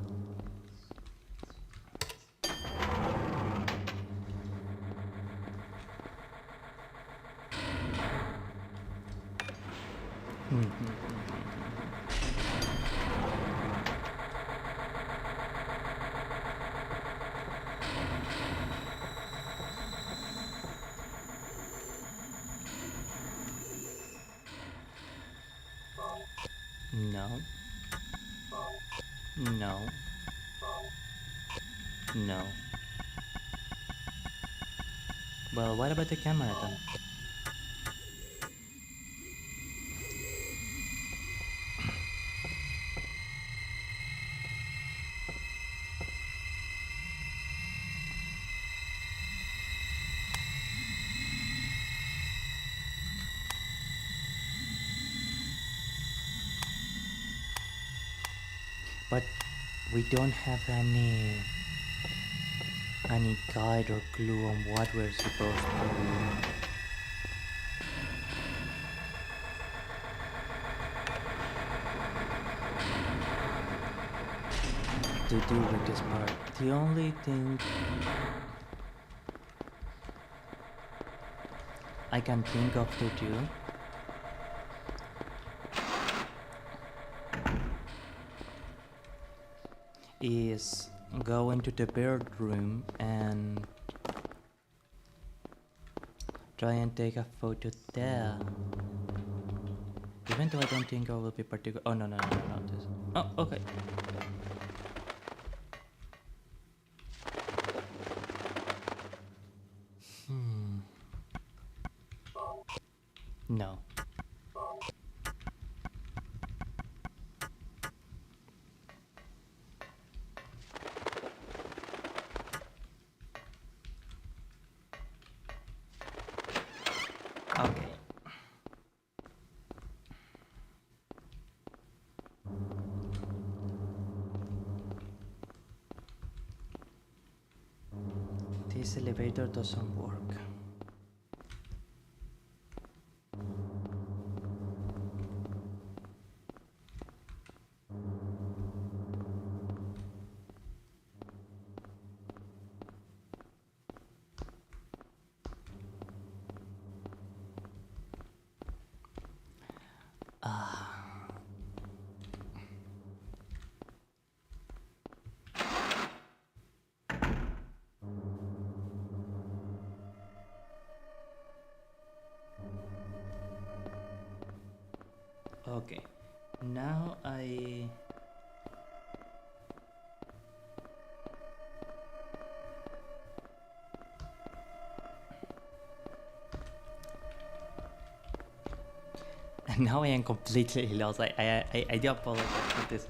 No. No. No. Well, what about the camera then? But we don't have any guide or clue on what we're supposed to do. to do with this part. The only thing I can think of to do is go into the bedroom and try and take a photo there. Even though I don't think I will be particular. Oh, no. This. Oh, okay. No. Okay. This elevator doesn't work. Okay, now I now I am completely lost. I do apologize for this.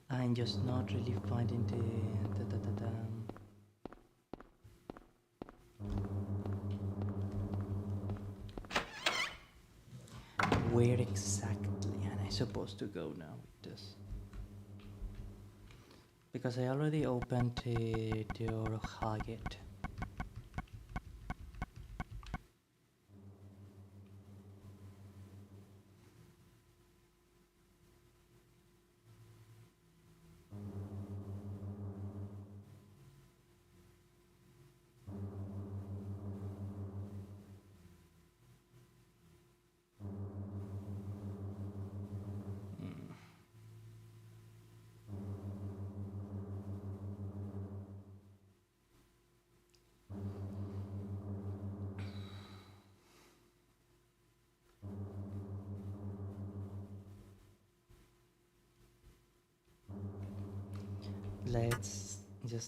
I'm just not really finding the where exactly am I supposed to go now with this? Because I already opened the door of Haggett.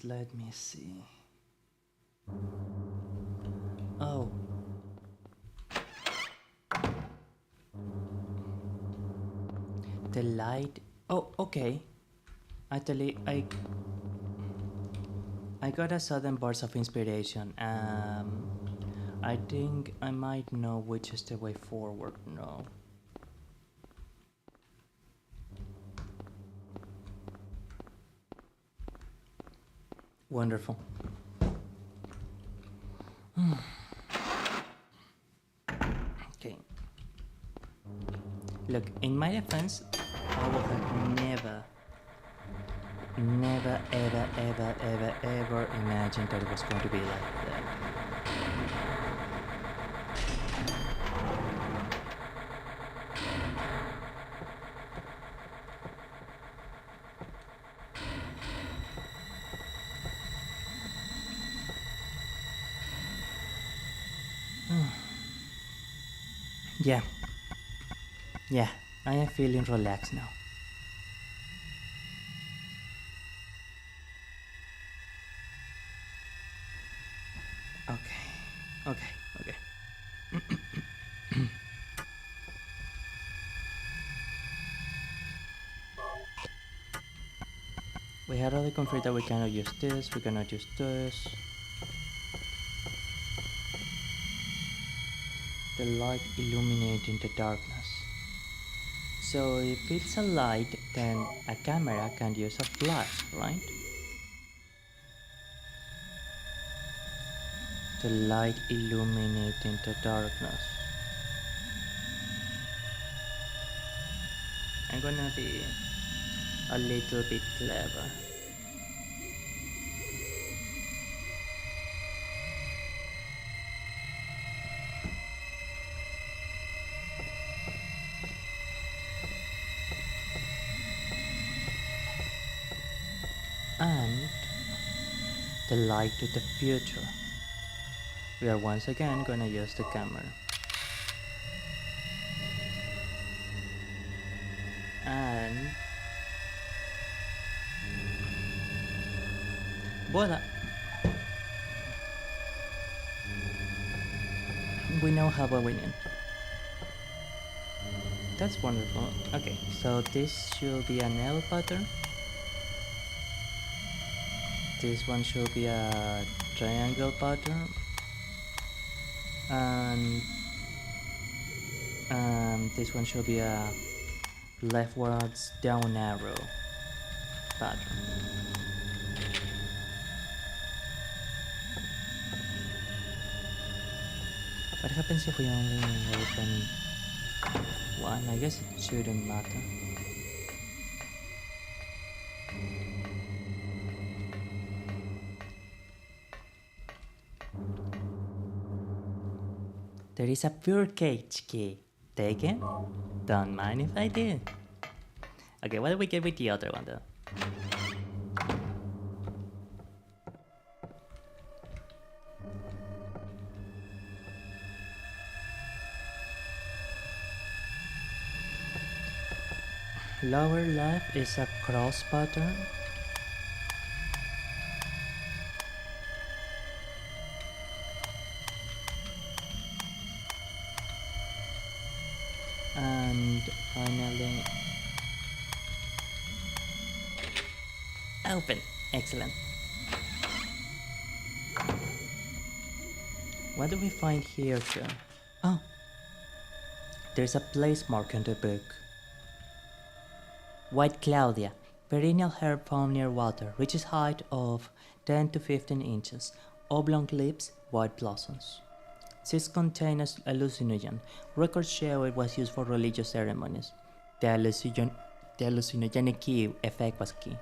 Let me see. Oh. The light. Oh, okay. Actually, I got a sudden burst of inspiration. I think I might know which is the way forward now. Wonderful. Okay. Look, in my defense, I would have never, ever imagined that it was going to be like that. Yeah, I am feeling relaxed now. Okay. We had already confirmed that we cannot use this, we cannot use this. The light illuminating the darkness. So if it's a light, then a camera can use a flash, right? The light illuminating the darkness. I'm gonna be a little bit clever. And the light to the future. We are once again gonna use the camera. And voila! We now have a winning. That's wonderful. Okay, so this should be an L pattern. This one should be a triangle pattern. And this one should be a leftwards down arrow pattern. What happens if we only open one? I guess it shouldn't matter. There is a pure cage key. Take it? Don't mind if I do. Okay, what do we get with the other one though? Lower left is a cross pattern. And finally, open. Excellent. What do we find here, sir? Oh, there's a place mark on the book. White Claudia, perennial herb found near water, reaches height of 10 to 15 inches, oblong leaves, white blossoms. Seeds contain a hallucinogen. Records show it was used for religious ceremonies. The hallucinogenic key effect was key.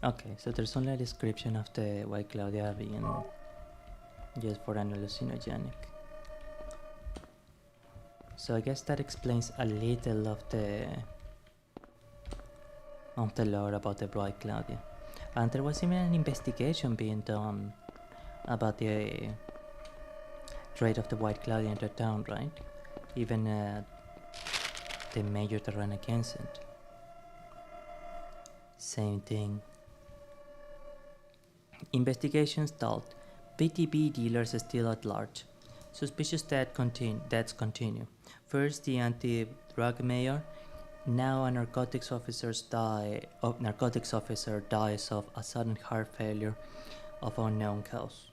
Okay, so there's only a description of the White Claudia being used for an hallucinogenic. So I guess that explains a little of the lore about the White Claudia. And there was even an investigation being done about the trade of the White Claudia in the town, right? Even the mayor that ran against it. Same thing. Investigations told PTB dealers are still at large. Suspicious deaths continue. First, the anti-drug mayor. Now, a narcotics officer dies of a sudden heart failure of unknown cause.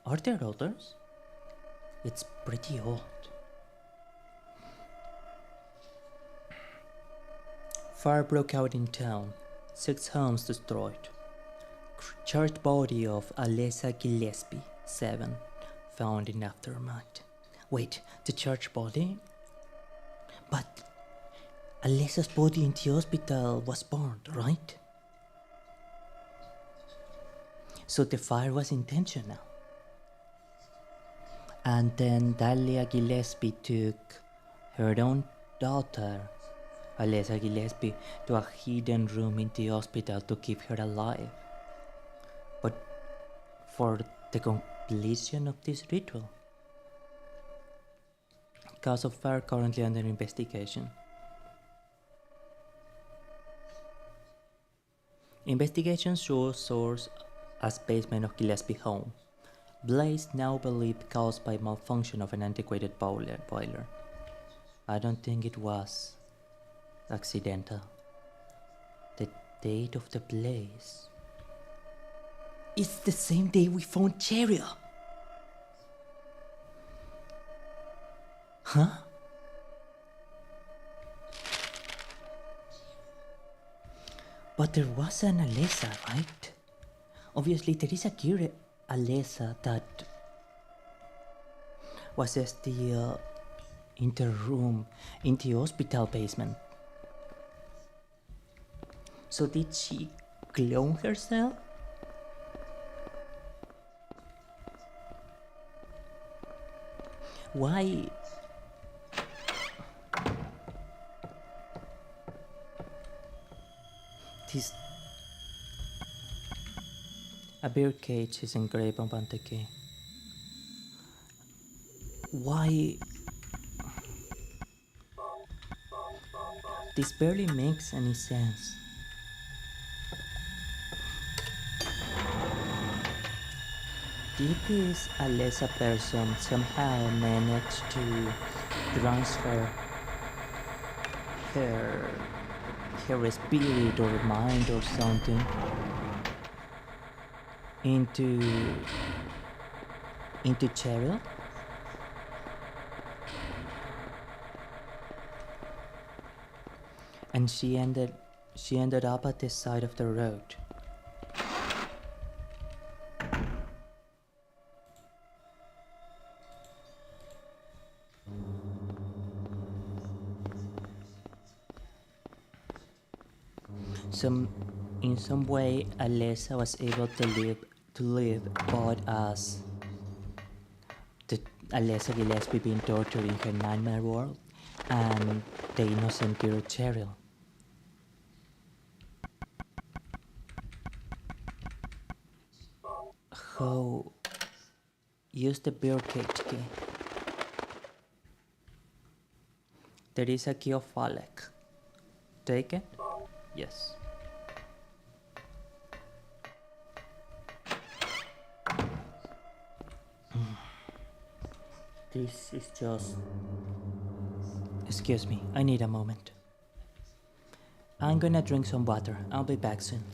Are there others? It's pretty old. Fire broke out in town. 6 homes destroyed. Charred body of Alessa Gillespie, 7, found in aftermath. Wait, the church body? But Alessa's body in the hospital was burned, right? So the fire was intentional. And then Dalia Gillespie took her own daughter, Alessa Gillespie, to a hidden room in the hospital to keep her alive. But for the completion of this ritual. Cause of fire currently under investigation. Investigation shows source as basement of Gillespie home. Blaze now believed caused by malfunction of an antiquated boiler. I don't think it was accidental. The date of the blaze. It's the same day we found Cheryl. Huh? But there was an Alessa, right? Obviously, there is a gear Alessa that was just the in the room in the hospital basement. So did she clone herself? Why? This a bear cage is engraved on the key. Why? This barely makes any sense. Did this Alessa person somehow manage to transfer her spirit or mind or something into Cheryl? And she ended up at the side of the road. In some way, Alessa was able to live both as the Alessa Gillespie being tortured in her nightmare world and the innocent girl Cheryl. How use the bear cage key? There is a key of Alec. Take it? Yes. This is just... Excuse me, I need a moment. I'm gonna drink some water. I'll be back soon.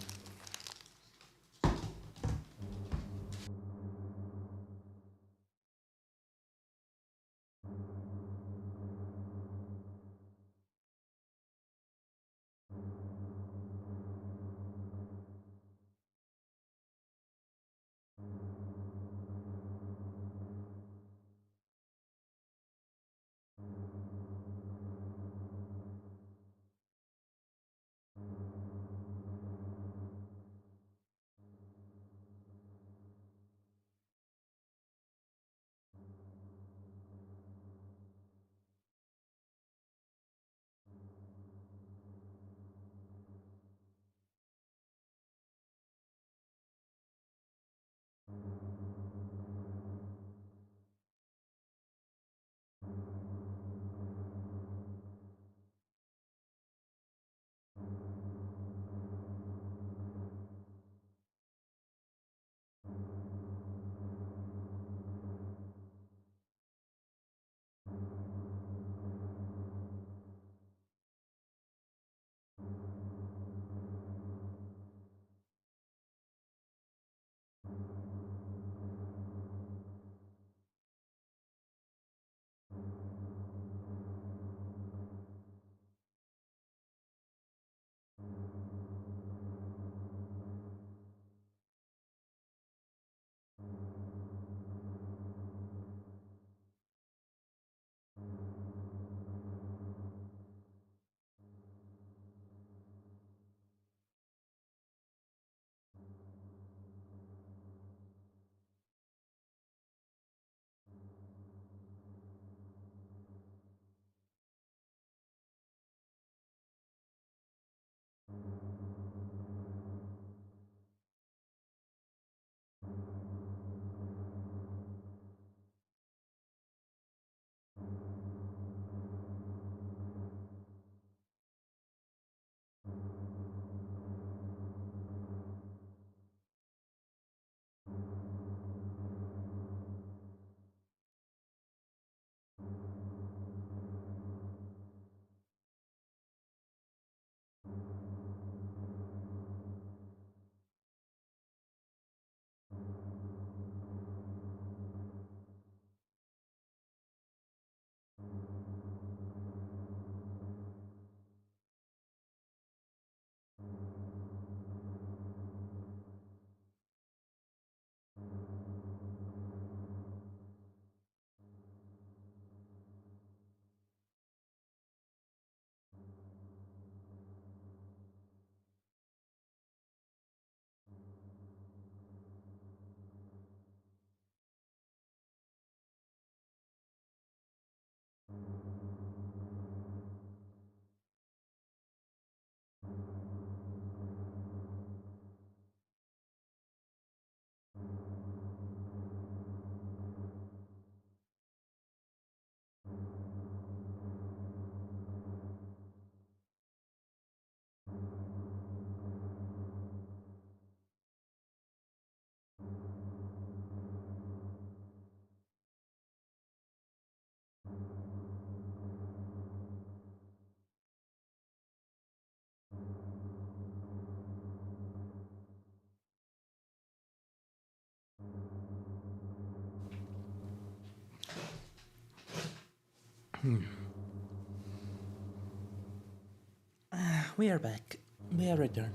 We are back. We are returned.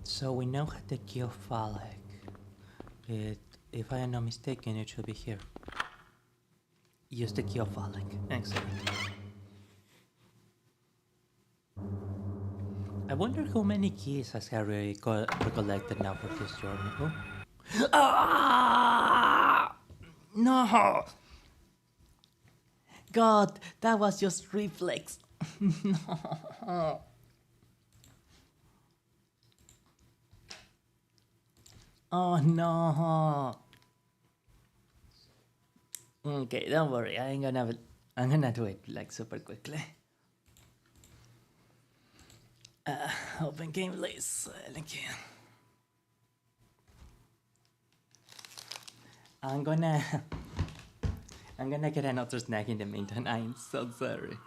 So we now have the key of Phallic. If I am not mistaken, it should be here. Use the key of Phallic. Excellent. I wonder how many keys has Harry recollected now for this journey. Oh. Ah! No! God, that was just reflex. No. Oh no. Okay, don't worry. I'm gonna do it like super quickly. Open game, please. Thank you. I'm gonna get another snack in the meantime. I'm so sorry.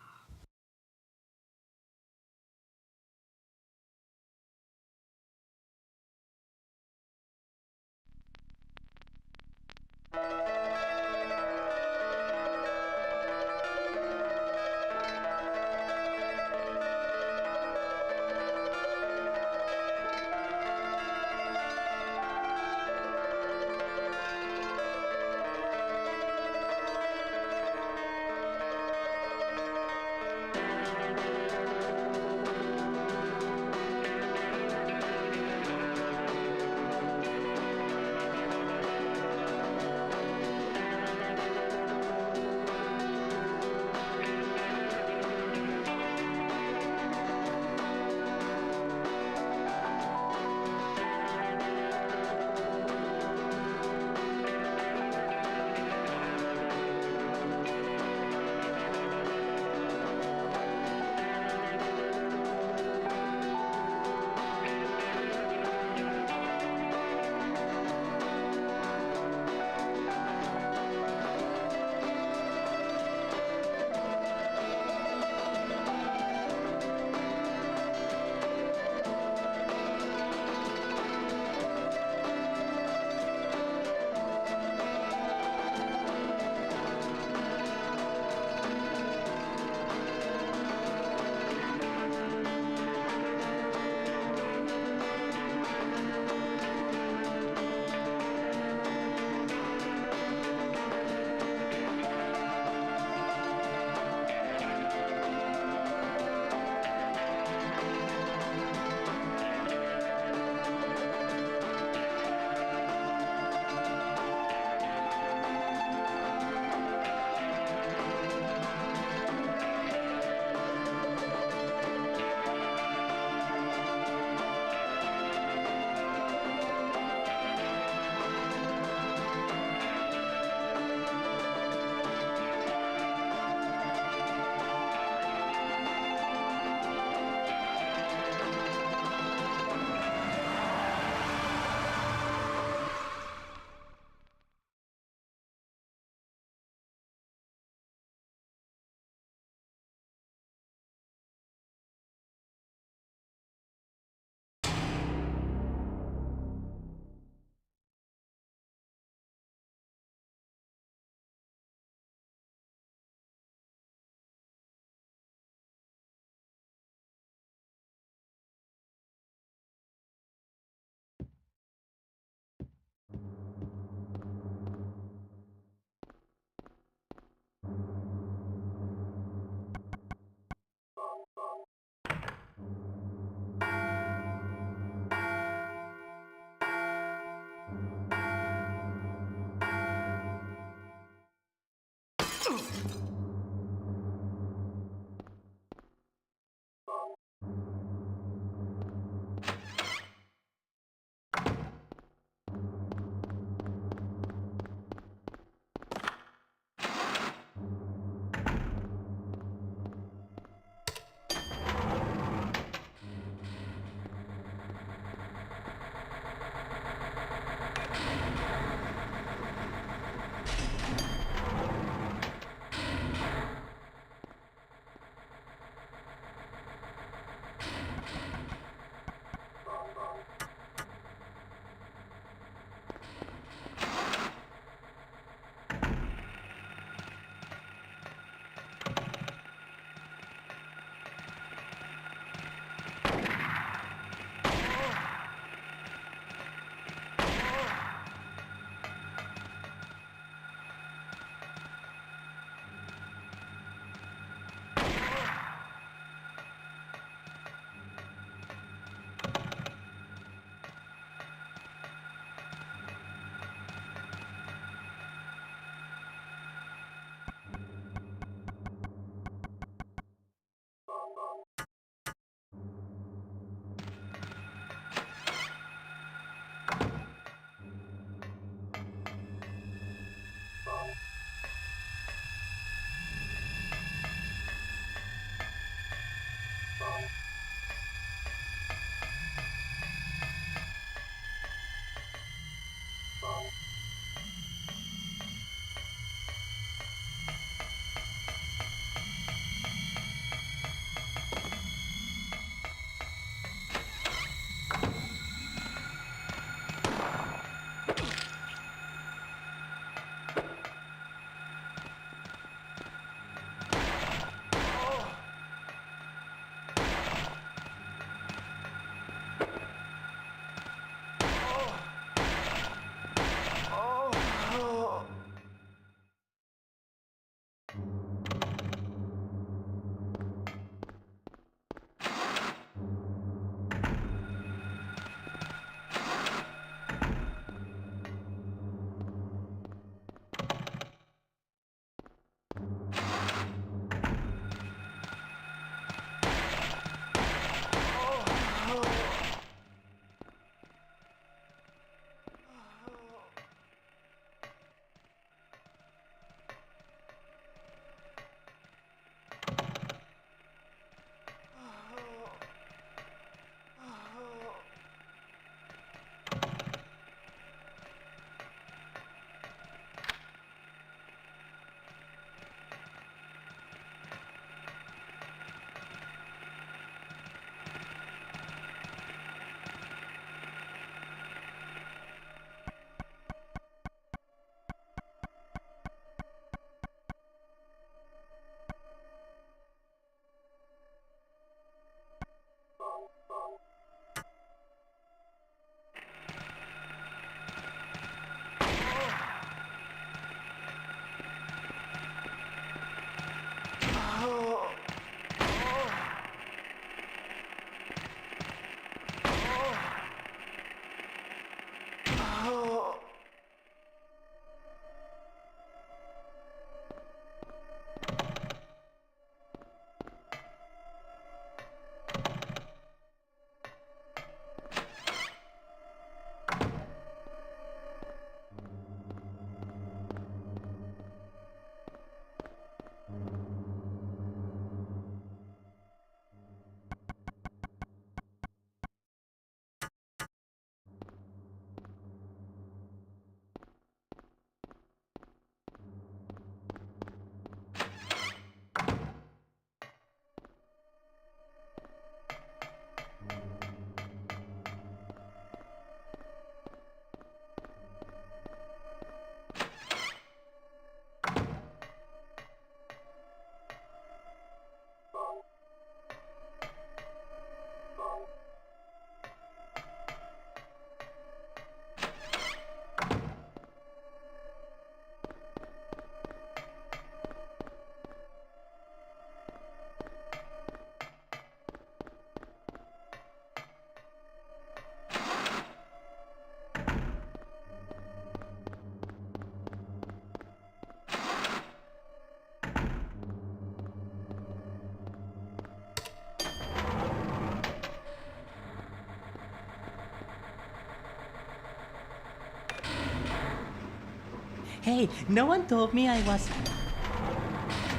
Hey, no one told me I was...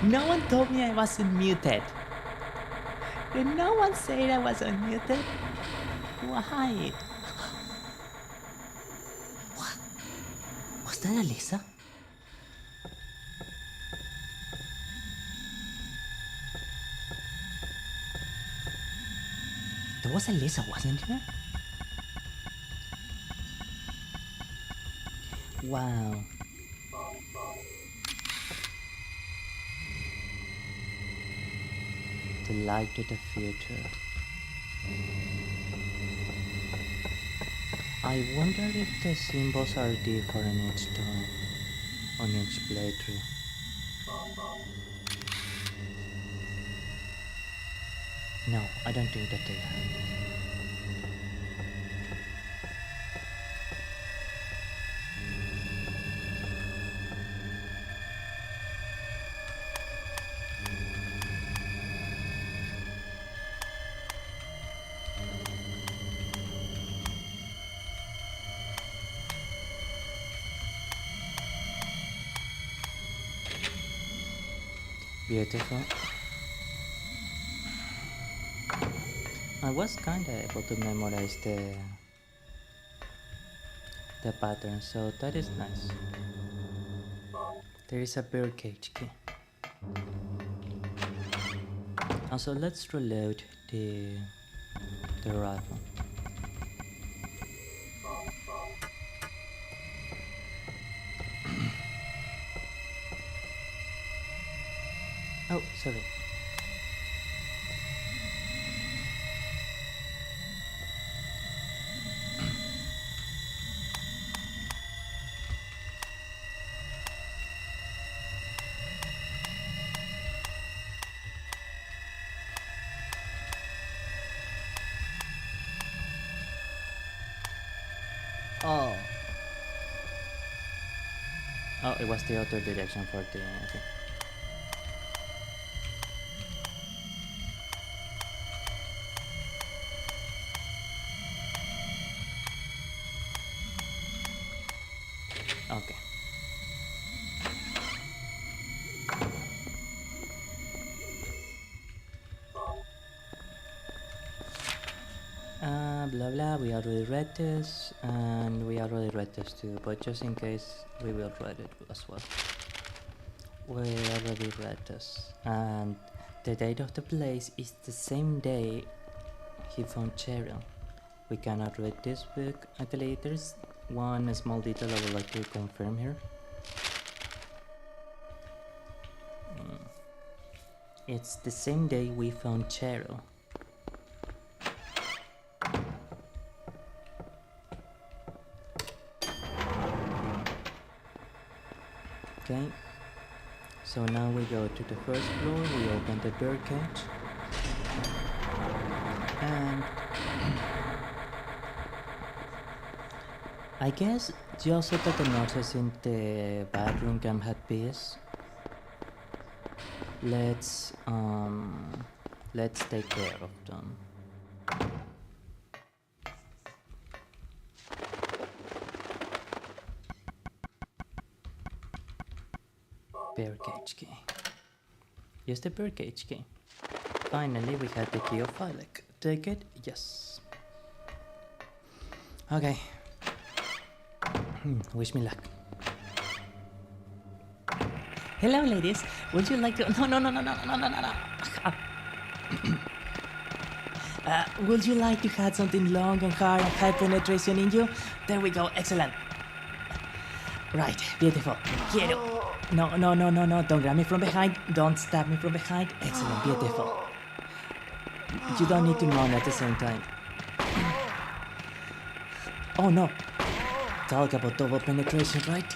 No one told me I was unmuted. Did no one say I was unmuted? Why? What? Was that Alyssa? There was Alyssa, wasn't there? Wow. The light to the future. I wonder if the symbols are different each time, on each playthrough. No, I don't think that they are. Beautiful. I was kinda able to memorize the pattern, so that is nice. There is a birdcage key. Also, let's reload the rifle. Oh, sorry. Oh, it was the other direction for the... Okay. Okay. Blah blah, we already read this, and we already read this too, but just in case, we will read it as well. We already read this, and the date of the place is the same day he found Cheryl. We cannot read this book. Actually, there's one small detail I would like to confirm here. It's the same day we found Cheryl. Okay, so now we go to the first floor, we open the birdcage, and I guess just so that the nurses in the bathroom can have peace, let's take care of them. Birdcage key. Use the birdcage key. Finally, we have the key of Alec. Take it? Yes. Okay. Wish me luck. Hello, ladies. Would you like to? No. Would you like to have something long and hard and high penetration in you? There we go. Excellent. Right. Beautiful. Quiero. No, don't grab me from behind, don't stab me from behind. Excellent, beautiful. You don't need to moan at the same time. Oh no. Talk about double penetration, right?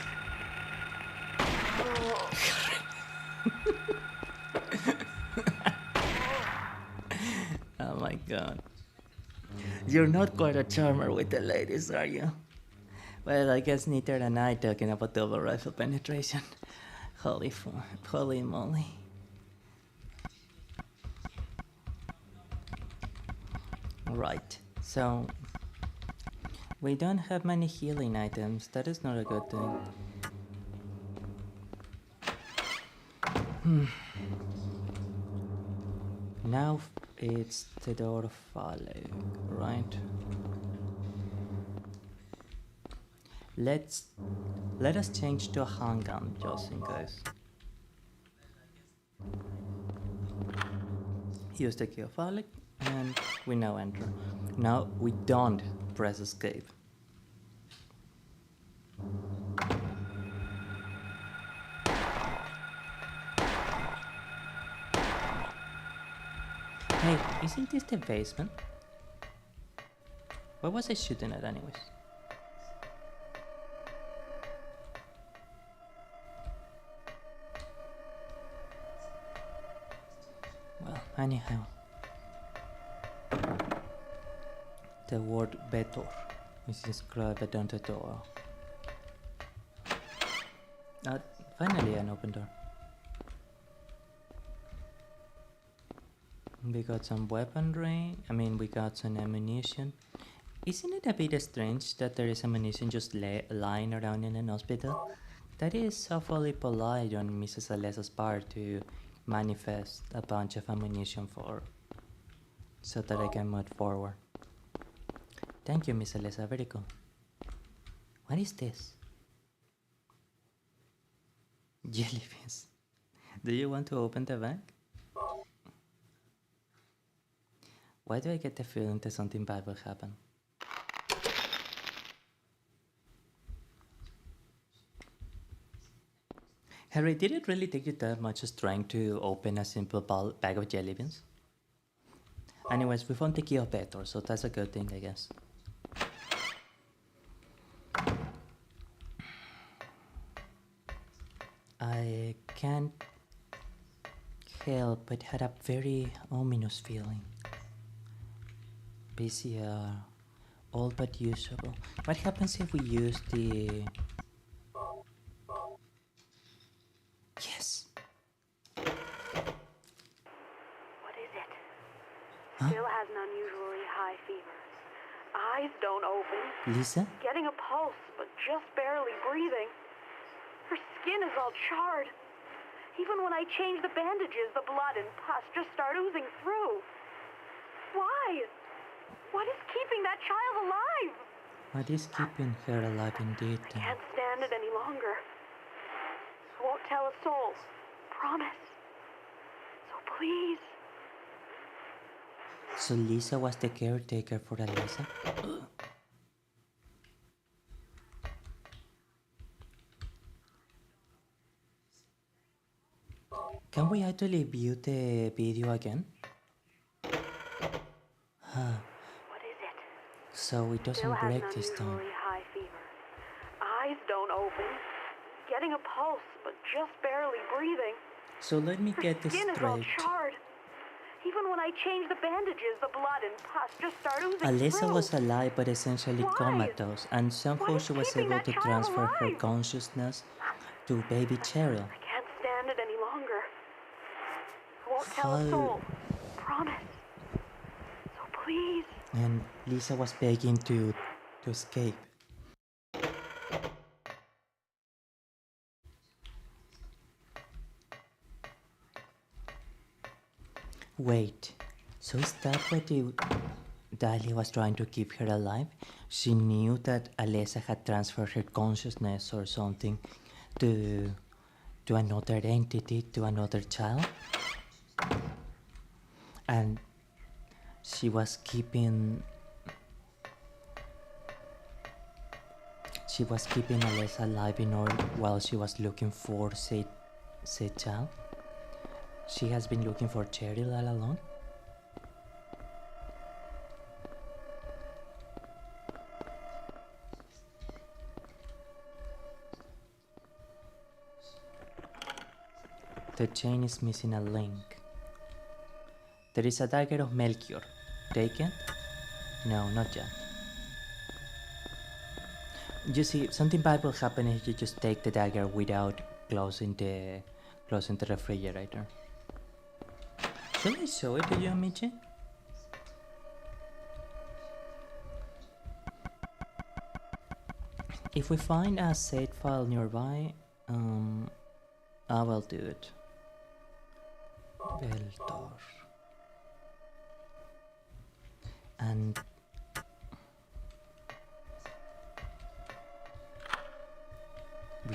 Oh my god. You're not quite a charmer with the ladies, are you? Well, I guess neither and I talking about double rifle penetration. Holy moly. Right, so we don't have many healing items. That is not a good thing. Now it's the door of Alec, right? Let us change to a handgun just in case. Use the key of Alec, and we now enter. Now we don't press escape. Hey, isn't this the basement? What was I shooting at anyways? Well, anyhow. The word better is inscribed on the door. Finally an open door. We got some weaponry, we got some ammunition. Isn't it a bit strange that there is ammunition just lying around in an hospital? That is awfully polite on Mrs. Alesa's part to manifest a bunch of ammunition so that I can move forward. Thank you, Miss Alesa, very cool. What is this? Jellyfish. Do you want to open the bag? Why do I get the feeling that something bad will happen? Harry, did it really take you that much strength to open a simple bag of jelly beans? Anyways, we found the key of Betor, so that's a good thing, I guess. I can't help but had a very ominous feeling. PCR, all but usable. What happens if we use the Still has an unusually high fever. Eyes don't open. Lisa? Getting a pulse, but just barely breathing. Her skin is all charred. Even when I change the bandages, the blood and pus just start oozing through. Why? What is keeping that child alive? What is keeping her alive indeed? Can't stand it any longer. I won't tell a soul. Promise. So please. So Lisa was the caretaker for Alessa? Can we actually view the video again? What is it? So it Still doesn't has break an this time. unusually high fever. Eyes don't open. Getting a pulse, but just barely breathing. So let me Her get this skin is all straight. charred. Even when I change the bandages, the blood and pus just start oozing Alessa through. was alive but essentially Why? comatose, and somehow What is she was keeping able that to child transfer her alive? consciousness to baby Cheryl. I can't stand it any longer. I won't tell a How- soul. Promise. So please. And Lisa was begging to escape. Wait, so is that what Dahlia was trying to keep her alive? She knew that Alessa had transferred her consciousness or something to another entity, to another child? And she was keeping Alessa alive in order while she was looking for said child. She has been looking for Cheryl all along. The chain is missing a link. There is a dagger of Melchior. Taken? No, not yet. You see, something bad will happen if you just take the dagger without closing the refrigerator. Should I show it to you, Michi? If we find a save file nearby, I will do it. Beltor. And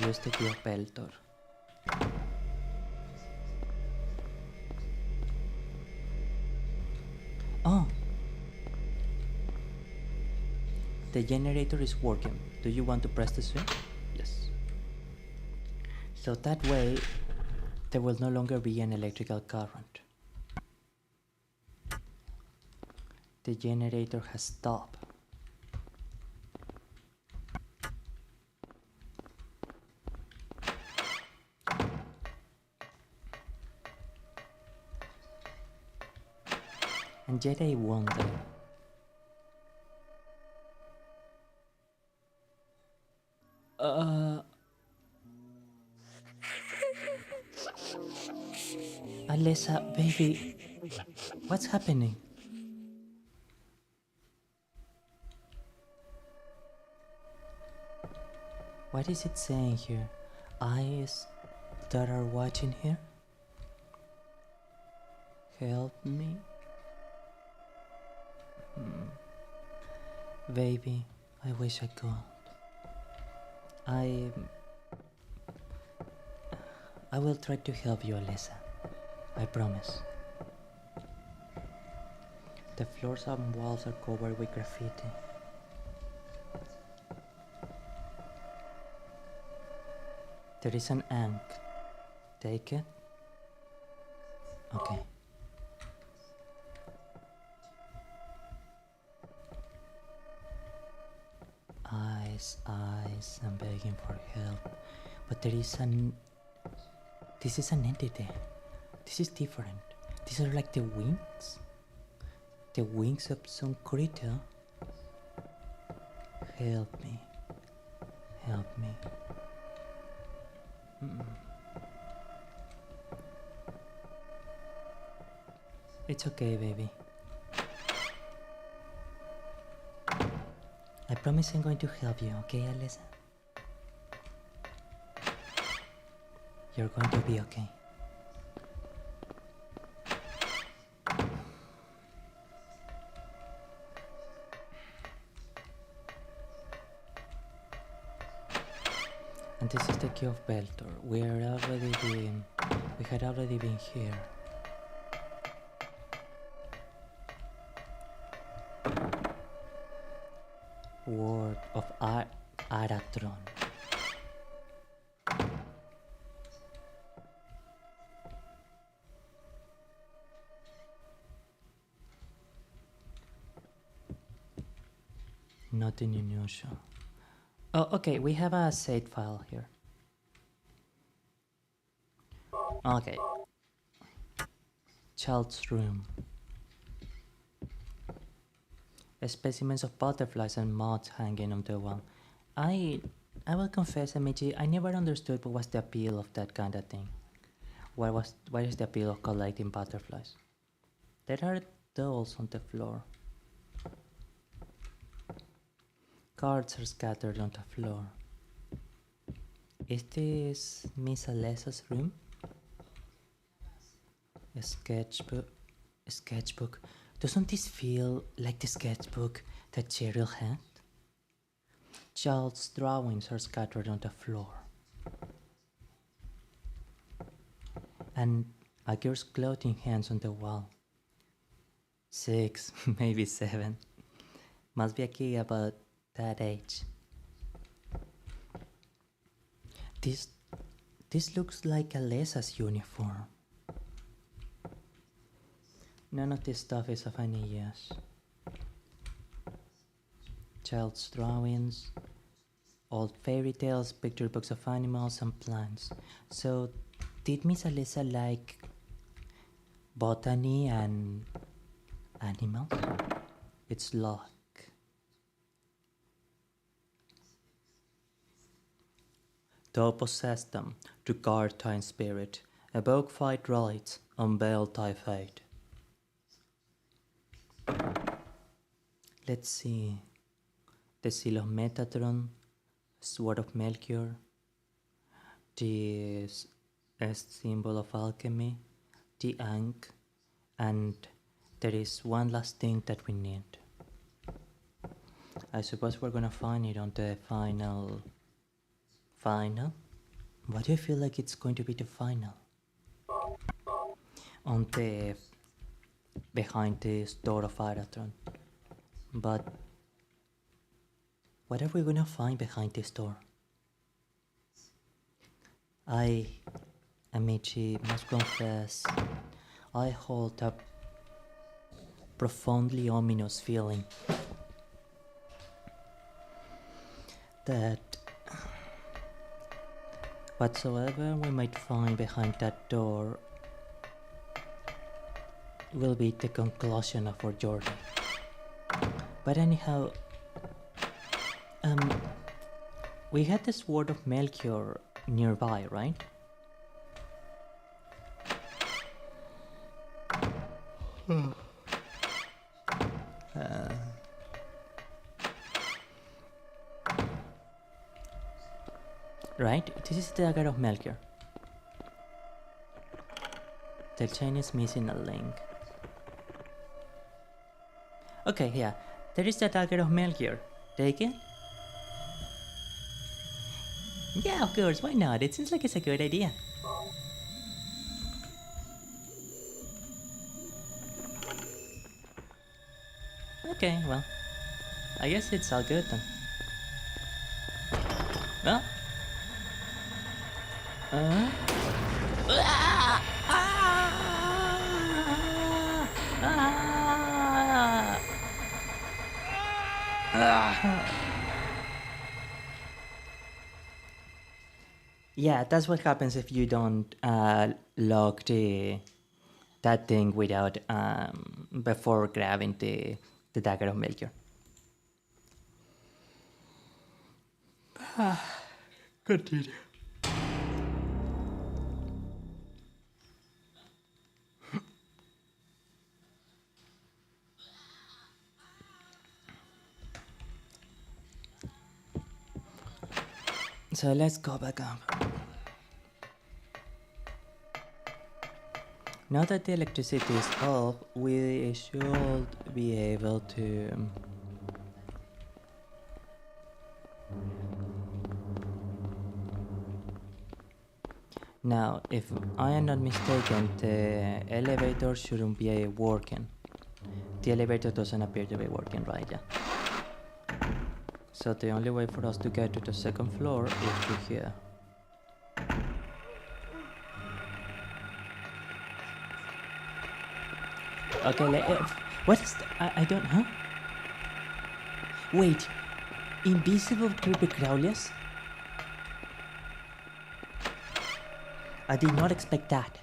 use the key of Beltor. Oh! The generator is working. Do you want to press the switch? Yes. So that way, there will no longer be an electrical current. The generator has stopped. And yet I wonder, Alessa, baby, what's happening? What is it saying here? Eyes that are watching here? Help me? Baby, I wish I could. I will try to help you, Alessa. I promise. The floors and walls are covered with graffiti. There is an ink. Take it. Okay. Eyes, I'm begging for help. But there is this is an entity. This is different. These are like the wings. The wings of some creature. Help me. Help me. It's okay, baby. promise I'm going to help you, okay, Alyssa? You're going to be okay. And this is the key of Beltor. We had already been here. Word of Aratron. Nothing unusual. Oh, okay, we have a save file here. Okay. Child's room. Specimens of butterflies and moths hanging on the wall. I will confess, Amici, I never understood what was the appeal of that kind of thing. What is the appeal of collecting butterflies? There are dolls on the floor. Cards are scattered on the floor. Is this Miss Alessa's room? A sketchbook. A sketchbook. Doesn't this feel like the sketchbook that Cheryl had? Child's drawings are scattered on the floor. And a girl's clothing hangs on the wall. 6, maybe 7. Must be a kid about that age. This looks like Alessa's uniform. None of this stuff is of any use. Child's drawings, old fairy tales, picture books of animals and plants. So, did Miss Alessa like botany and animals? It's luck. Thou possess them, to guard thine spirit, evoke fight relics, unveil thy fate. Let's see. The seal of Metatron, sword of Melchior, the symbol of alchemy, the ankh, and there is one last thing that we need. I suppose we're gonna find it on the final? Why do I feel like it's going to be the final? On the behind this door of Aratron. But what are we gonna find behind this door? I, Amici, must confess, I hold a profoundly ominous feeling that whatsoever we might find behind that door will be the conclusion of our journey. But anyhow, we had the sword of Melchior nearby, right? Right? This is the dagger of Melchior. The chain is missing a link. Okay, yeah. There is the dagger of Melchior. Take it? Yeah, of course, why not? It seems like it's a good idea. Okay, well, I guess it's all good then. Well, yeah, that's what happens if you don't lock that thing without before grabbing the dagger of Melchior. Continue. So let's go back up. Now that the electricity is off, we should be able to... Now, if I am not mistaken, the elevator shouldn't be working. The elevator doesn't appear to be working, right? Yeah. So the only way for us to get to the second floor is through here. Okay, what is I don't... Huh? Wait. Invisible creepy crawlers? I did not expect that.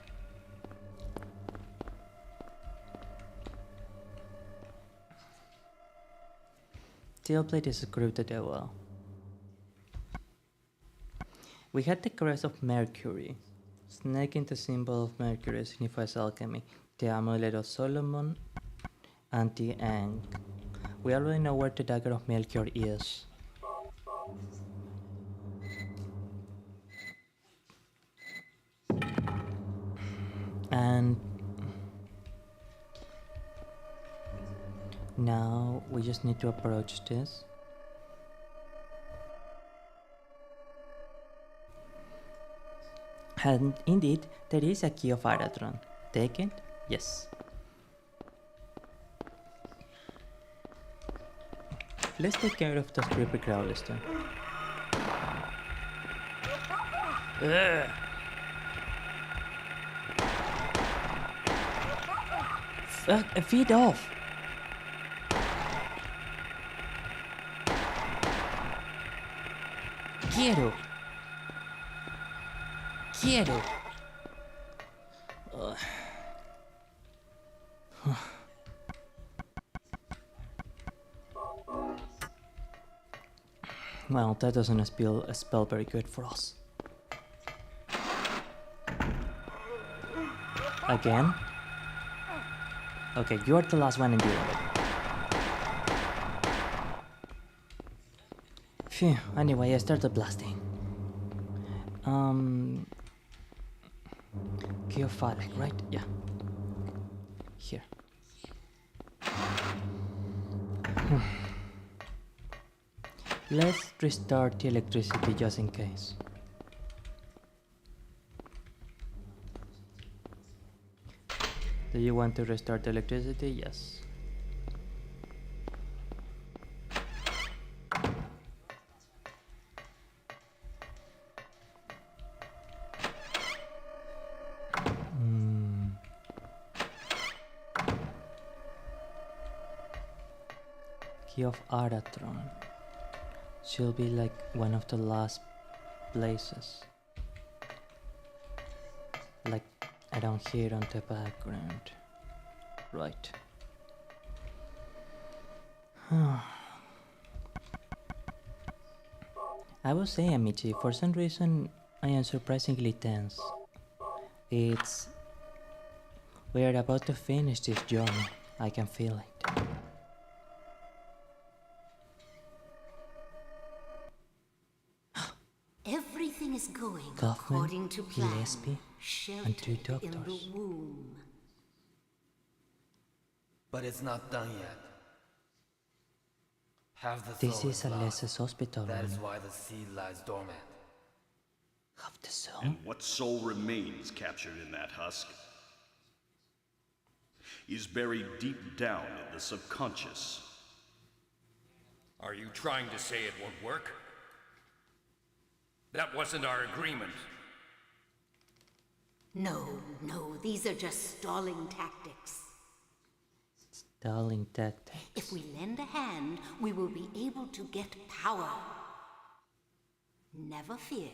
Steel plate is screwed to the wall. We had the crest of Mercury. Snake in the symbol of Mercury signifies alchemy. The amulet of Solomon and the Ankh. We already know where the dagger of Melchior is. And now we just need to approach this. And indeed, there is a key of Aratron. Take it? Yes. Let's take care of those creepy crawlers then. Fuck, feed off! Quiero! Quiero! Well, that doesn't spell very good for us. Again? Okay, you're the last one in dealing with. Phew, anyway, I started blasting. Geophilic, right? Yeah. Here. Let's restart the electricity just in case. Do you want to restart the electricity? Yes. Key of Aratron. She'll be like one of the last places. Like around here on the background. Right. I will say, Amici, for some reason I am surprisingly tense. We are about to finish this journey. I can feel it. Everything is going Kaufman, according to plan. Gillespie, and two Sheltered in the doctors. womb. But it's not done yet. Half the This soul is a lost. Lese's hospital That is room. why the seed lies dormant. Half the soul. And what soul remains captured in that husk is buried deep down in the subconscious. Are you trying to say it won't work? That wasn't our agreement. No, these are just stalling tactics. Stalling tactics. If we lend a hand, we will be able to get power. Never fear,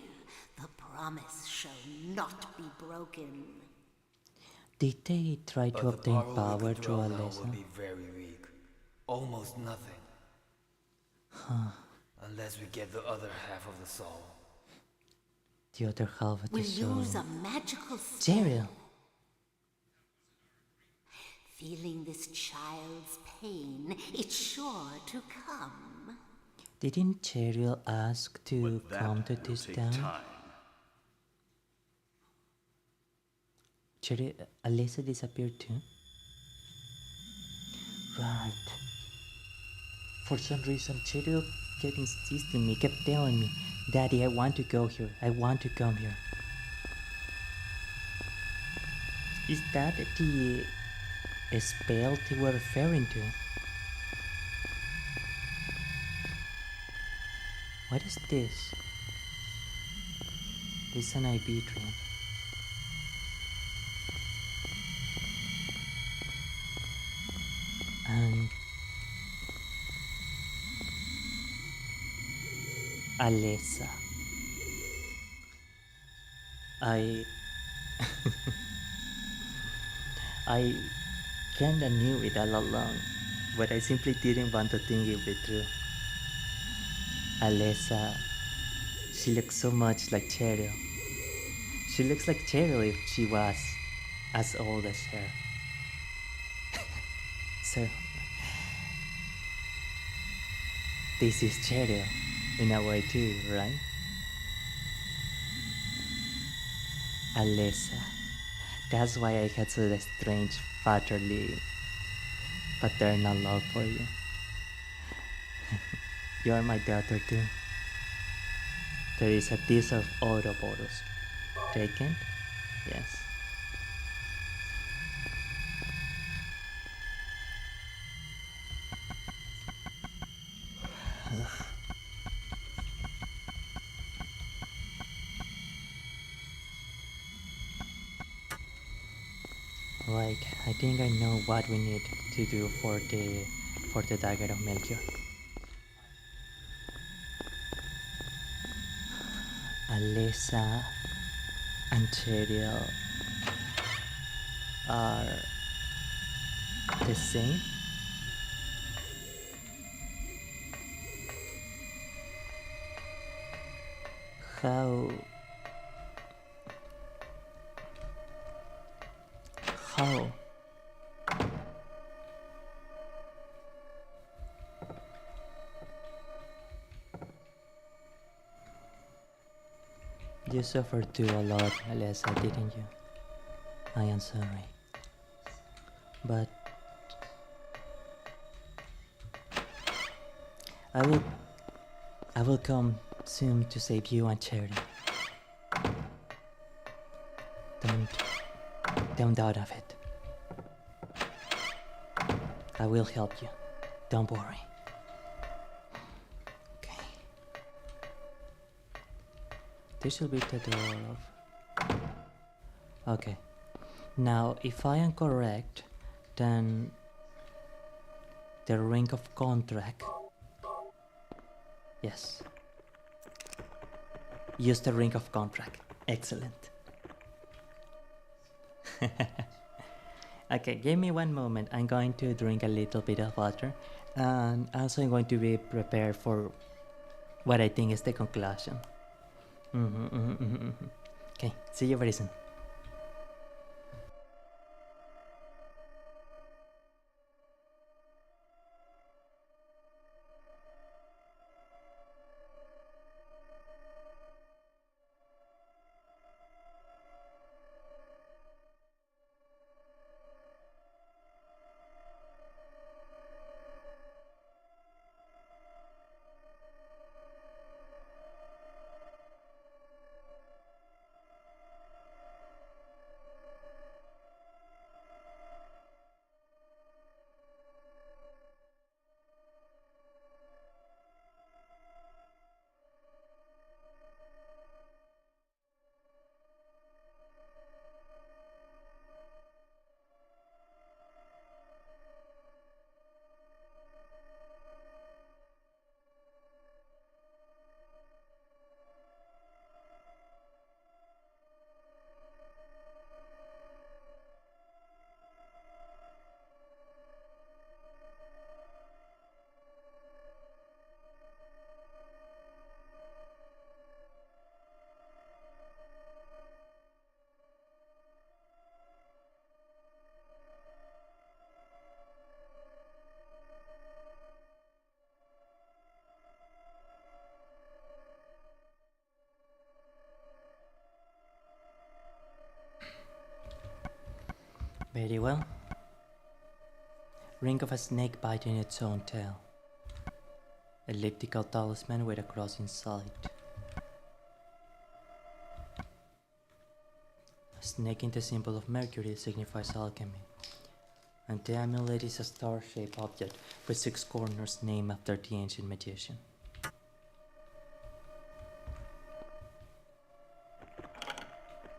the promise shall not be broken. Did they try to But obtain the power we could through draw a now lesson? will be very weak. Almost nothing. Unless we get the other half of the soul. The other half of the We'll soul. use a magical spell. Daryl! Feeling this child's pain, it's sure to come. Didn't Cheryl ask to But that come to will this take town? time. Cheryl, Alessa disappeared too? Right. For some reason, Cheryl kept insisting me, kept telling me, Daddy, I want to go here. I want to come here. Is that the spell they were referring to? What is this? It's an IV dream. And Alessa. I kinda knew it all along, but I simply didn't want to think it be true. Alessa, she looks so much like Cheryl. She looks like Cheryl if she was as old as her. So, this is Cheryl in a way too, right? Alessa. That's why I had such a strange paternal love for you. You are my daughter too. There is a piece of Ouroboros. Taken? Yes. Right, I think I know what we need to do for the dagger of Melchior. Alessa and Cheryl are the same? How? You suffered too a lot, Alessa, didn't you? I am sorry. But I will come soon to save you and Cherry. Don't doubt of it. I will help you. Don't worry. Okay. This should be the door of... Okay. Now, if I am correct, then the ring of contract. Yes. Use the ring of contract. Excellent. Okay, give me one moment. I'm going to drink a little bit of water, and also I'm going to be prepared for what I think is the conclusion. Okay, see you very soon. Very well. Ring of a snake biting its own tail. Elliptical talisman with a cross inside. A snake in the symbol of Mercury signifies alchemy. And the amulet is a star-shaped object with 6 corners named after the ancient magician.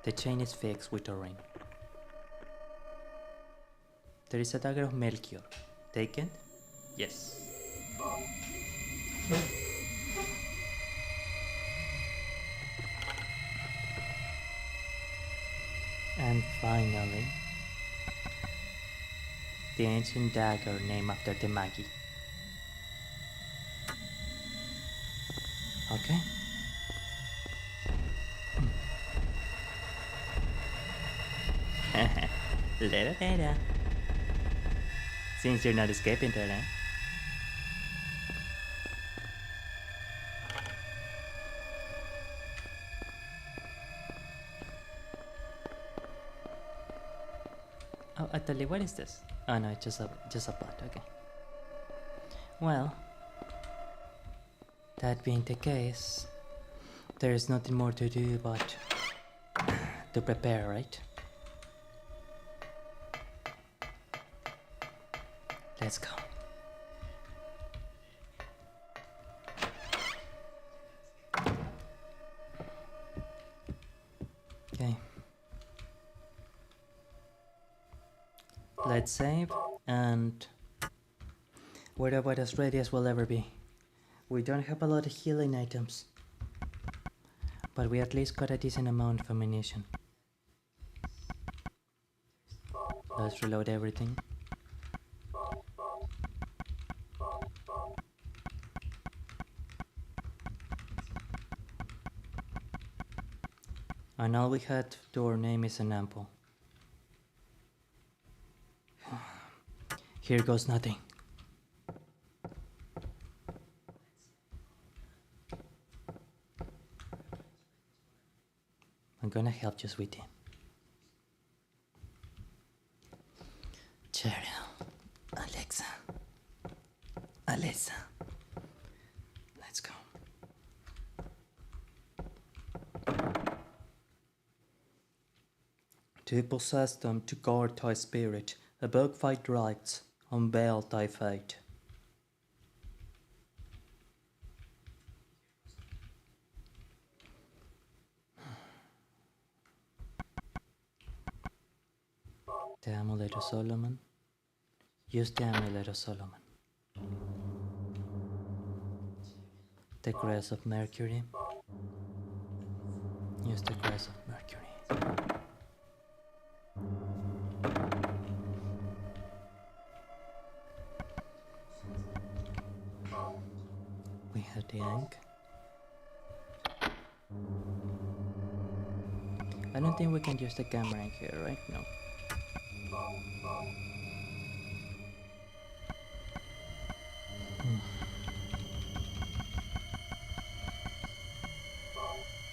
The chain is fixed with a ring. There is a dagger of Melchior. Taken? Yes. And finally, the ancient dagger named after the Magi. Okay. Little data. Since you're not escaping that, eh? Oh, Atali, what is this? Oh no, it's just a pot, okay. Well, that being the case, there is nothing more to do but to prepare, right? Let's go. Okay. Let's save, and we're about as ready as we'll ever be. We don't have a lot of healing items, but we at least got a decent amount of ammunition. Let's reload everything. And all we had to our name is an ample. Here goes nothing. I'm gonna help you, sweetie. Cheryl, Alexa, let's go. To possess them, to guard thy spirit, above thy rights, unveil thy fate. The amulet of Solomon. Use the amulet of Solomon. The crest of Mercury. Use the crest of Mercury. We have the ink. I don't think we can use the camera in here, right? No.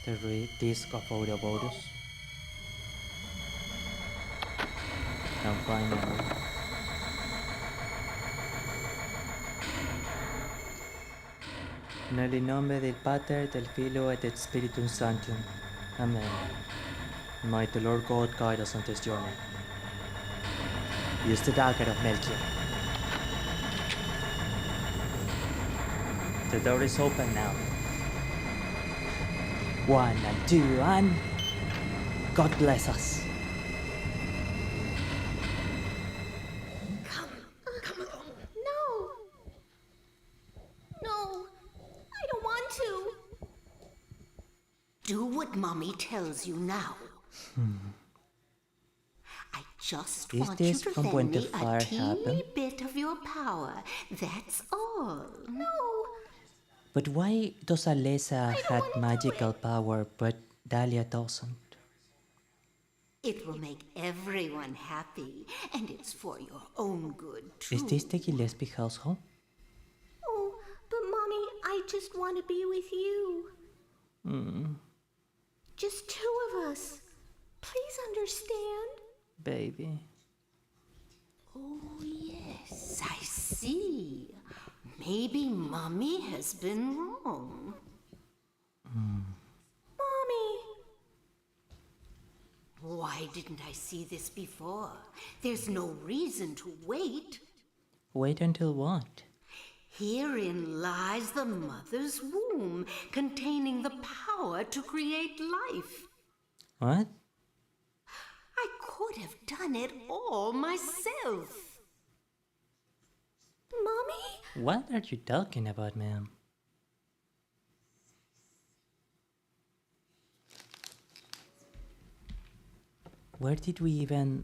The disc of Ouroboros. And finally, nel nome del Pater, del Filio, et del Spiritum Sanctum. Amen. Might the Lord God guide us on this journey. Use the dagger of Melchior. The door is open now. 1 and 2 and God bless us. Come along. No. No. I don't want to. Do what Mommy tells you now. I just want you to lend me a teeny bit of your power. That's all. No. But why does Alessa have magical power but Dahlia doesn't? It will make everyone happy, and it's for your own good, too. Is this the Gillespie household? Oh, but Mommy, I just want to be with you. Just 2 of us. Please understand. Baby. see. Maybe Mommy has been wrong. Mommy! Why didn't I see this before? There's no reason to wait. Wait until what? Herein lies the mother's womb, containing the power to create life. What? I could have done it all myself. Mommy? What are you talking about, ma'am? Where did we even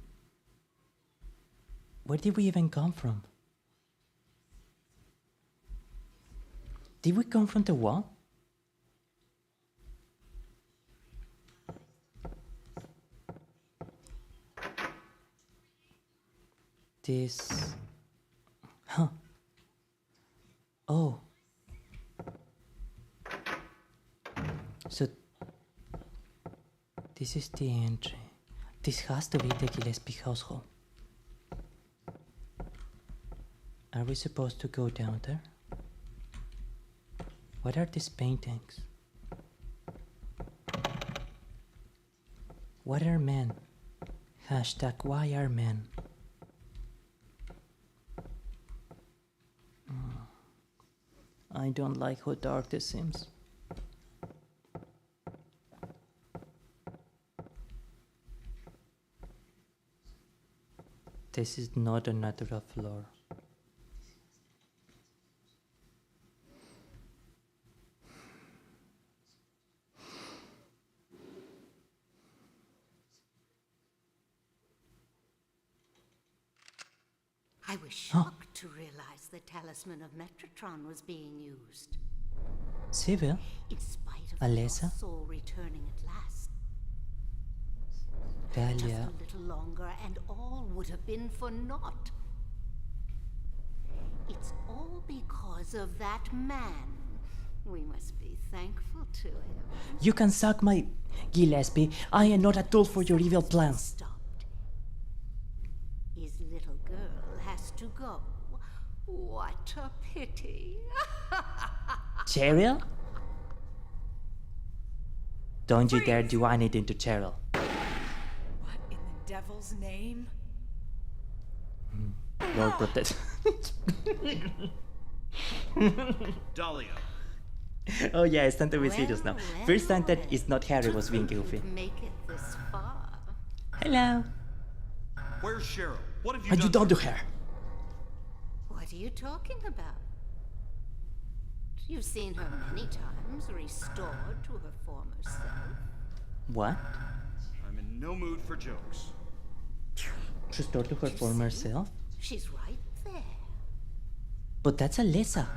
come from? Did we come from the wall? This... Huh. Oh. So... This is the entry. This has to be the Gillespie household. Are we supposed to go down there? What are these paintings? What are men? Hashtag why are men? I don't like how dark this seems. This is not a natural floor. I was shocked to realize the talisman of Metatron was being used. Civil? In spite of the Alessa? lost soul returning at last. Dahlia. Just a little longer and all would have been for naught. It's all because of that man. We must be thankful to him. You can suck my Gillespie. I am not a tool for your evil plans. Stopped. His little girl has to go. What a pity. Cheryl? Don't you dare do anything to Cheryl. What in the devil's name? Lord protect. Dahlia. Oh yeah, it's time to be serious now. Well, First time that well. it's not Harry was being goofy. Make it this far. Hello. Where's Cheryl? What have you What done? you done to her? What are you talking about? You've seen her many times, restored to her former self. What? I'm in no mood for jokes. Restored to her former self? She's right there. But that's Alyssa.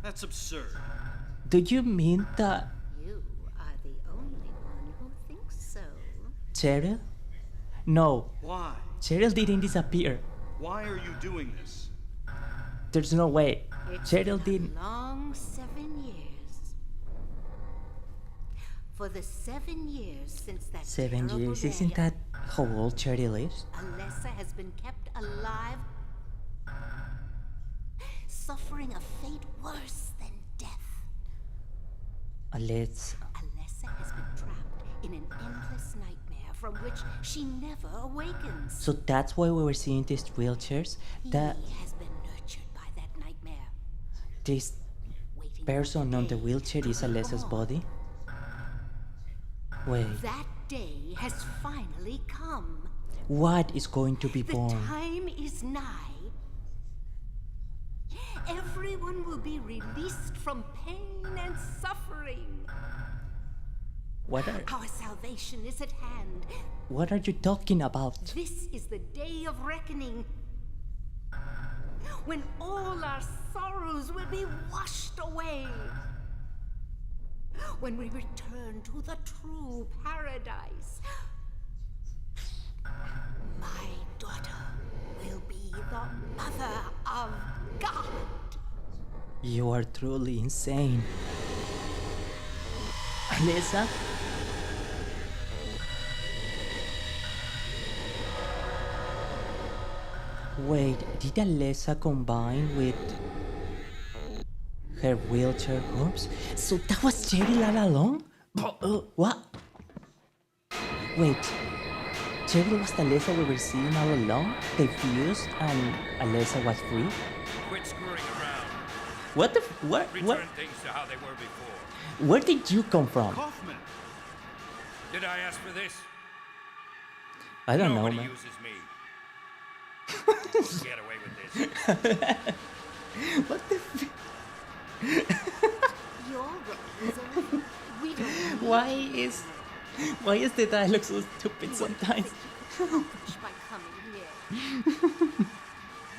That's absurd. Do you mean that You are the only one who thinks so. Cheryl? No, Why? Cheryl didn't disappear. Why are you doing this? There's no way. It's Cheryl been didn't. a long 7 years. For the 7 years since that 7 terrible years, day, isn't that how old Cheryl is? Alessa has been kept alive, suffering a fate worse than death. Let's. Alessa has been trapped in an endless nightmare from which she never awakens. So that's why we were seeing these wheelchairs. That He has been nurtured by that nightmare. this Waiting person for on the day wheelchair to is be Alessa's born. body? Wait, That day has finally come. what is going to be The born? time is nigh. Everyone will be released from pain and suffering. What are Our salvation is at hand. what are you talking about? This is the day of reckoning, when all our sorrows will be washed away. When we return to the true paradise. My daughter will be the mother of God. You are truly insane. Alessa? Wait, did Alessa combine with her wheelchair corpse? So that was Cheryl all along? What? Wait, Cheryl was the Alessa we were seeing all along? They fused and Alessa was free? Quit screwing around. What the what? Return things to how they were before. Where did you come from? Kaufman! Did I ask for this? I don't know, Nobody man. uses me. Get away with this. What the You're wrong, we don't Why is the dialogue so stupid sometimes? accomplish by coming here.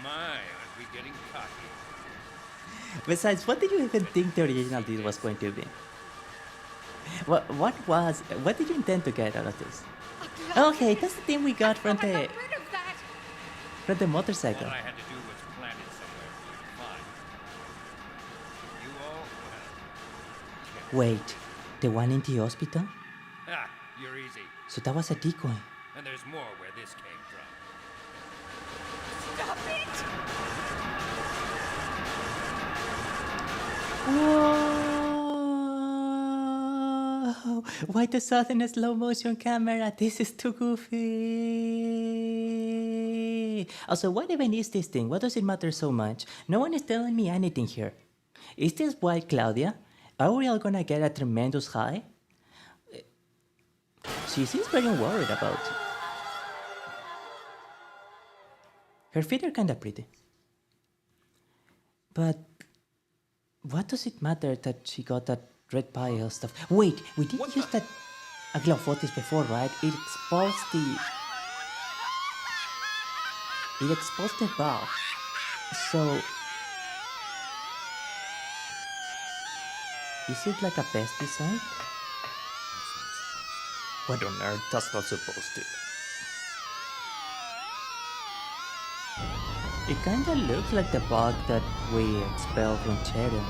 My, aren't we getting cocky? Besides, what did you even think the original deal was going to be? What did you intend to get out of this? Okay, that's the thing we got from the motorcycle. All I had to do was plant it somewhere for you to find. You all, well... Wait, the one in the hospital? Ah, you're easy. So that was a decoy. And there's more where this came from. Stop it! Whoa! Why the sudden slow motion camera? This is too goofy. Also, what even is this thing? What does it matter so much? No one is telling me anything here. Is this why Claudia? Are we all gonna get a tremendous high? She seems very worried about it. Her feet are kinda pretty. But what does it matter that she got that red pile stuff? Wait, we didn't use that Aglaophotis before, right? It exposed the valve. So is it like a pesticide? What on earth? That's not supposed to. It kinda looks like the bug that we expelled from Cheryl.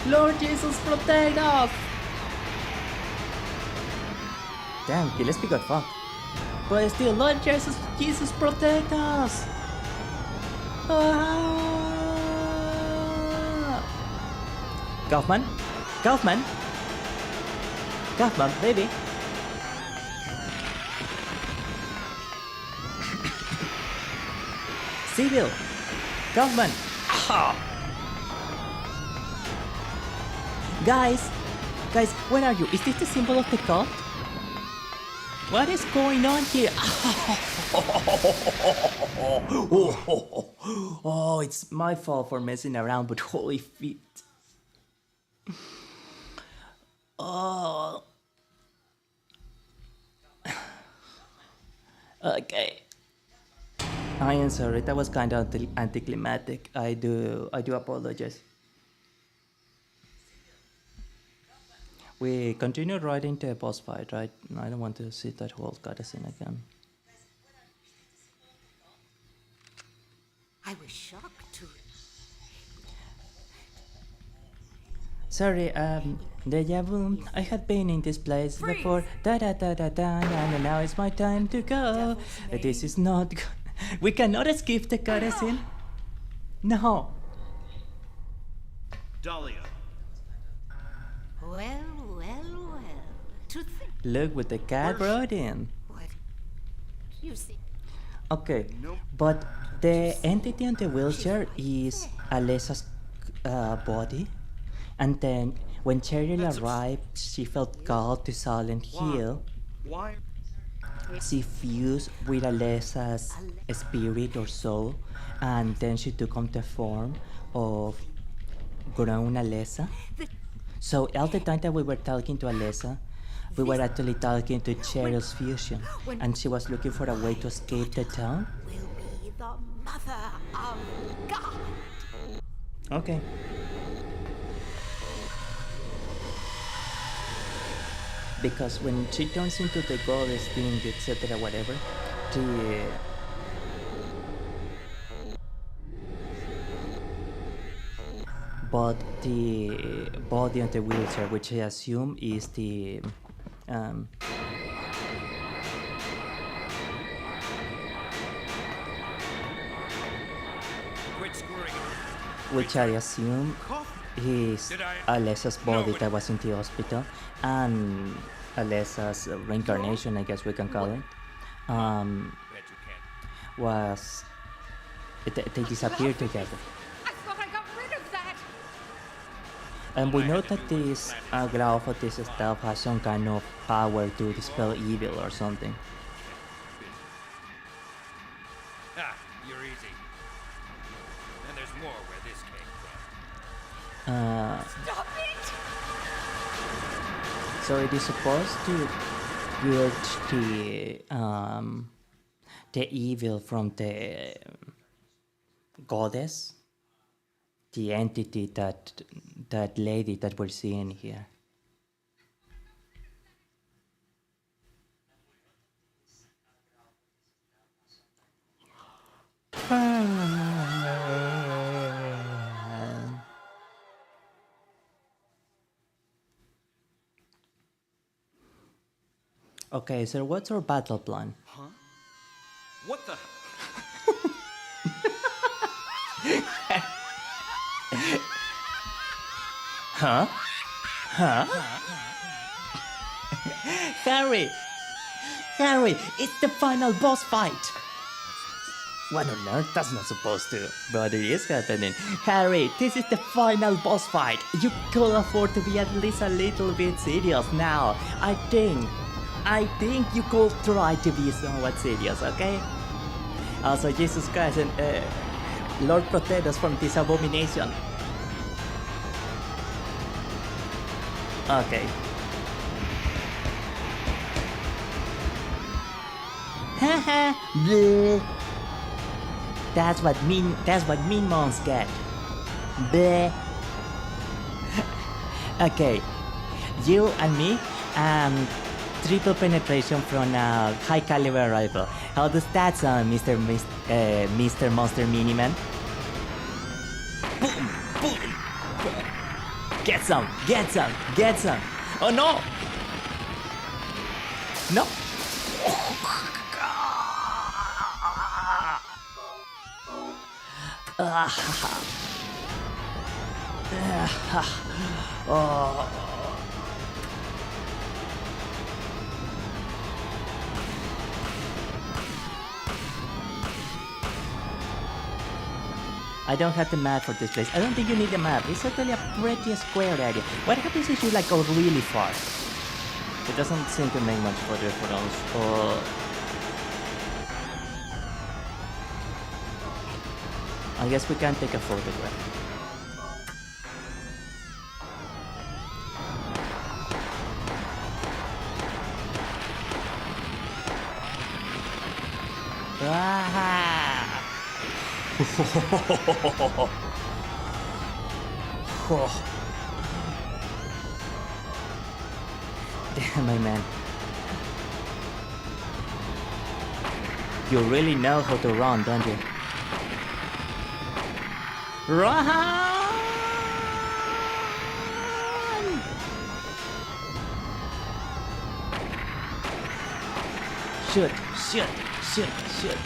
Lord Jesus, protect us! Damn, Gillespie got fucked. But still, Lord Jesus, protect us! Kaufman, baby. Civil, Kaufman. Guys, where are you? Is this the symbol of the cult? What is going on here? Oh, it's my fault for messing around, but holy feet. Oh. Okay. I am sorry, that was kind of anticlimactic. I do apologize. We continue right into a boss fight, right? I don't want to see that whole cutscene again. I was shocked to... Sorry, deja vu. I had been in this place before. And now it's my time to go. This is not good. We cannot skip the cutscene. No. Dahlia. Well. To think Look what the cat brought in. what you see. Okay, but the entity on the wheelchair is Alessa's body. And then when Cheryl arrived, she felt called to Silent Hill. Why? She fused with Alessa's spirit or soul, and then she took on the form of grown Alessa. So all the time that we were talking to Alessa, we were actually talking to Cheryl's fusion, and she was looking for a way to escape the town. Will be the mother of God. Okay. Because when she turns into the goddess thing, etc., whatever, but the body on the wheelchair, which I assume is the which I assume is Alessa's body that was in the hospital, and Alessa's reincarnation, I guess we can call it, was they disappeared together. I thought I got rid of that. And we know that this graph of this stuff has some kind of power to dispel evil or something. Ah, you're easy. And there's more where this came from. Stop it! So it is supposed to purge the evil from the goddess, the entity that lady that we're seeing here. Okay, so what's our battle plan? Huh? What the? Huh? Huh? Harry! Harry, it's the final boss fight! What on earth? That's not supposed to, but it is happening. Harry, this is the final boss fight. You could afford to be at least a little bit serious now. I think you could try to be somewhat serious, okay? Also, Jesus Christ, and Lord protect us from this abomination. Okay. Haha. That's what mean monks get. Bleh. Okay. You and me, triple penetration from a high caliber rifle. How does that sound, Mr. Monster Miniman? Boom! Boom! Get some! Get some! Get some! Oh no! No! Oh. I don't have the map for this place. I don't think you need the map. It's actually a pretty square area. What happens if you like go really far? It doesn't seem to make much of a difference. I guess we can take a photograph. Damn, my man. You really know how to run, don't you? Run! Shoot, shoot, shoot, shoot.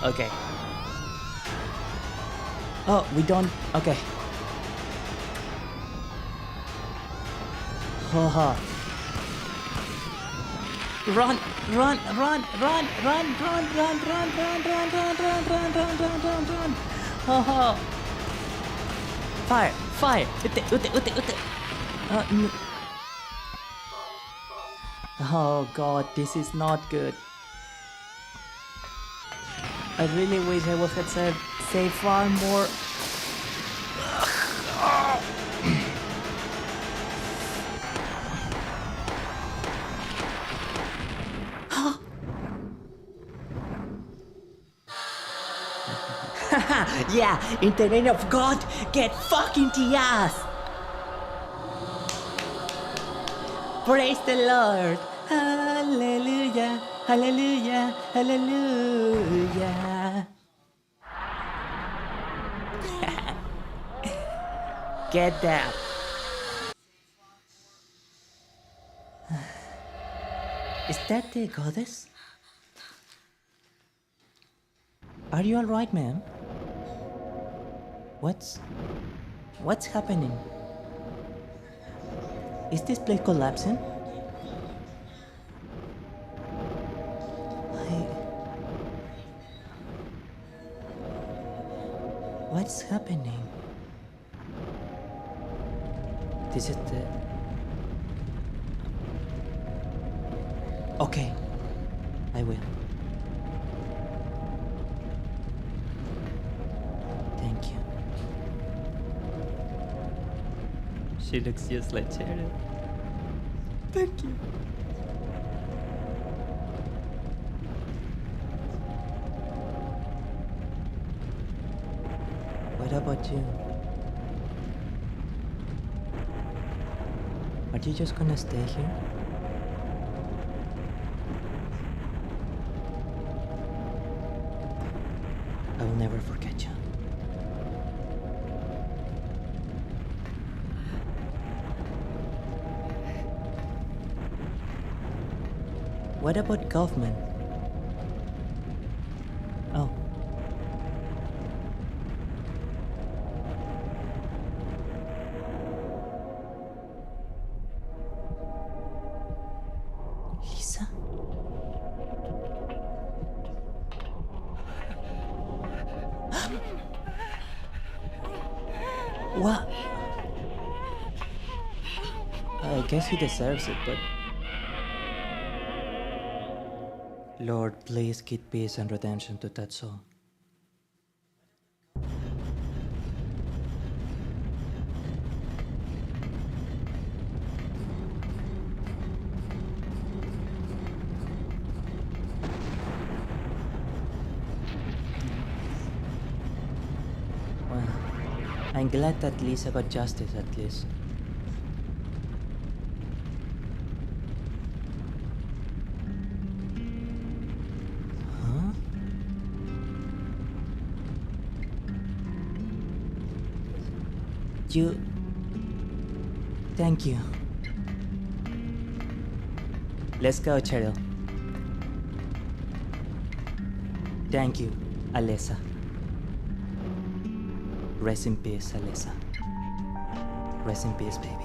Okay. Oh, we don't. Okay. Haha. Run, run, run, run, run, run, run, run, run, run, run, run, run, run, run, run, run. Haha. Fire, fire. Ute. Oh god, this is not good. I really wish I would have saved far more. Yeah, in the name of God, get fucking the ass! Praise the Lord! Hallelujah, hallelujah, hallelujah. Get that. Is that the goddess? Are you alright, ma'am? What's happening? Is this place collapsing? What's happening? This is the... Okay, I will. Thank you. She looks just like Cheryl. Thank you. What about you? Are you just gonna stay here? I will never forget you. What about Kaufman? Oh. Lisa? What? I guess he deserves it, but... Lord, please give peace and redemption to that soul. Well, I'm glad that Lisa got justice at least. Thank you. Let's go, Cheryl. Thank you, Alessa. Rest in peace, Alessa. Rest in peace, baby.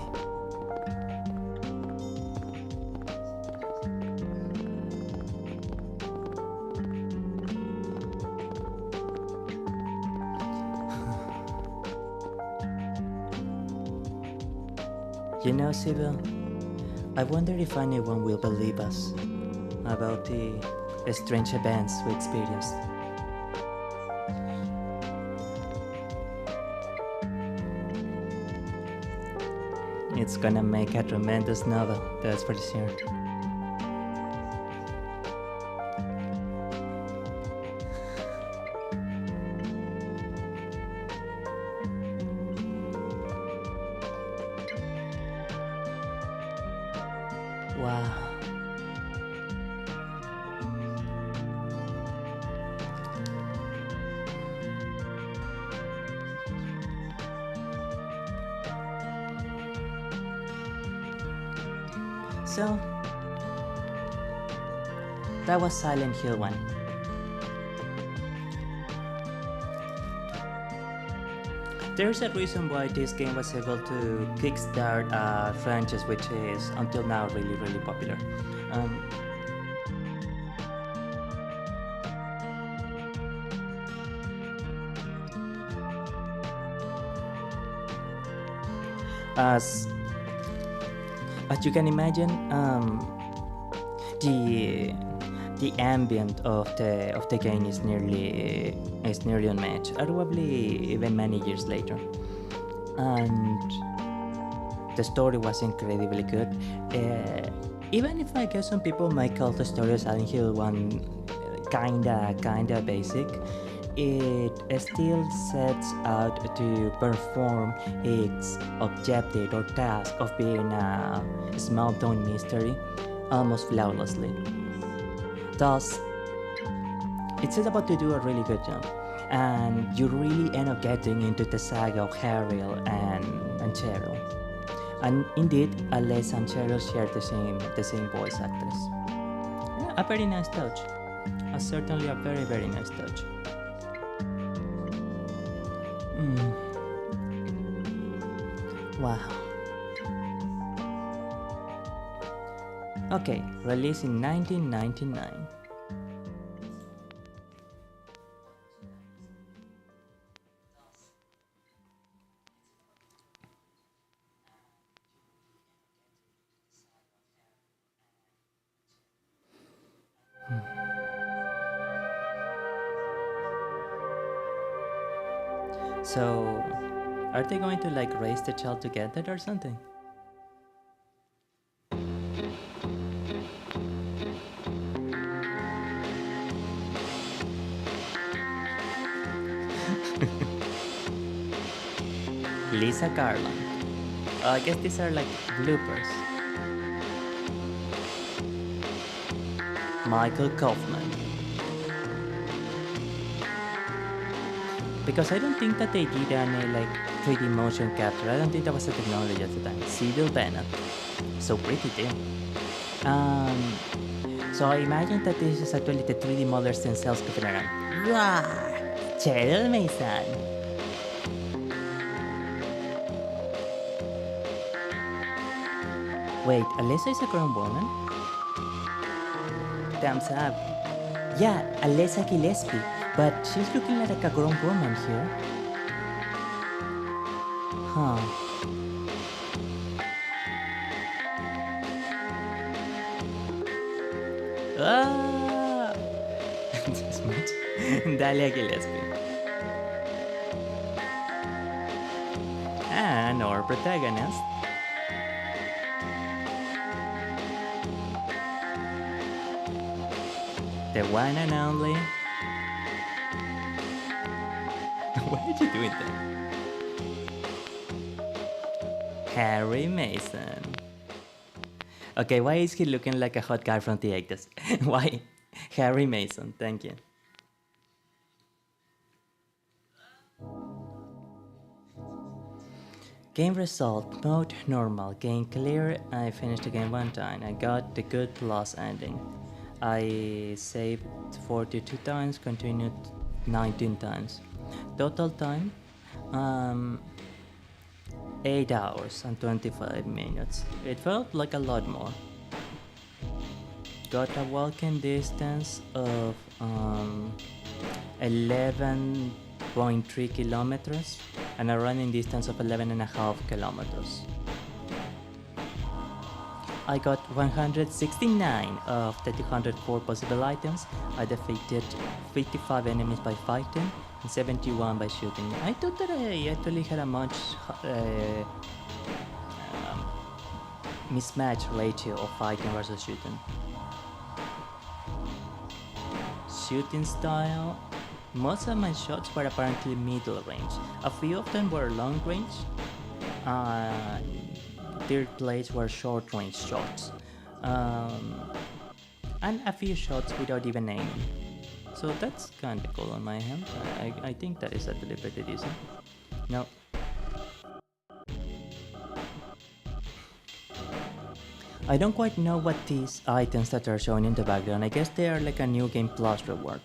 You know, Sybil, I wonder if anyone will believe us about the strange events we experienced. It's gonna make a tremendous novel, that's for sure. Wow. So, that was Silent Hill 1. There's a reason why this game was able to kickstart a franchise which is until now really popular. As you can imagine, the ambient of the game is nearly unmatched, probably even many years later, and the story was incredibly good. Even if I guess some people might call the story of Silent Hill 1 kinda basic, it still sets out to perform its objective or task of being a small town mystery almost flawlessly. Thus, it's about to do a really good job, and you really end up getting into the saga of Harriel and Cheryl. And indeed, Alessa and Cheryl share the same voice actress. Yeah, a very nice touch. Certainly a very, very nice touch. Wow. Okay, released in 1999. So, are they going to like raise the child together or something? Lisa Garland. I guess these are like bloopers. Michael Kaufman. Because I don't think that they did any like 3D motion capture. I don't think that was a technology at the time. Cyril Bennett. So pretty too. So I imagine that this is actually the 3D models themselves goofing around. Rawr! Cheryl Mason. Wait, Alessa is a grown woman? Thumbs up. Yeah, Alessa Gillespie. But she's looking like a grown woman here. Huh. Ah! This much. Dalia Gillespie. And our protagonist. The one and only. What did you do with that? Harry Mason. Okay, why is he looking like a hot guy from the 80s? Why? Harry Mason, thank you. Game result, mode normal, game clear. I finished the game one time. I got the good plus ending. I saved 42 times, continued 19 times. Total time, 8 hours and 25 minutes. It felt like a lot more. Got a walking distance of 11.3 kilometers and a running distance of 11.5 kilometers. I got 169 of the 204 possible items. I defeated 55 enemies by fighting and 71 by shooting. I thought that I actually had a much mismatch ratio of fighting versus shooting. Shooting style, most of my shots were apparently middle range. A few of them were long range. Third place were short range shots. And a few shots without even aiming. So that's kinda cool on my hand. I think that is actually pretty decent. No. I don't quite know what these items that are shown in the background. I guess they are like a new game plus reward.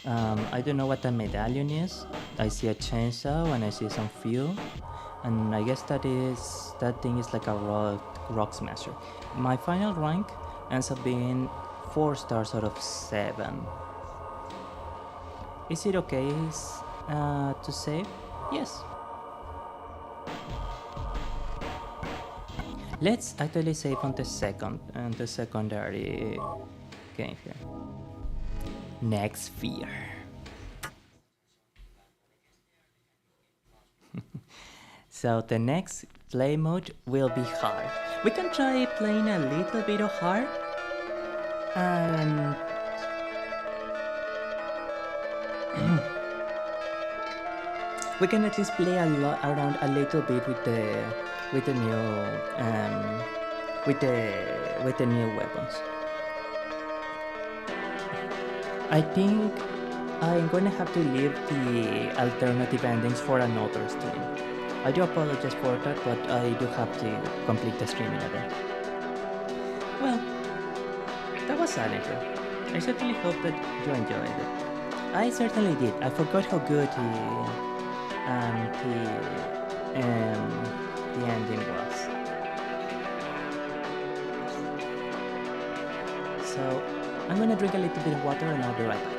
I don't know what a medallion is. I see a chainsaw and I see some fuel. And I guess that thing is like a rock smasher. My final rank ends up being 4 stars out of 7. Is it okay to save? Yes. Let's actually save on the secondary game here. Next Fear. So the next play mode will be hard. We can try playing a little bit of hard and we can at least play around a little bit with the new with the new weapons. I think I'm gonna have to leave the alternative endings for another stream. I do apologize for that, but I do have to complete the streaming event. Well, that was Silent Hill. I certainly hope that you enjoyed it. I certainly did. I forgot how good the ending was. So I'm gonna drink a little bit of water and I'll be right back.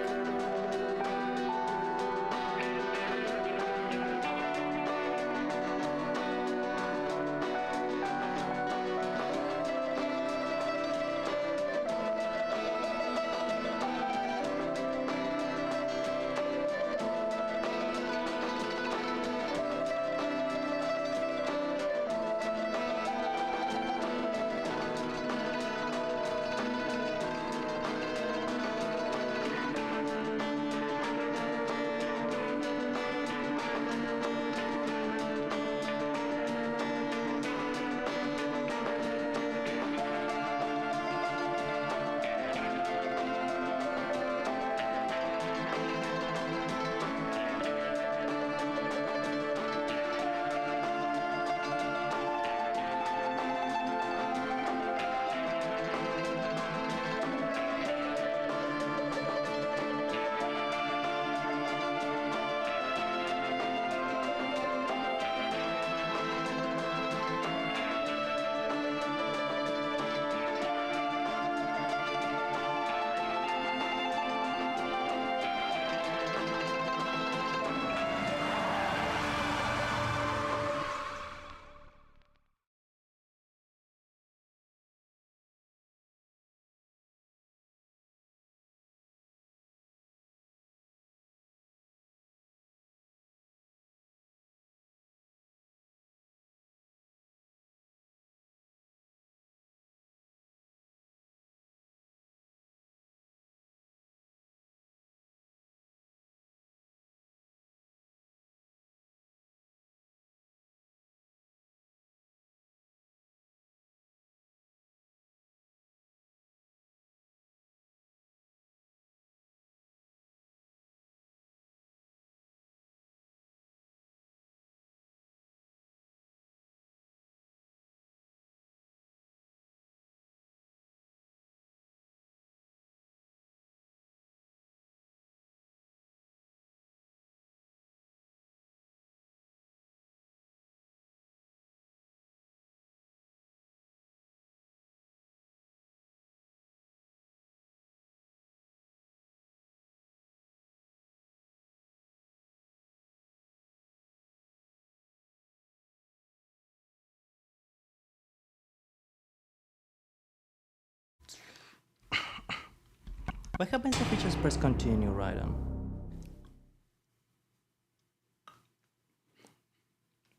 What happens if we just press continue right on?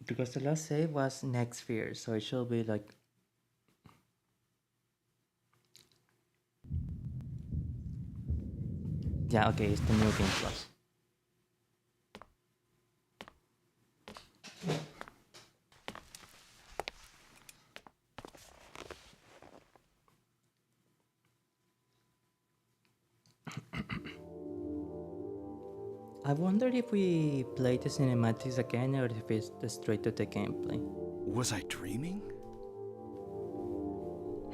Because the last save was next sphere, so it should be like... Yeah, okay, it's the new game plus. I wonder if we play the cinematics again or if it's straight to the gameplay. Was I dreaming?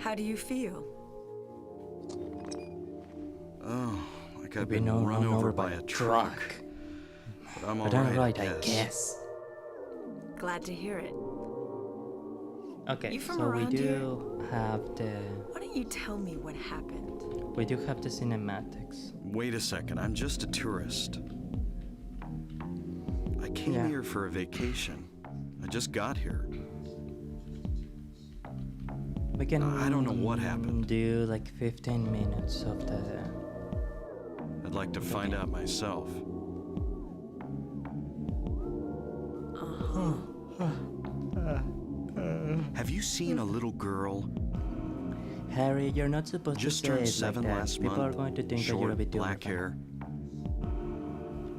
How do you feel? Oh, like I've been run over by a truck. But I'm alright, I guess. Glad to hear it. Okay, so we do have the... Why don't you tell me what happened? We do have the cinematics. Wait a second, I'm just a tourist. I came here for a vacation. I just got here. We can I don't know what happened. Do like 15 minutes of the... I'd like to find out myself. Have you seen a little girl? Harry, you're not supposed just to say turned it 7 like that. last People month. Are going to think Short, that you're a bit black hair.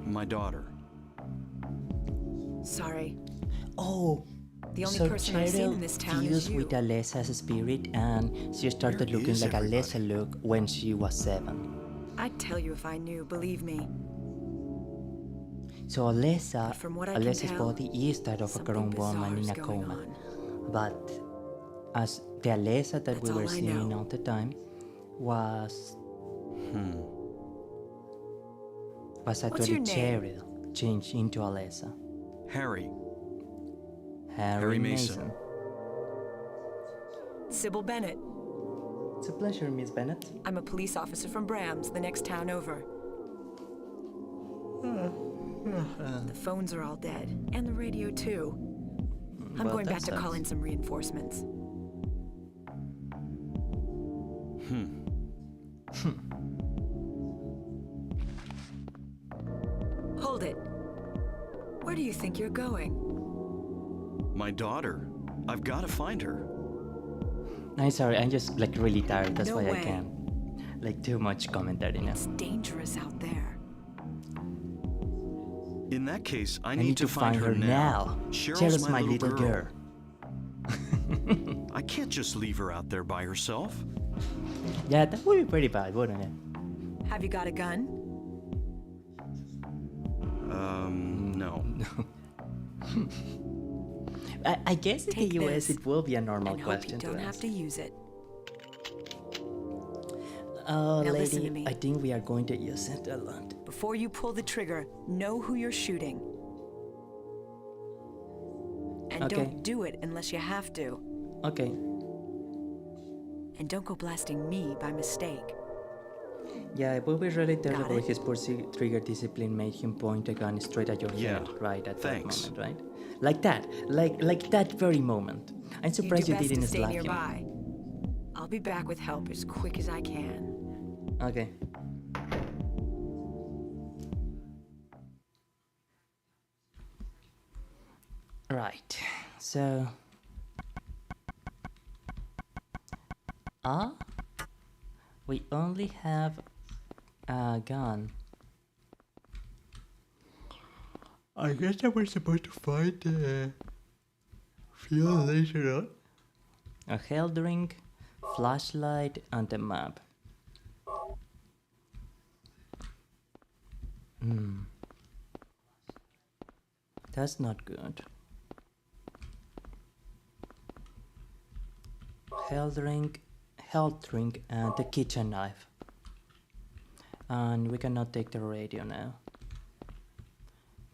My daughter. Sorry. Oh, The only So person I've seen Cheryl in this town is fused you. with Alessa's spirit, and she started Where looking is like everybody? Alessa looked when she was 7. I'd tell you if I knew, believe me. So Alessa, But from what I can Alessa's tell, body is that of a something grown woman in bizarre a is going coma. on. But as the Alessa that That's we were all I seeing know. all the time was What's actually your name? Cheryl changed into Alessa. Harry. Harry Mason. Mason. Sybil Bennett. It's a pleasure, Miss Bennett. I'm a police officer from Brams, the next town over. The phones are all dead, and the radio too. I'm Well, going that back to call sucks. in some reinforcements. Hold it. Where do you think you're going? My daughter. I've got to find her. I'm sorry, I'm just like really tired, that's No why I way. can't. Like too much commentary now. It's dangerous out there. In that case, I I need to find her now. Cheryl's my little girl. I can't just leave her out there by herself. Yeah, that would be pretty bad, wouldn't it? Have you got a gun? No. I guess in Take the US this it will be a normal and hope you question to don't ask. have to use it. Oh, Now listen to lady, me. I think we are going to use it a lot. Before you pull the trigger, know who you're shooting. And Okay. don't do it unless you have to. Okay. And don't go blasting me by mistake. Yeah, it would be really terrible it? if his poor trigger discipline made him point a gun straight at your Yeah, head right at thanks. that moment, right? Like that. Like that very moment. I'm You surprised do you best didn't to stay slap him. nearby. I'll be back with help as quick as I can. Okay. Right. So we only have a gun. I guess that we're supposed to find the fuel later on. A health drink, flashlight, and a map. That's not good. Health drink, and the kitchen knife. And we cannot take the radio now.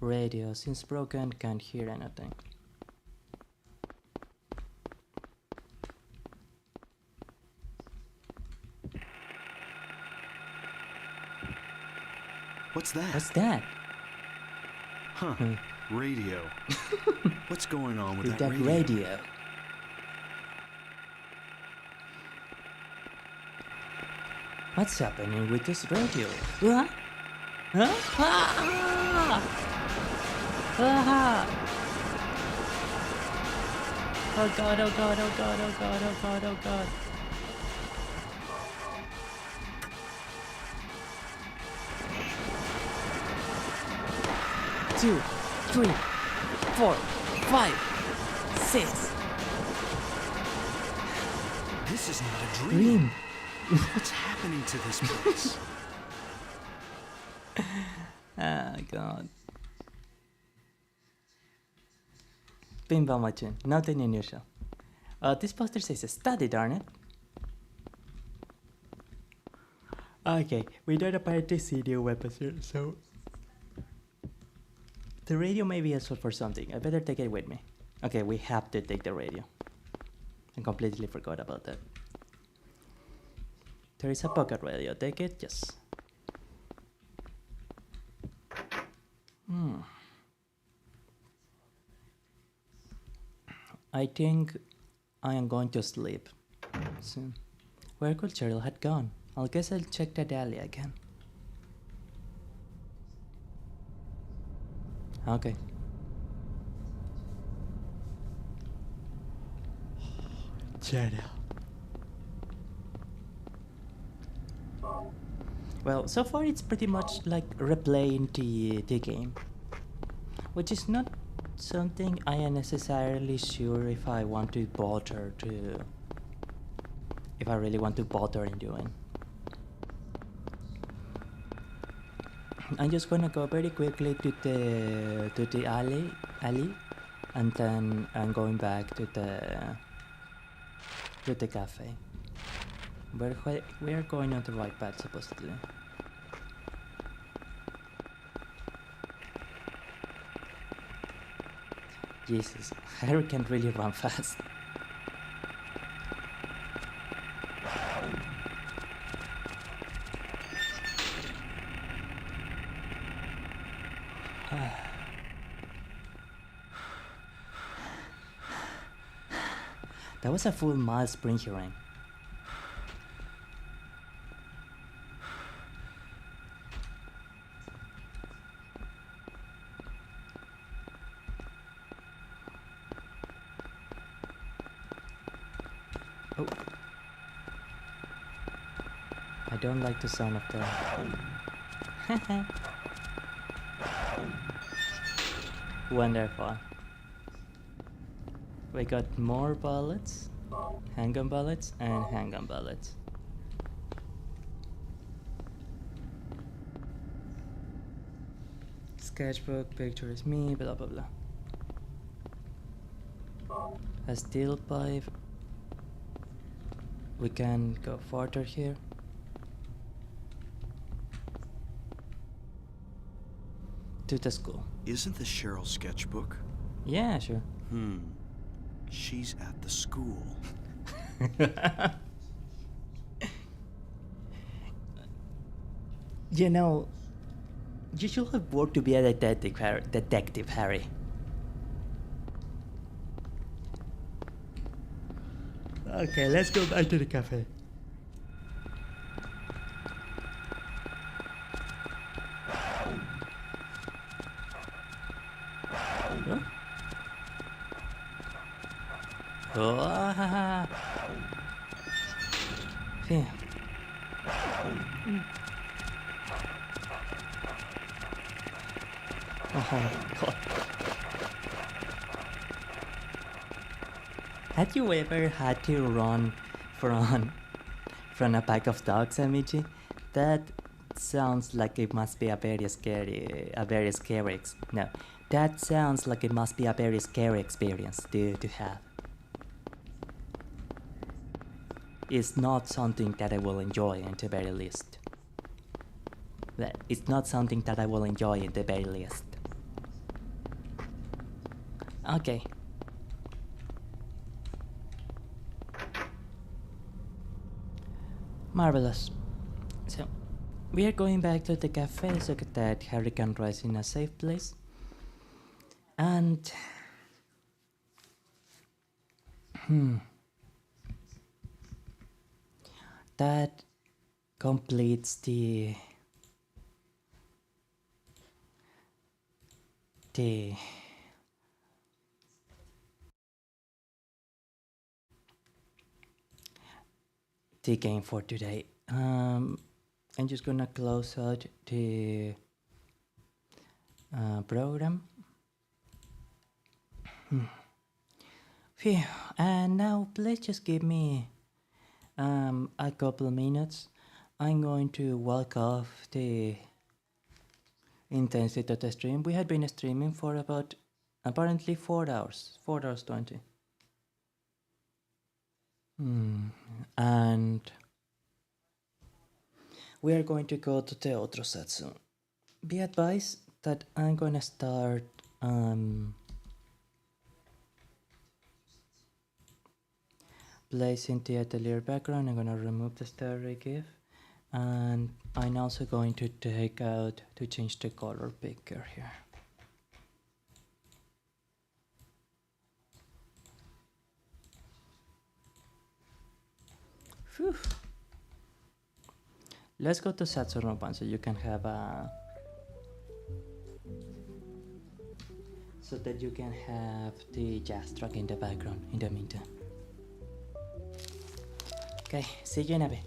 Radio, since broken, can't hear anything. What's that? What's that? Huh. Radio. What's going on with With that that radio? radio. What's happening with this radio? Huh? Huh? Ah! Ah! Oh god, oh god, oh god, oh god, oh god, oh god. Two, 3, 4, 5, 6. This is not a dream. Dream. What's happening to this place? Ah, god. Pinball machine, nothing unusual. This poster says study, darn it. Okay, we don't apparently see new weapons here, so the radio may be useful for something. I better take it with me. Okay, we have to take the radio. I completely forgot about that. There is a pocket radio. Take it? Yes. I think I am going to sleep soon. Where could Cheryl had gone? I guess I'll check the alley again. Okay. Cheryl. Well, so far it's pretty much like replaying the game, which is not something I am necessarily sure if I want to bother to, if I really want to bother in doing. I'm just gonna go very quickly to the alley, and then I'm going back to the cafe. But we are going on the right path supposedly. Jesus, Harry can really run fast. That was a full Miles Spring-Hearing. Oh. I don't like the sound of that. Wonderful. We got more bullets, handgun bullets, and handgun bullets. Sketchbook, picture is me, blah blah blah. A steel pipe. We can go further here. To the school. Isn't this Cheryl's sketchbook? Yeah, sure. She's at the school. You know, you should have worked to be a detective, Harry. Okay, let's go back to the cafe. Huh? Oh, yeah. Oh God. Had you ever had to run from a pack of dogs, Amici? That sounds like it must be a very scary no. That sounds like it must be a very scary experience to have. It's not something that I will enjoy at the very least. It's not something that I will enjoy at the very least. Okay. Marvelous. So, we are going back to the cafe so that Harry can rest in a safe place. And... that completes the game for today. I'm just gonna close out the program. Phew. And now please just give me a couple of minutes. I'm going to walk off the intensity of the stream. We had been streaming for about apparently 4 hours, 4 hours 20. And we are going to go to the otro Zatsu. Be advised that I'm gonna start placing the atelier background. I'm gonna remove the starry GIF, and I'm also going to take out to change the color picker here. Whew. Let's go to Zatsu Roban so you can have a so that you can have the jazz track in the background in the meantime. Okay, see you in a bit.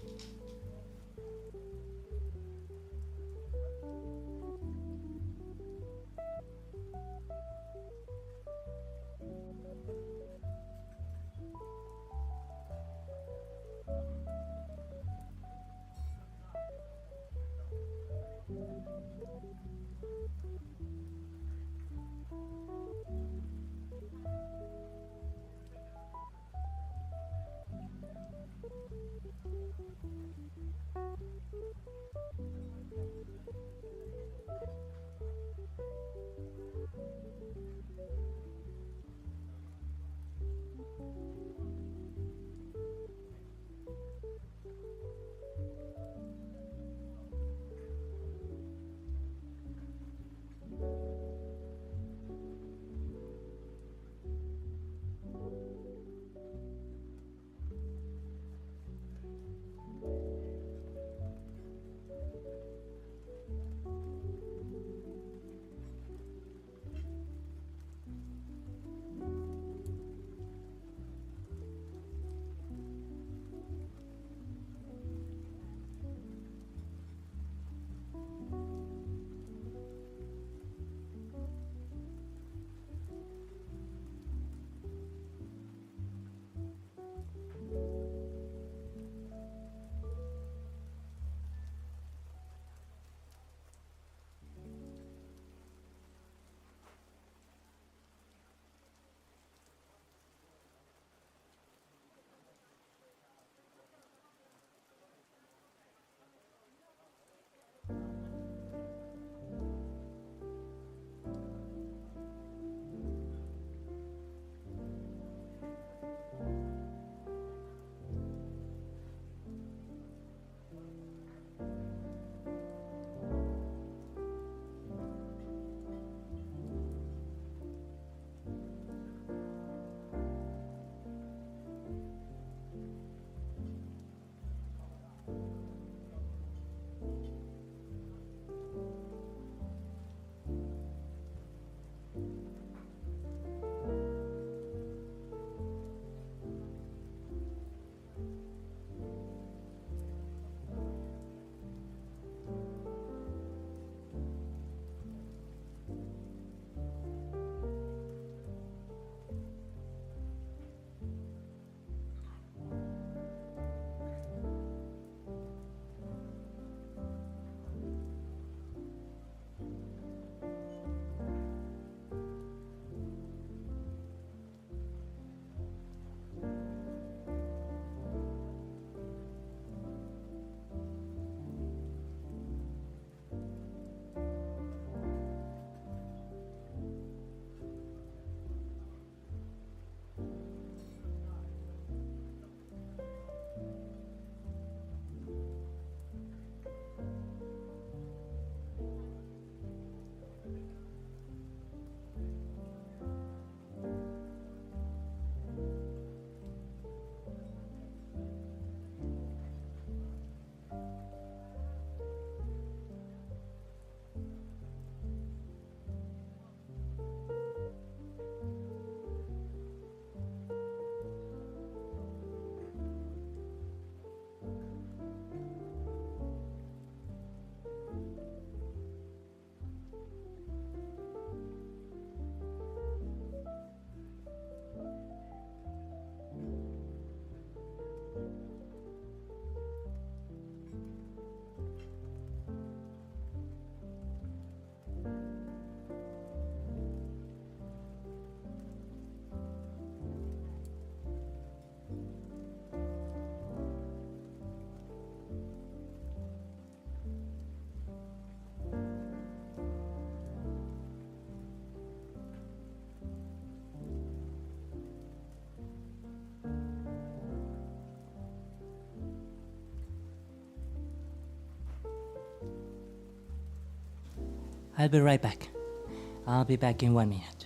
I'll be right back. I'll be back in 1 minute.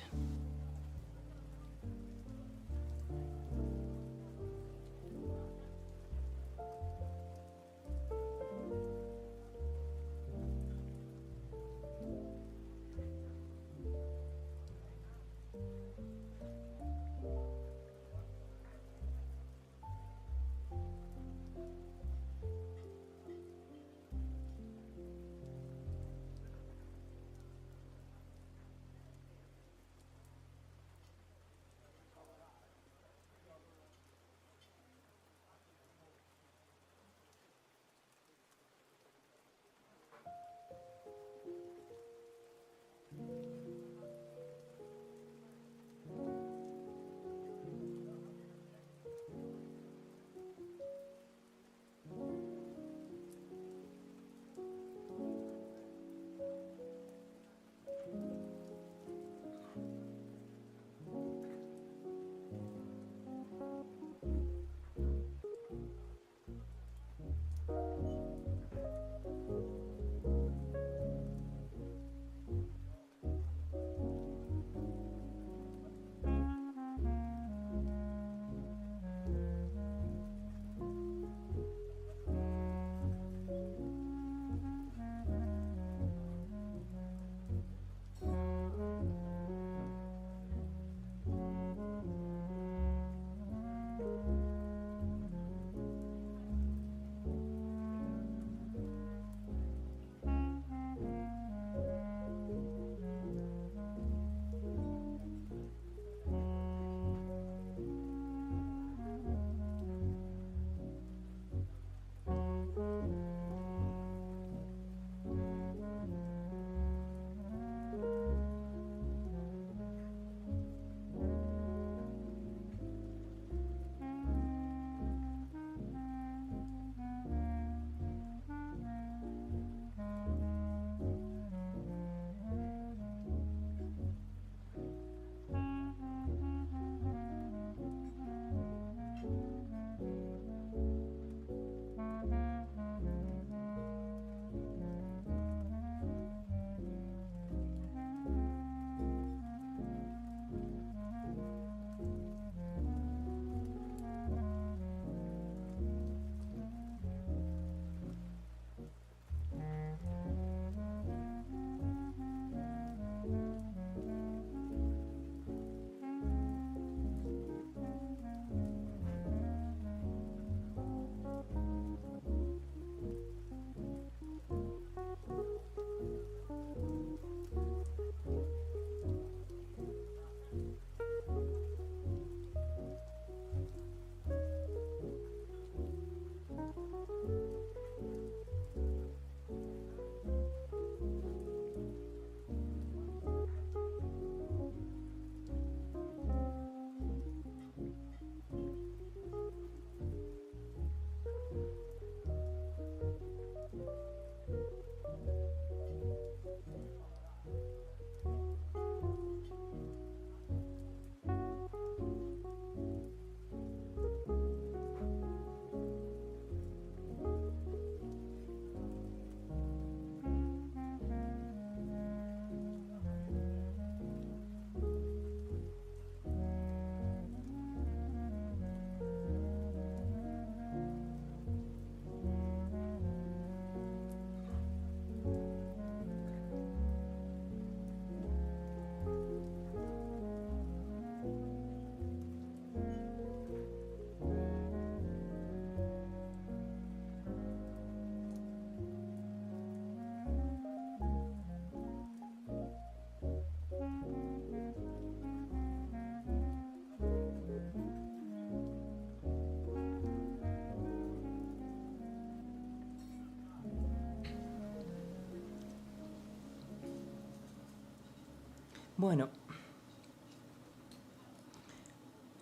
Bueno,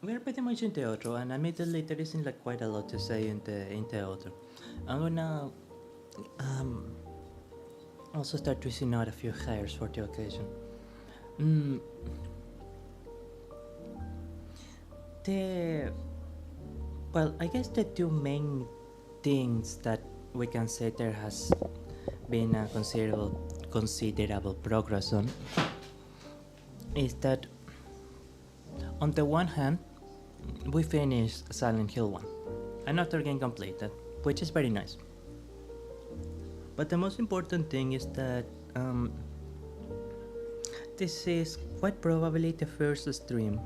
we're pretty much in the outro, and admittedly there isn't like quite a lot to say in the outro. I'm gonna also start twisting out a few hairs for the occasion. Well, I guess the two main things that we can say there has been a considerable considerable progress on is that on the one hand, we finished Silent Hill 1, another game completed, which is very nice. But the most important thing is that this is quite probably the first stream,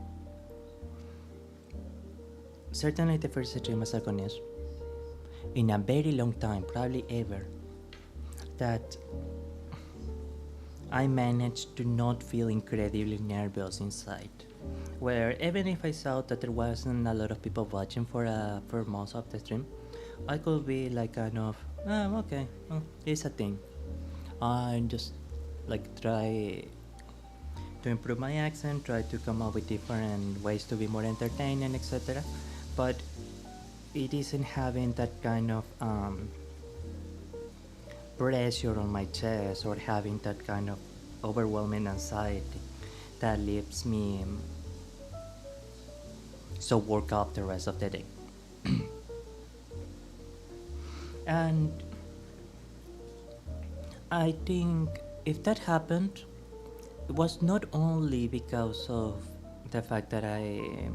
certainly the first stream as Halconiis, in a very long time, probably ever, that I managed to not feel incredibly nervous inside. Where even if I saw that there wasn't a lot of people watching for most of the stream, I could be like kind of, okay, it's a thing. I just like try to improve my accent, try to come up with different ways to be more entertaining, etc. But it isn't having that kind of pressure on my chest or having that kind of overwhelming anxiety that leaves me so worked up the rest of the day. And I think if that happened, it was not only because of the fact that I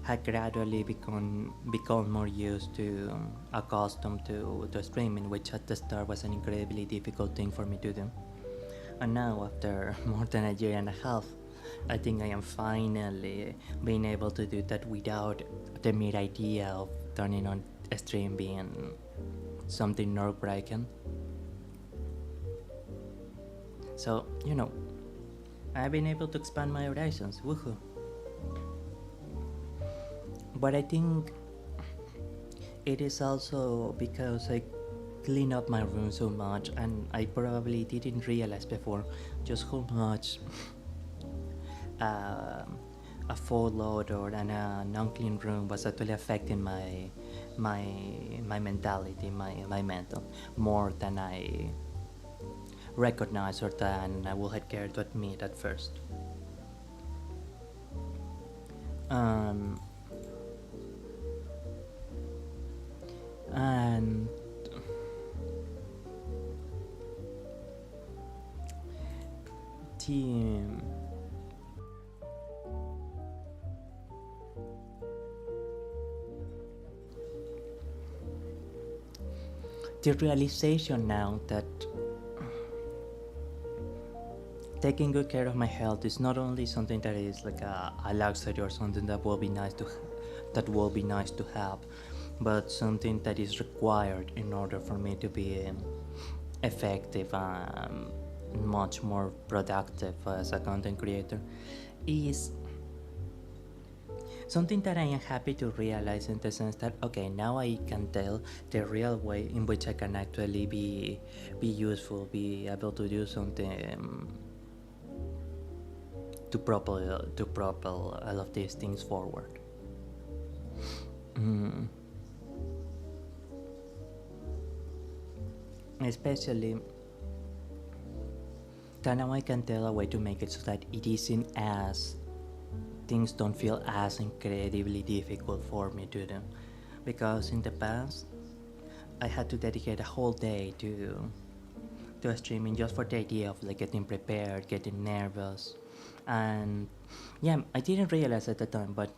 had gradually become more used to, accustomed to streaming, which at the start was an incredibly difficult thing for me to do. And now, after more than a year and a half, I think I am finally being able to do that without the mere idea of turning on a stream being something nerve-wracking. So, you know, I've been able to expand my horizons, woohoo. But I think it is also because I clean up my room so much, and I probably didn't realize before just how much a full load or an unclean room was actually affecting my mentality, my mental, more than I recognized or than I would have cared to admit at first. And the realization now that taking good care of my health is not only something that is like a luxury or something that will be nice to have, but something that is required in order for me to be effective and much more productive as a content creator, is something that I am happy to realize, in the sense that, okay, now I can tell the real way in which I can actually be useful, be able to do something to propel all of these things forward. Especially that now I can tell a way to make it so that it isn't as things don't feel as incredibly difficult for me to do, because in the past I had to dedicate a whole day to streaming just for the idea of like getting prepared, getting nervous, and yeah, I didn't realize at the time, but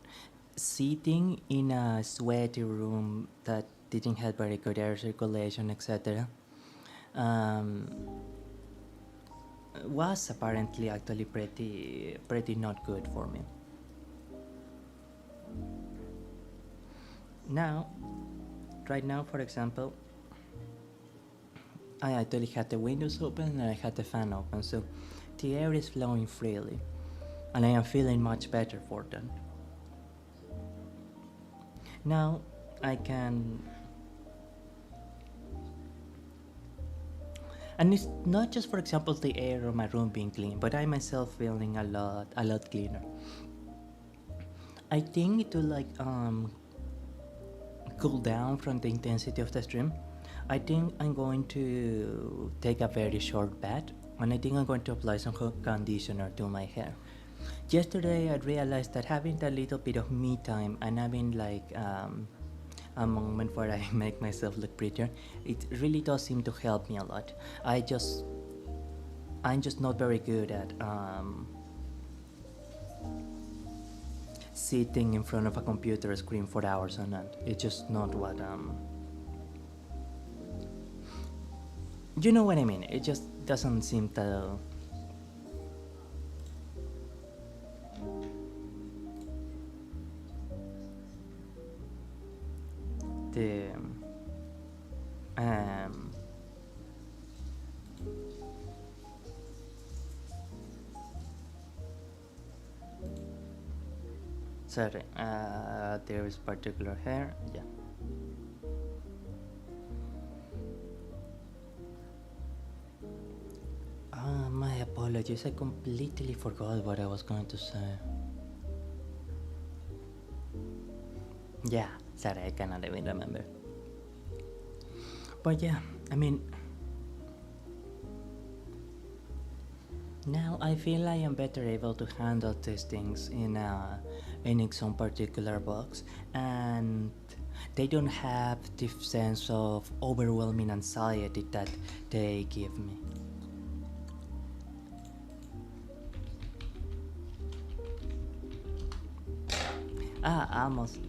sitting in a sweaty room that didn't have very good air circulation, etc., was apparently actually pretty not good for me. Right now, for example, I actually had the windows open and I had the fan open, so the air is flowing freely, and I am feeling much better for that. Now I can, and it's not just, for example, the air of my room being clean, but I myself feeling a lot cleaner. I think to like cool down from the intensity of the stream, I think I'm going to take a very short bath, and I think I'm going to apply some conditioner to my hair. Yesterday I realized that having that little bit of me time and having like a moment where I make myself look prettier, it really does seem to help me a lot. I just I'm just not very good at sitting in front of a computer screen for hours on end. It's just not what you know what I mean. It just doesn't seem to the sorry, there is particular hair, yeah. My apologies, I completely forgot what I was going to say. Yeah, sorry, I cannot even remember. But yeah, I mean, now I feel I am better able to handle these things in some particular box, and they don't have the sense of overwhelming anxiety that they give me. Almost.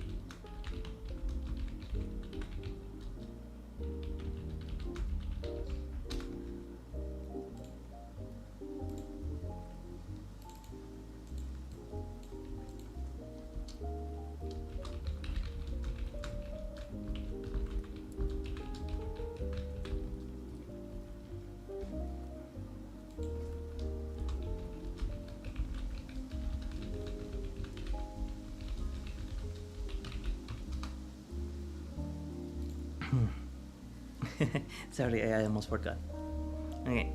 Sorry, I almost forgot. Okay.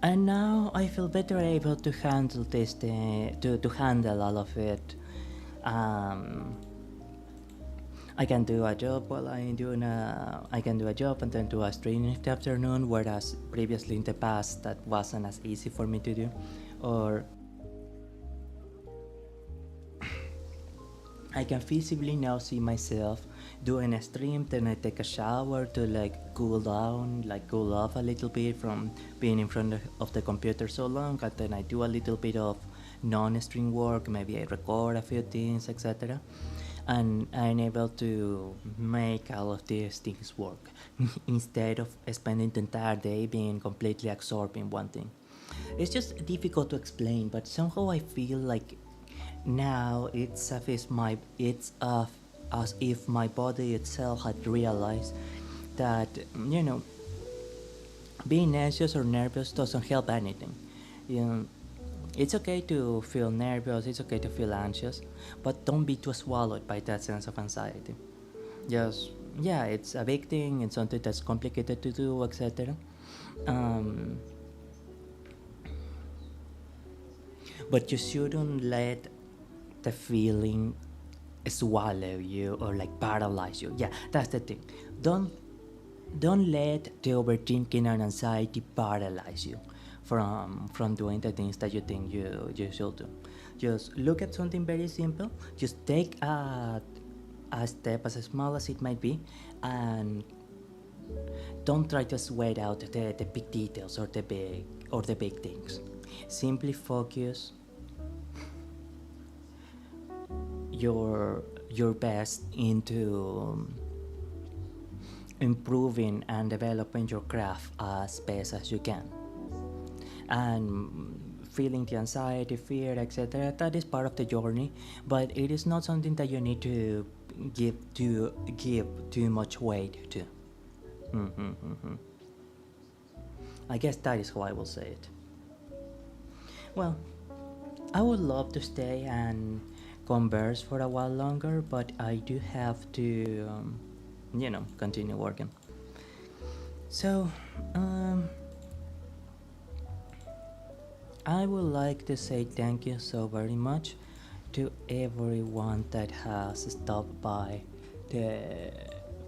And now I feel better able to handle this, to handle all of it. I can do a job while I'm doing I can do a job and then do a stream in the afternoon, whereas previously in the past that wasn't as easy for me to do. Or I can feasibly now see myself doing a stream, then I take a shower to like cool down, like cool off a little bit from being in front of the computer so long, and then I do a little bit of non-stream work, maybe I record a few things, etc. And I'm able to make all of these things work instead of spending the entire day being completely absorbed in one thing. It's just difficult to explain, but somehow I feel like now it's as if my body itself had realized that, you know, being anxious or nervous doesn't help anything. You know, it's okay to feel nervous, it's okay to feel anxious, but don't be too swallowed by that sense of anxiety. Just, yeah, it's a big thing, it's something that's complicated to do, etc. But you shouldn't let the feeling swallow you or like paralyze you. Yeah, that's the thing. Don't let the overthinking and anxiety paralyze you from doing the things that you think you should do. Just look at something very simple. Just take a step as small as it might be, and don't try to sweat out the big details or the big things. Simply focus your best into improving and developing your craft as best as you can. And feeling the anxiety, fear, etc., that is part of the journey, but it is not something that you need to give too much weight to. I guess that is how I will say it. Well, I would love to stay and converse for a while longer, but I do have to continue working. So I would like to say thank you so very much to everyone that has stopped by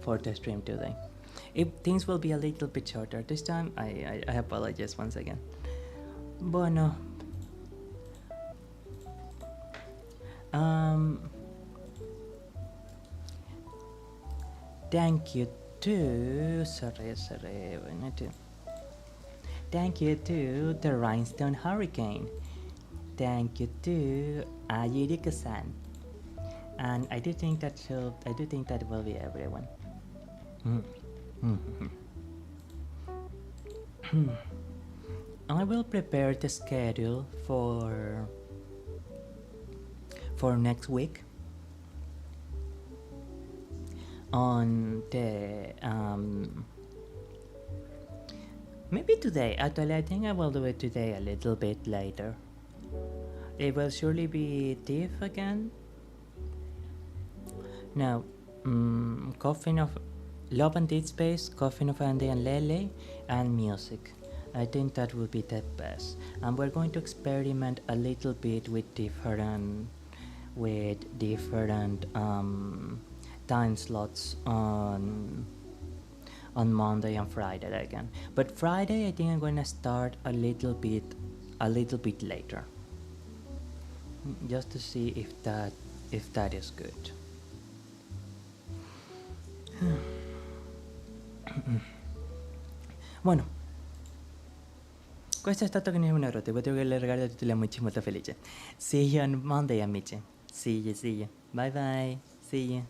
for the stream today. If things will be a little bit shorter this time, I apologize once again. Bueno, Thank you to Thank you to the Rhinestone Hurricane. Thank you to Ayurika-san. And I do think that will be everyone. I will prepare the schedule for next week. On the maybe today. Actually, I think I will do it today a little bit later. It will surely be Tiff again. Now, Coffin of Love and Dead Space, Coffin of Andy and Lele, and music. I think that will be the best. And we're going to experiment a little bit with different time slots on Monday and Friday again. But Friday, I think I'm going to start a little bit later, just to see if that is good. Bueno, questo è stato Buonarroti. Voglio che le regalo tutti le amici molto felici. See you on Monday, amici. See you. Bye bye. See you.